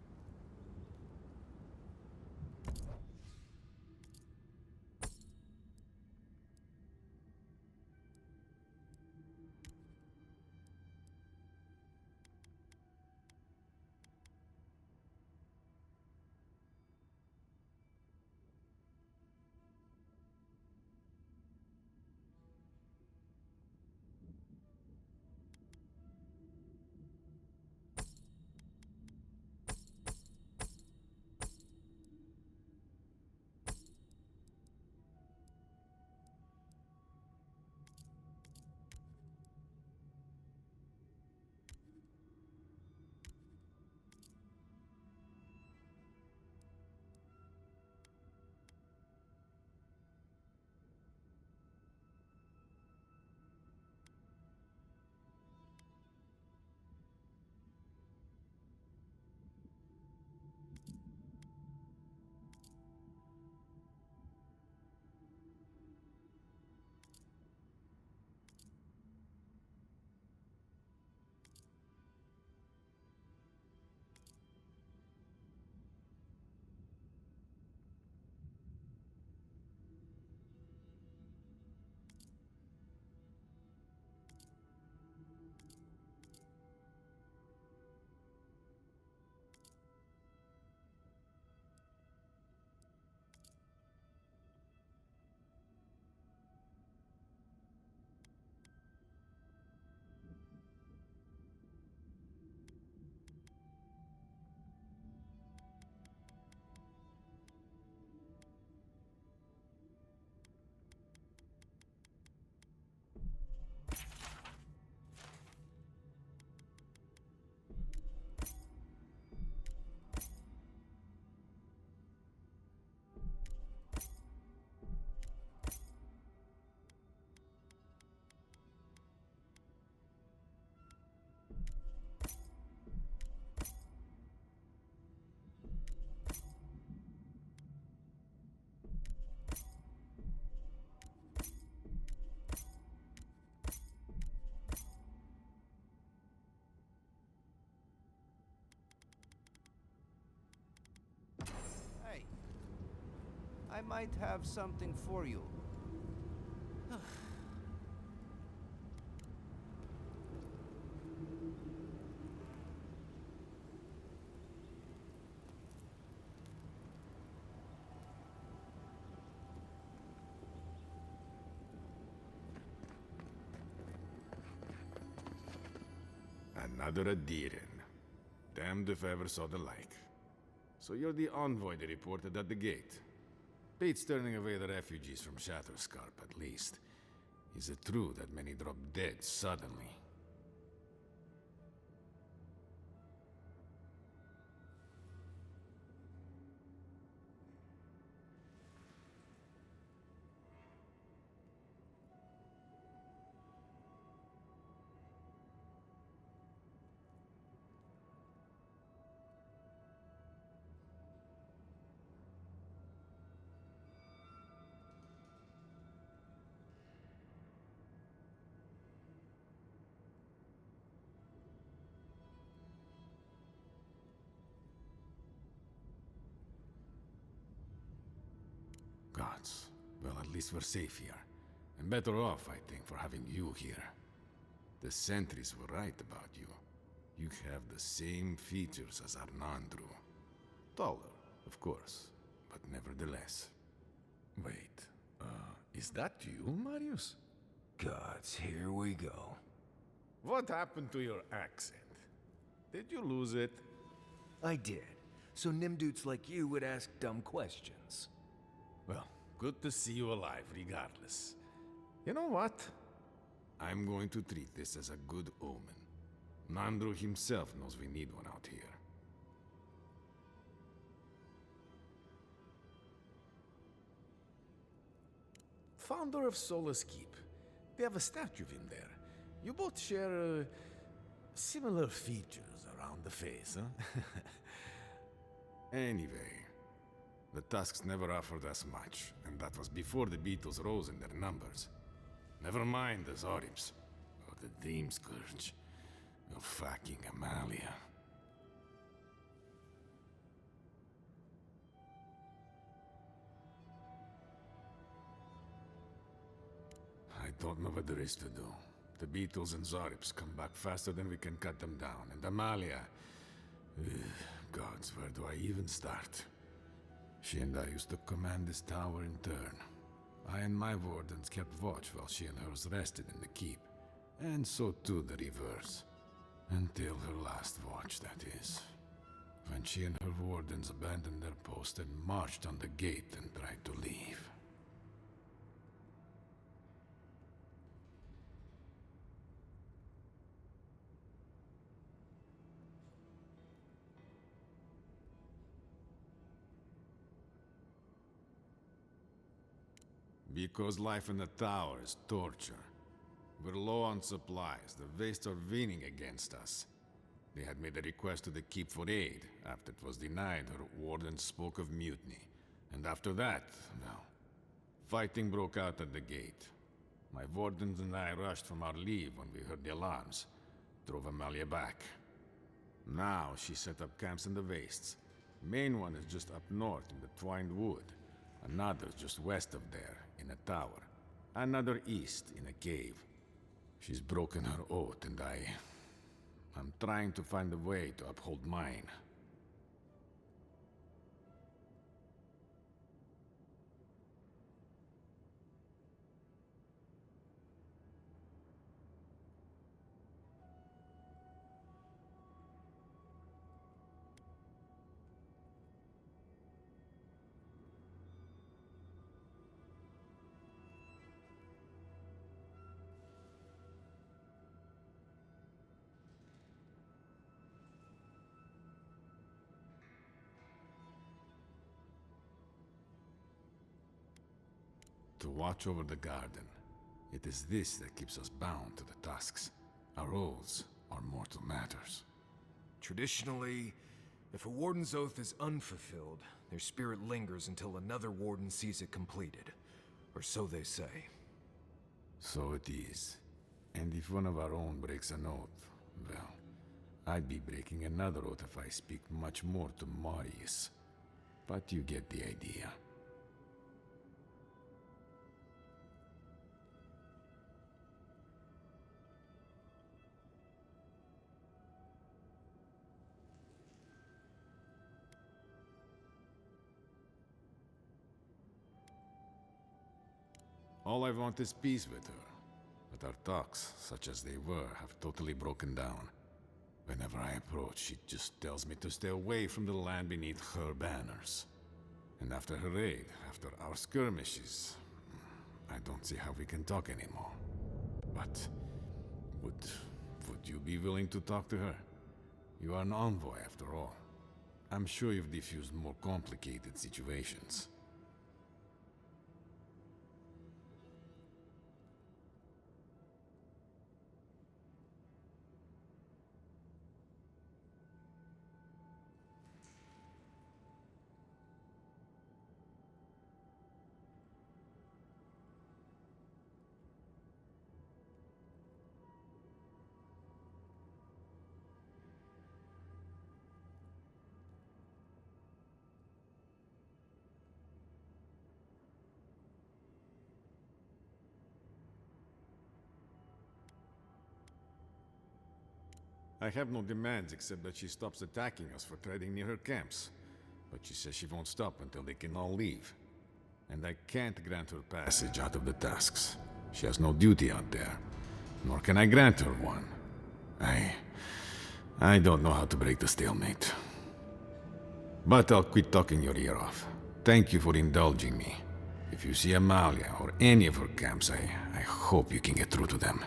Hey, I might have something for you. Another Adiran. Damned if I ever saw the like. So you're the envoy they reported at the gate. Beats turning away the refugees from Shatterscarp, at least. Is it true that many drop dead suddenly? Gods. Well, at least we're safe here. And better off, I think, for having you here. The sentries were right about you. You have the same features as Arnandru. Taller, of course, but nevertheless. Wait, is that you, Marius? Gods, here we go. What happened to your accent? Did you lose it? I did. So Nimdudes like you would ask dumb questions. Well, good to see you alive, regardless. You know what? I'm going to treat this as a good omen. Nandru himself knows we need one out here. Founder of Solace Keep. They have a statue of him there. You both share, similar features around the face, huh? Anyway, the Tusks never offered us much, and that was before the Beetles rose in their numbers. Never mind the Zorips, or the Dream Scourge, or fucking Amalia. I don't know what there is to do. The Beetles and Zorips come back faster than we can cut them down, and Amalia... Gods, where do I even start? She and I used to command this tower in turn. I and my wardens kept watch while she and hers rested in the keep. And so too the reverse. Until her last watch, that is. When she and her wardens abandoned their post and marched on the gate and tried to leave. Because life in the tower is torture. We're low on supplies. The Vastes are winning against us. They had made a request to the Keep for aid. After it was denied, her warden spoke of mutiny. And after that, well, fighting broke out at the gate. My wardens and I rushed from our leave when we heard the alarms. Drove Amalia back. Now she set up camps in the Vastes. Main one is just up north in the Twined Wood. Another just west of there, in a tower. Another east, in a cave. She's broken her oath, and I'm trying to find a way to uphold mine. To watch over the garden. It is this that keeps us bound to the Tusks. Our oaths are mortal matters. Traditionally, if a warden's oath is unfulfilled, their spirit lingers until another warden sees it completed. Or so they say. So it is. And if one of our own breaks an oath, well, I'd be breaking another oath if I speak much more to Marius. But you get the idea. All I want is peace with her. But our talks, such as they were, have totally broken down. Whenever I approach, she just tells me to stay away from the land beneath her banners. And after her raid, after our skirmishes, I don't see how we can talk anymore. But would you be willing to talk to her? You are an envoy, after all. I'm sure you've diffused more complicated situations. I have no demands except that she stops attacking us for trading near her camps. But she says she won't stop until they can all leave. And I can't grant her passage out of the tasks. She has no duty out there, nor can I grant her one. I don't know how to break the stalemate. But I'll quit talking your ear off. Thank you for indulging me. If you see Amalia or any of her camps, I hope you can get through to them.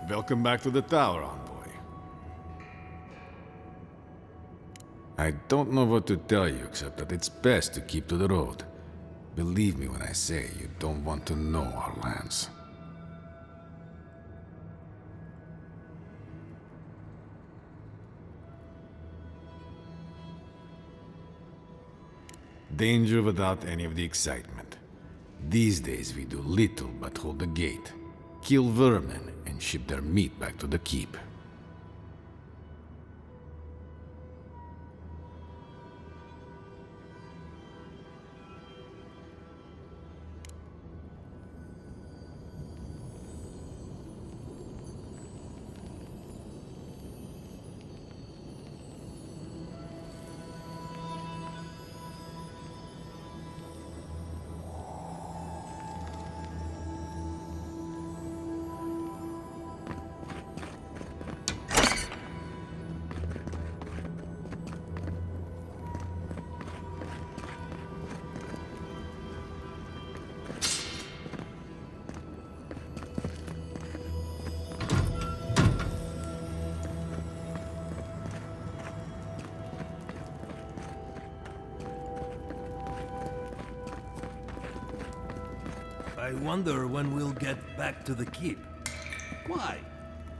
Welcome back to the tower, envoy. I don't know what to tell you except that it's best to keep to the road. Believe me when I say you don't want to know our lands. Danger without any of the excitement. These days we do little but hold the gate, kill vermin, and ship their meat back to the keep. I wonder when we'll get back to the keep. Why?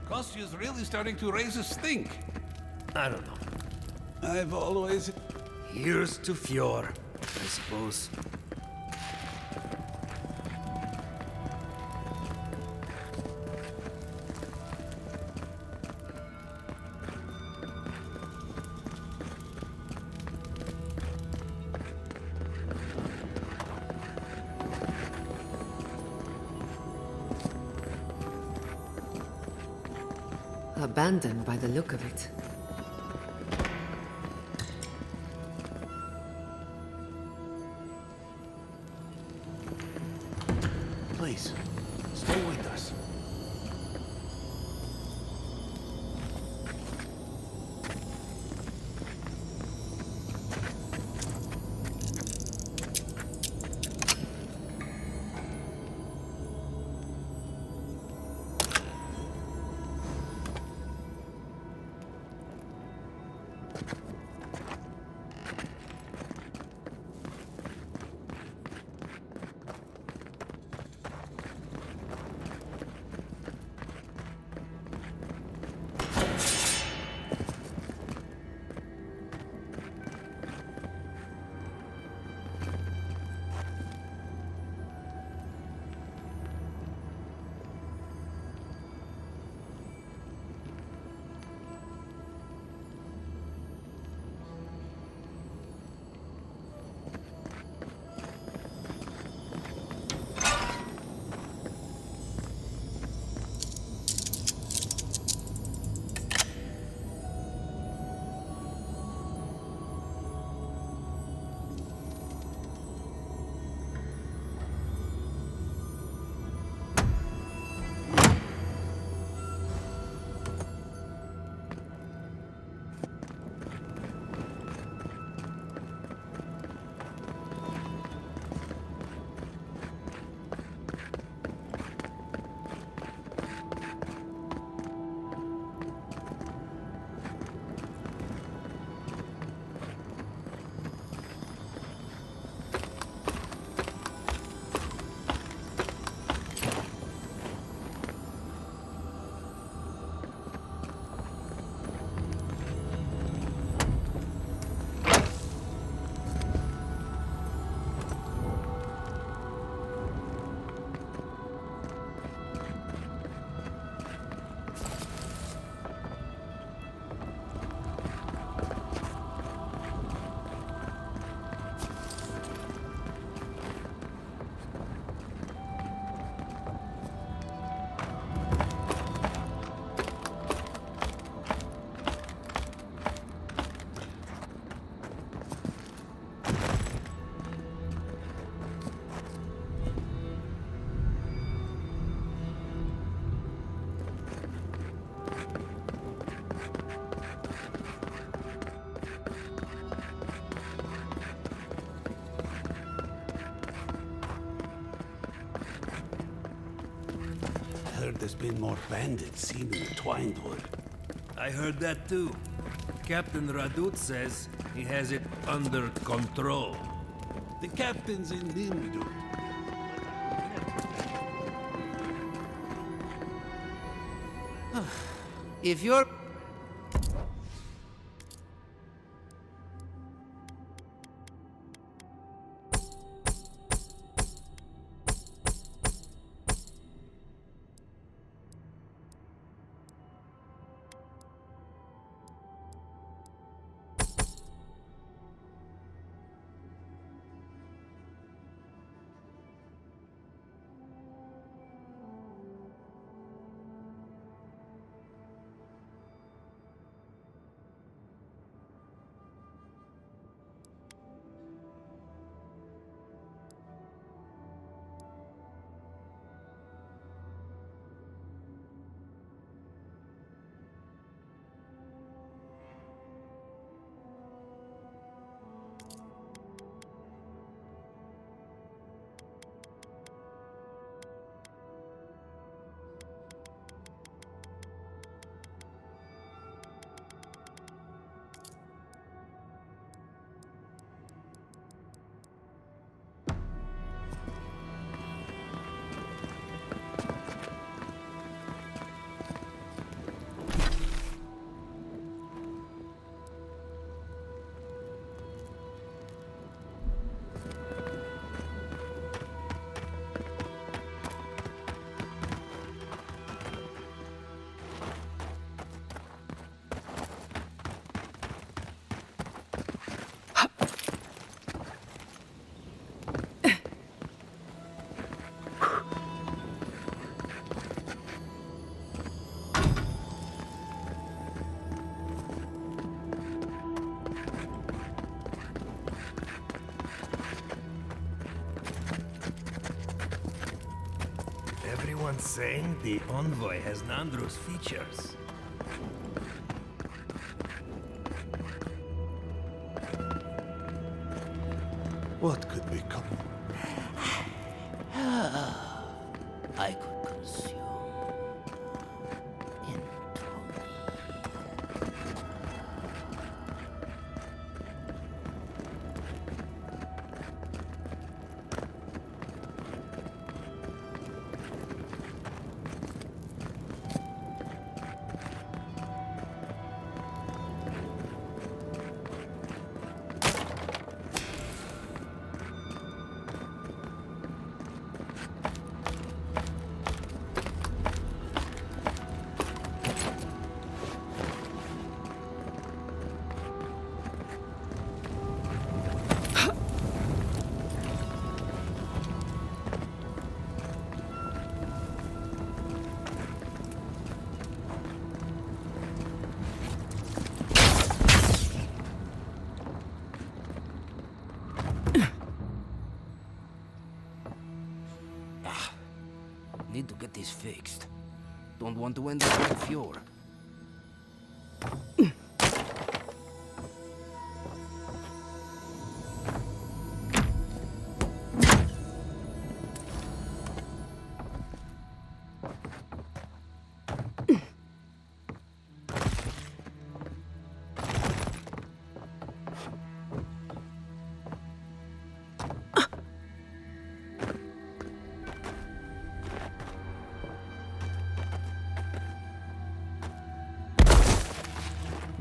Kostyu's really starting to raise a stink. I don't know. I've always... Here's to Fjord, I suppose. Abandoned by the look of it. Please, stay with us. heard there's been more bandits seen in the Twinewood. I heard that too. Captain Radut says he has it under control. The captain's in Nimrud. If you're... Everyone's saying the envoy has Nandru's features. What could become? I could consume Need to get this fixed. Don't want to end up like Fior.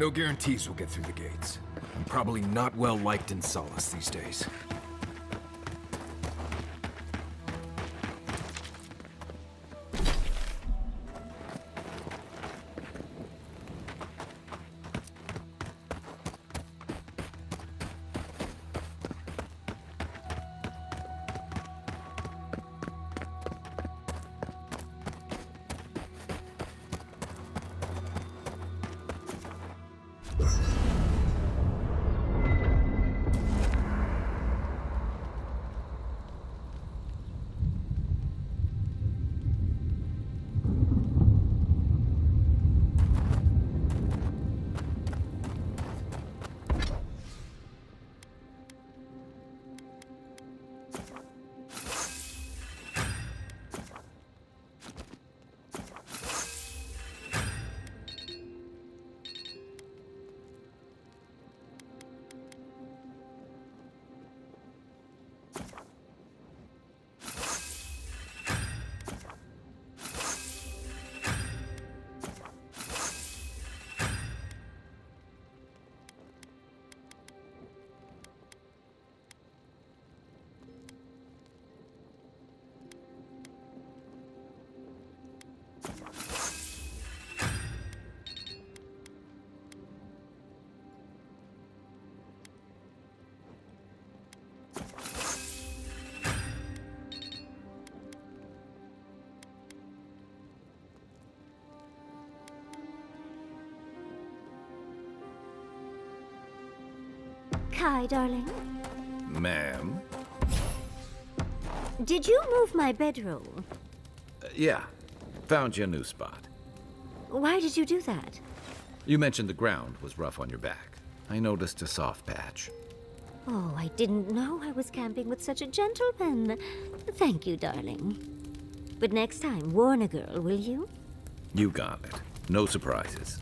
No guarantees we'll get through the gates. I'm probably not well liked in Solace these days. Hi, darling. Ma'am? Did you move my bedroll? Yeah. Found you a new spot. Why did you do that? You mentioned the ground was rough on your back. I noticed a soft patch. Oh, I didn't know I was camping with such a gentleman. Thank you, darling. But next time, warn a girl, will you? You got it. No surprises.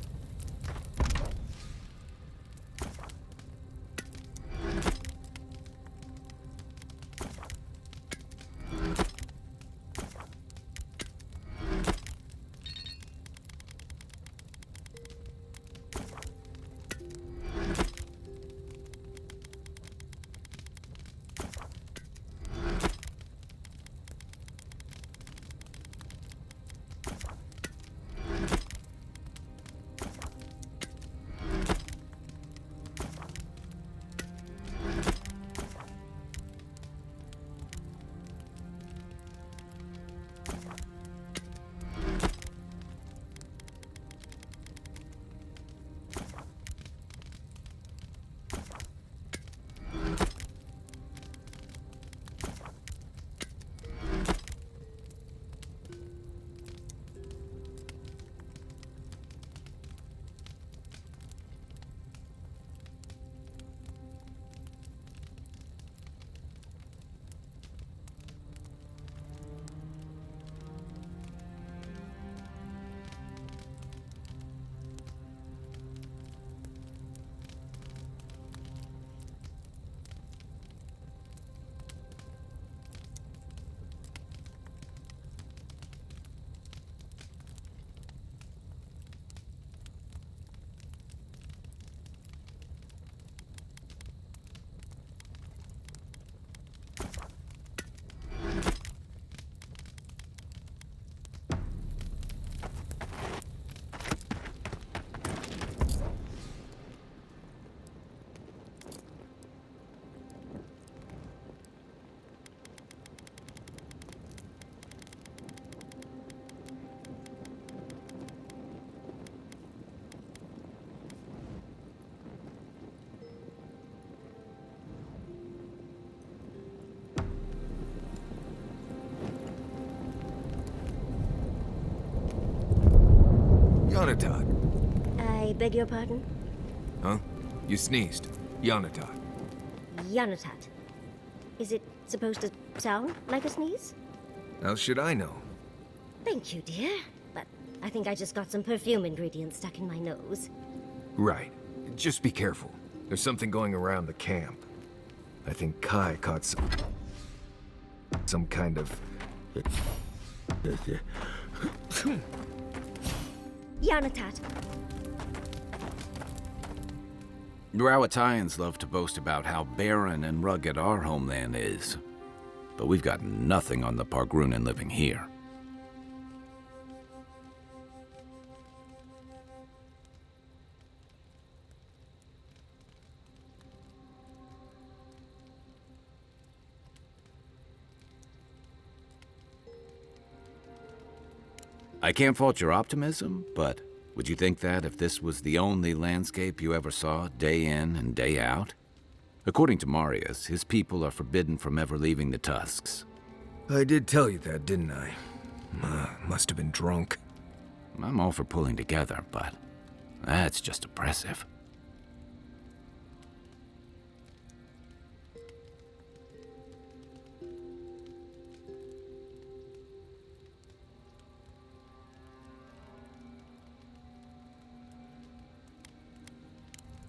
Yonatad. I beg your pardon? Huh? You sneezed. Yonatad. Yanatat. Is it supposed to sound like a sneeze? How should I know? Thank you, dear. But I think I just got some perfume ingredients stuck in my nose. Right. Just be careful. There's something going around the camp. I think Kai caught some kind of... Yanatat. Rawatayans love to boast about how barren and rugged our homeland is. But we've got nothing on the Pargrunan living here. I can't fault your optimism, but would you think that if this was the only landscape you ever saw, day in and day out? According to Marius, his people are forbidden from ever leaving the Tusks. I did tell you that, didn't I? Must have been drunk. I'm all for pulling together, but that's just oppressive.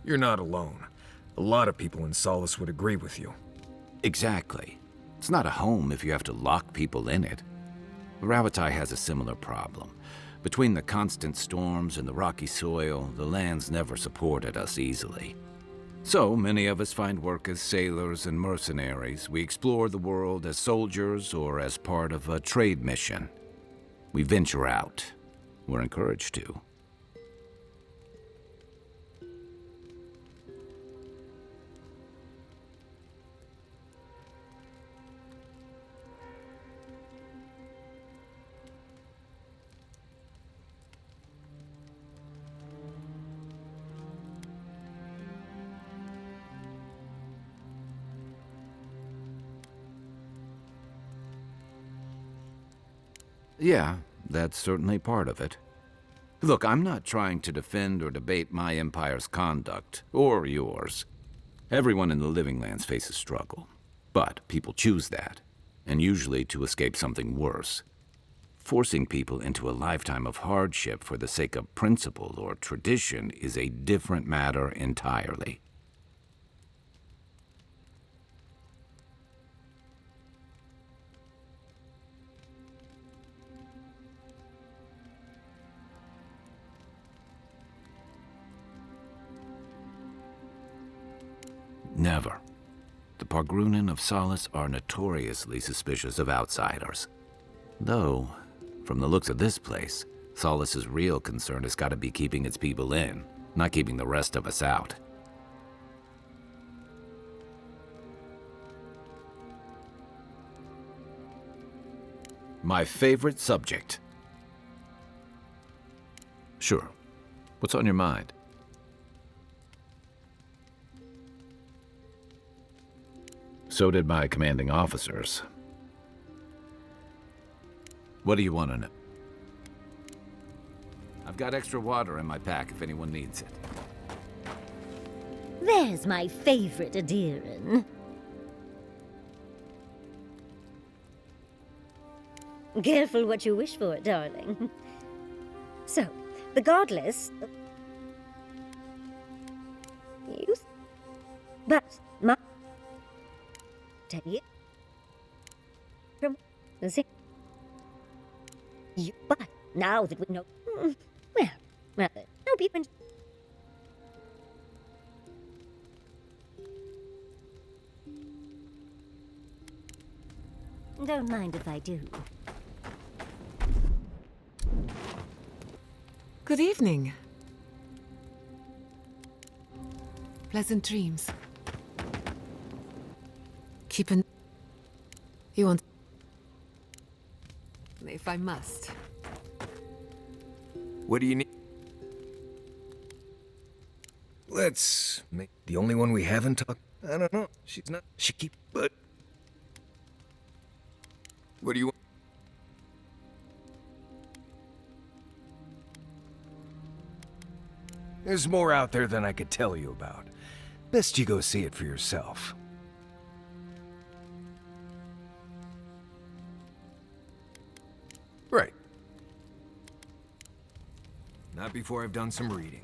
You're not alone. A lot of people in Solace would agree with you. Exactly. It's not a home if you have to lock people in it. Ravatai has a similar problem. Between the constant storms and the rocky soil, the lands never supported us easily. So many of us find work as sailors and mercenaries. We explore the world as soldiers or as part of a trade mission. We venture out. We're encouraged to. Yeah, that's certainly part of it. Look, I'm not trying to defend or debate my empire's conduct, or yours. Everyone in the Living Lands faces struggle. But people choose that, and usually to escape something worse. Forcing people into a lifetime of hardship for the sake of principle or tradition is a different matter entirely. Never. The Pargrunen of Solace are notoriously suspicious of outsiders. Though, from the looks of this place, Solace's real concern has got to be keeping its people in, not keeping the rest of us out. My favorite subject. Sure. What's on your mind? So did my commanding officers. What do you want to know? I've got extra water in my pack if anyone needs it. There's my favorite Adiran. Careful what you wish for, darling. So, the Godless... Youth? But, my... Tell you... From... the you... But, now that we know... Well, rather, no people... Don't mind if I do. Good evening. Pleasant dreams. Keep an... You want... If I must. What do you need? Let's make the only one we haven't talked. I don't know. She's not. She keep. But. What do you want? There's more out there than I could tell you about. Best you go see it for yourself. Right. Not before I've done some reading.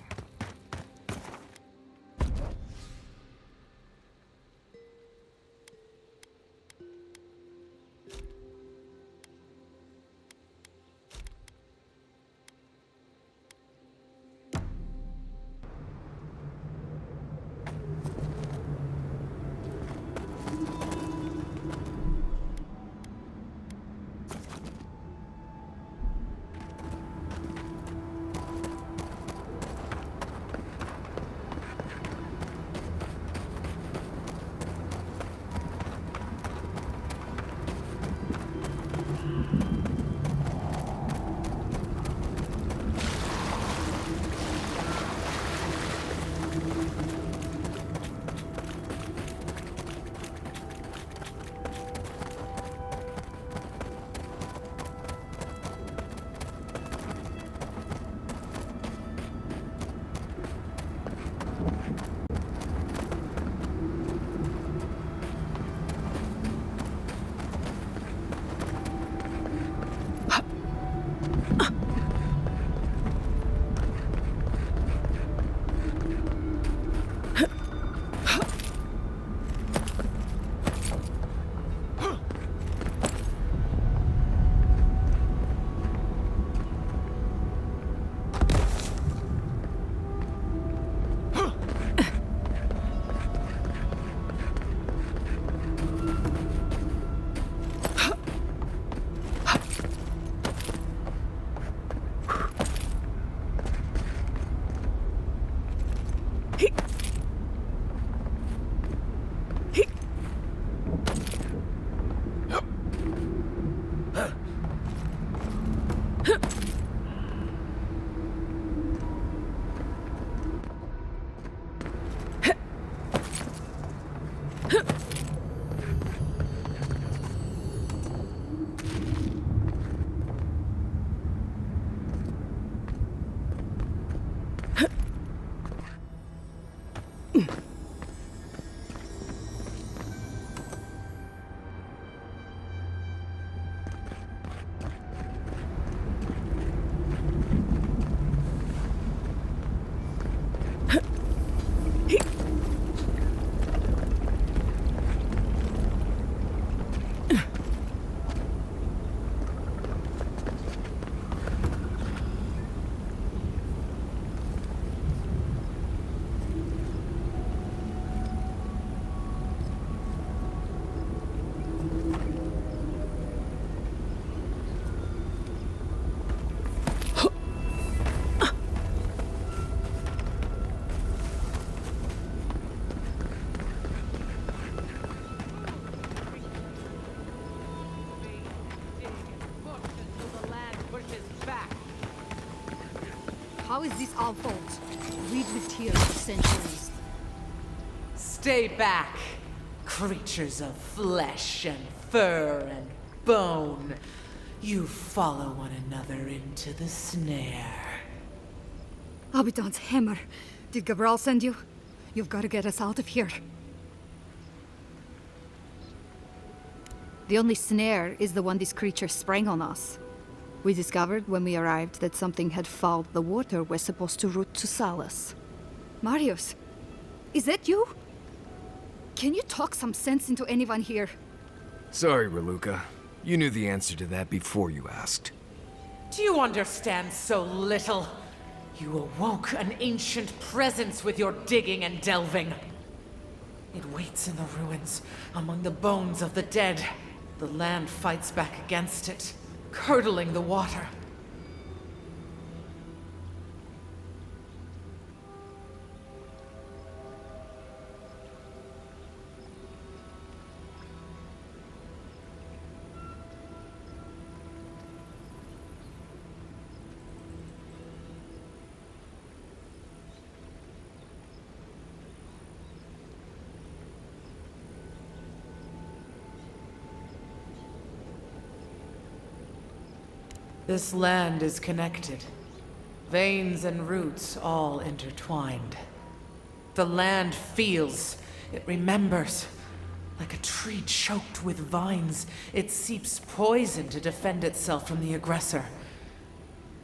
How is this our fault? We've lived here for centuries. Stay back, creatures of flesh and fur and bone. You follow one another into the snare. Abaddon's hammer. Did Gabral send you? You've got to get us out of here. The only snare is the one this creature sprang on us. We discovered when we arrived that something had fouled the water we're supposed to route to Salus. Marius, is that you? Can you talk some sense into anyone here? Sorry, Raluca. You knew the answer to that before you asked. Do you understand so little? You awoke an ancient presence with your digging and delving. It waits in the ruins, among the bones of the dead. The land fights back against it, curdling the water. This land is connected. Veins and roots all intertwined. The land feels, it remembers. Like a tree choked with vines, it seeps poison to defend itself from the aggressor.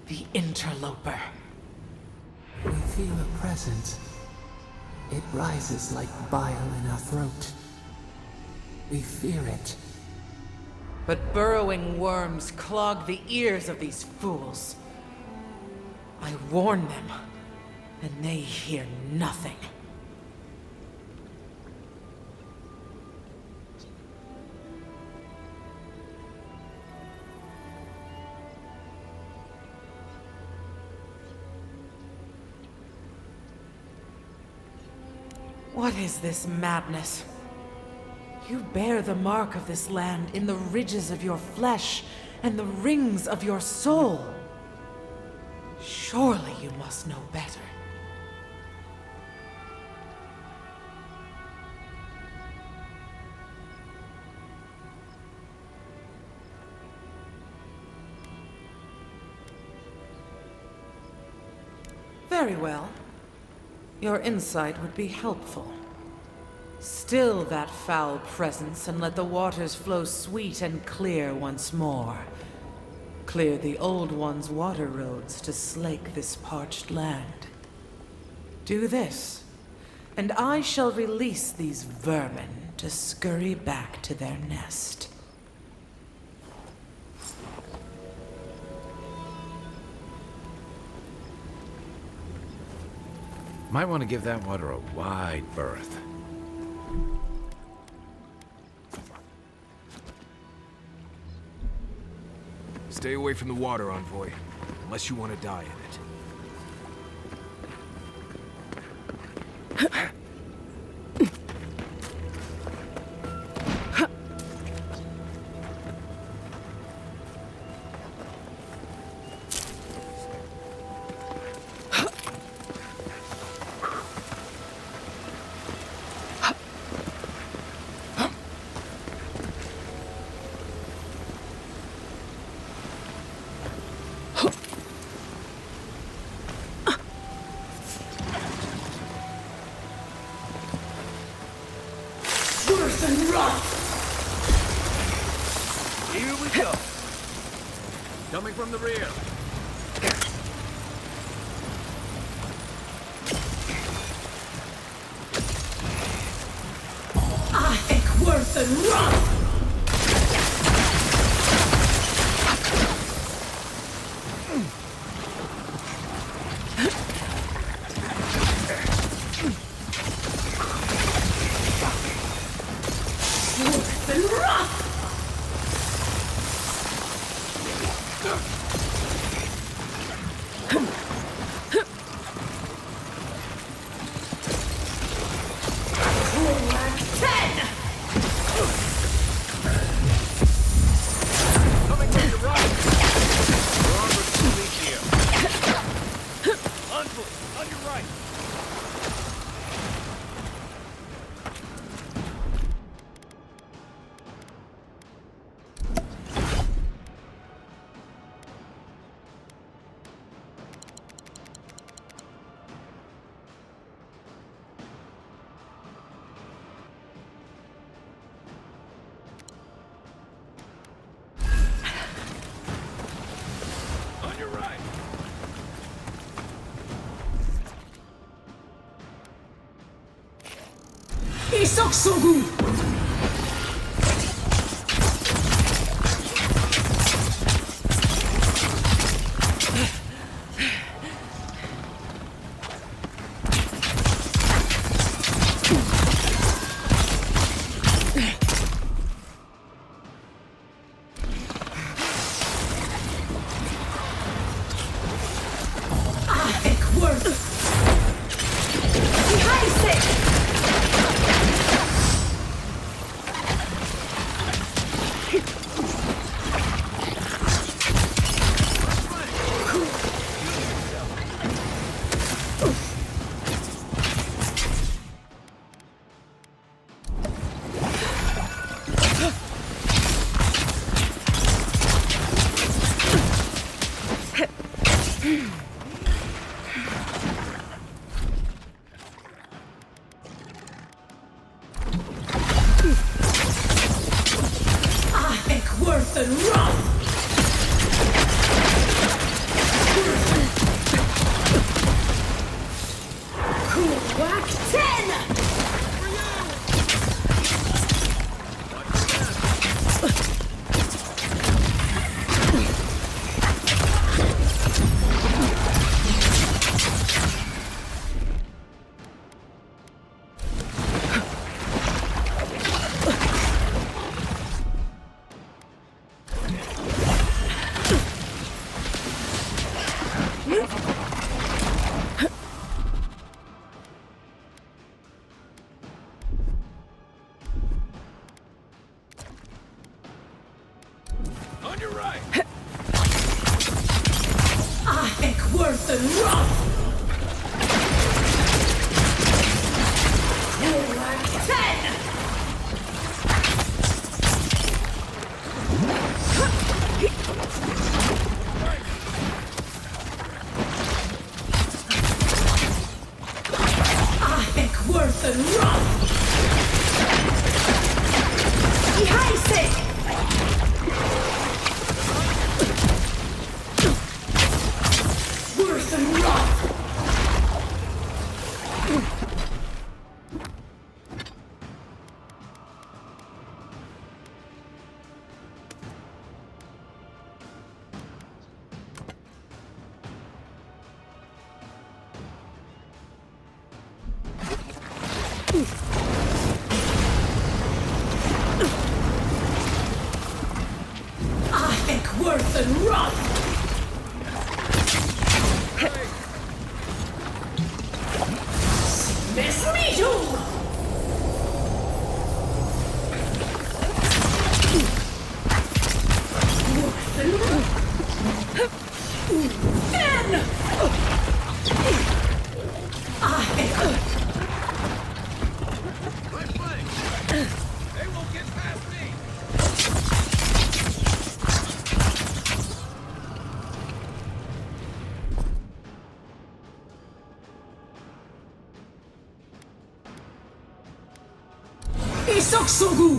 The interloper. We feel a presence. It rises like bile in our throat. We fear it. But burrowing worms clog the ears of these fools. I warn them, and they hear nothing. What is this madness? You bear the mark of this land in the ridges of your flesh and the rings of your soul. Surely you must know better. Very well. Your insight would be helpful. Still that foul presence and let the waters flow sweet and clear once more. Clear the old one's water roads to slake this parched land. Do this, and I shall release these vermin to scurry back to their nest. Might want to give that water a wide berth. Stay away from the water, Envoy. Unless you want to die in it. Here we go. Coming from the rear. I think worse than rough! Isoksogu! Worth and rough! Cool whack 10! On your right! Worth and rough! Cool whack 10! Worth and rough! Behind Worth and rough! Worth and rough! Miss me too! Worth and rough! Ben! My flank! They won't get past me! Isoksogu!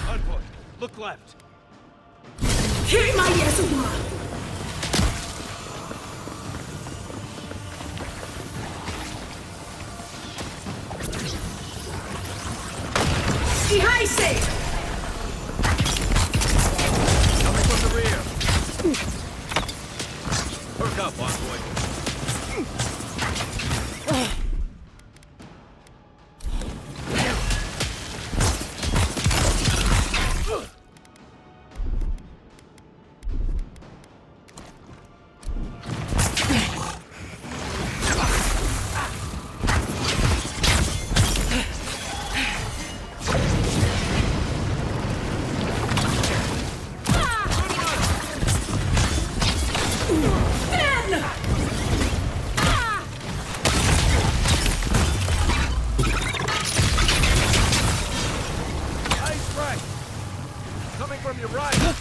On point. Look left. Kirima Yasuma! Ihaise! Coming from the rear. Perk up, envoy. Coming from your right!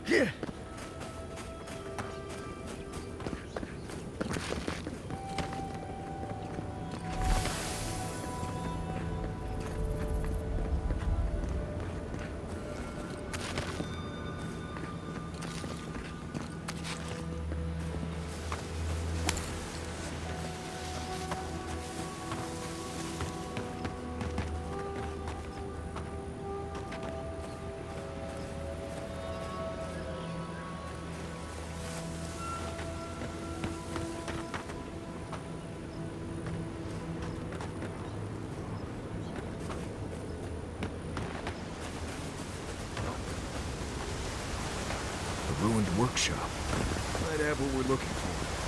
Yeah. Ruined workshop. Might have what we're looking for.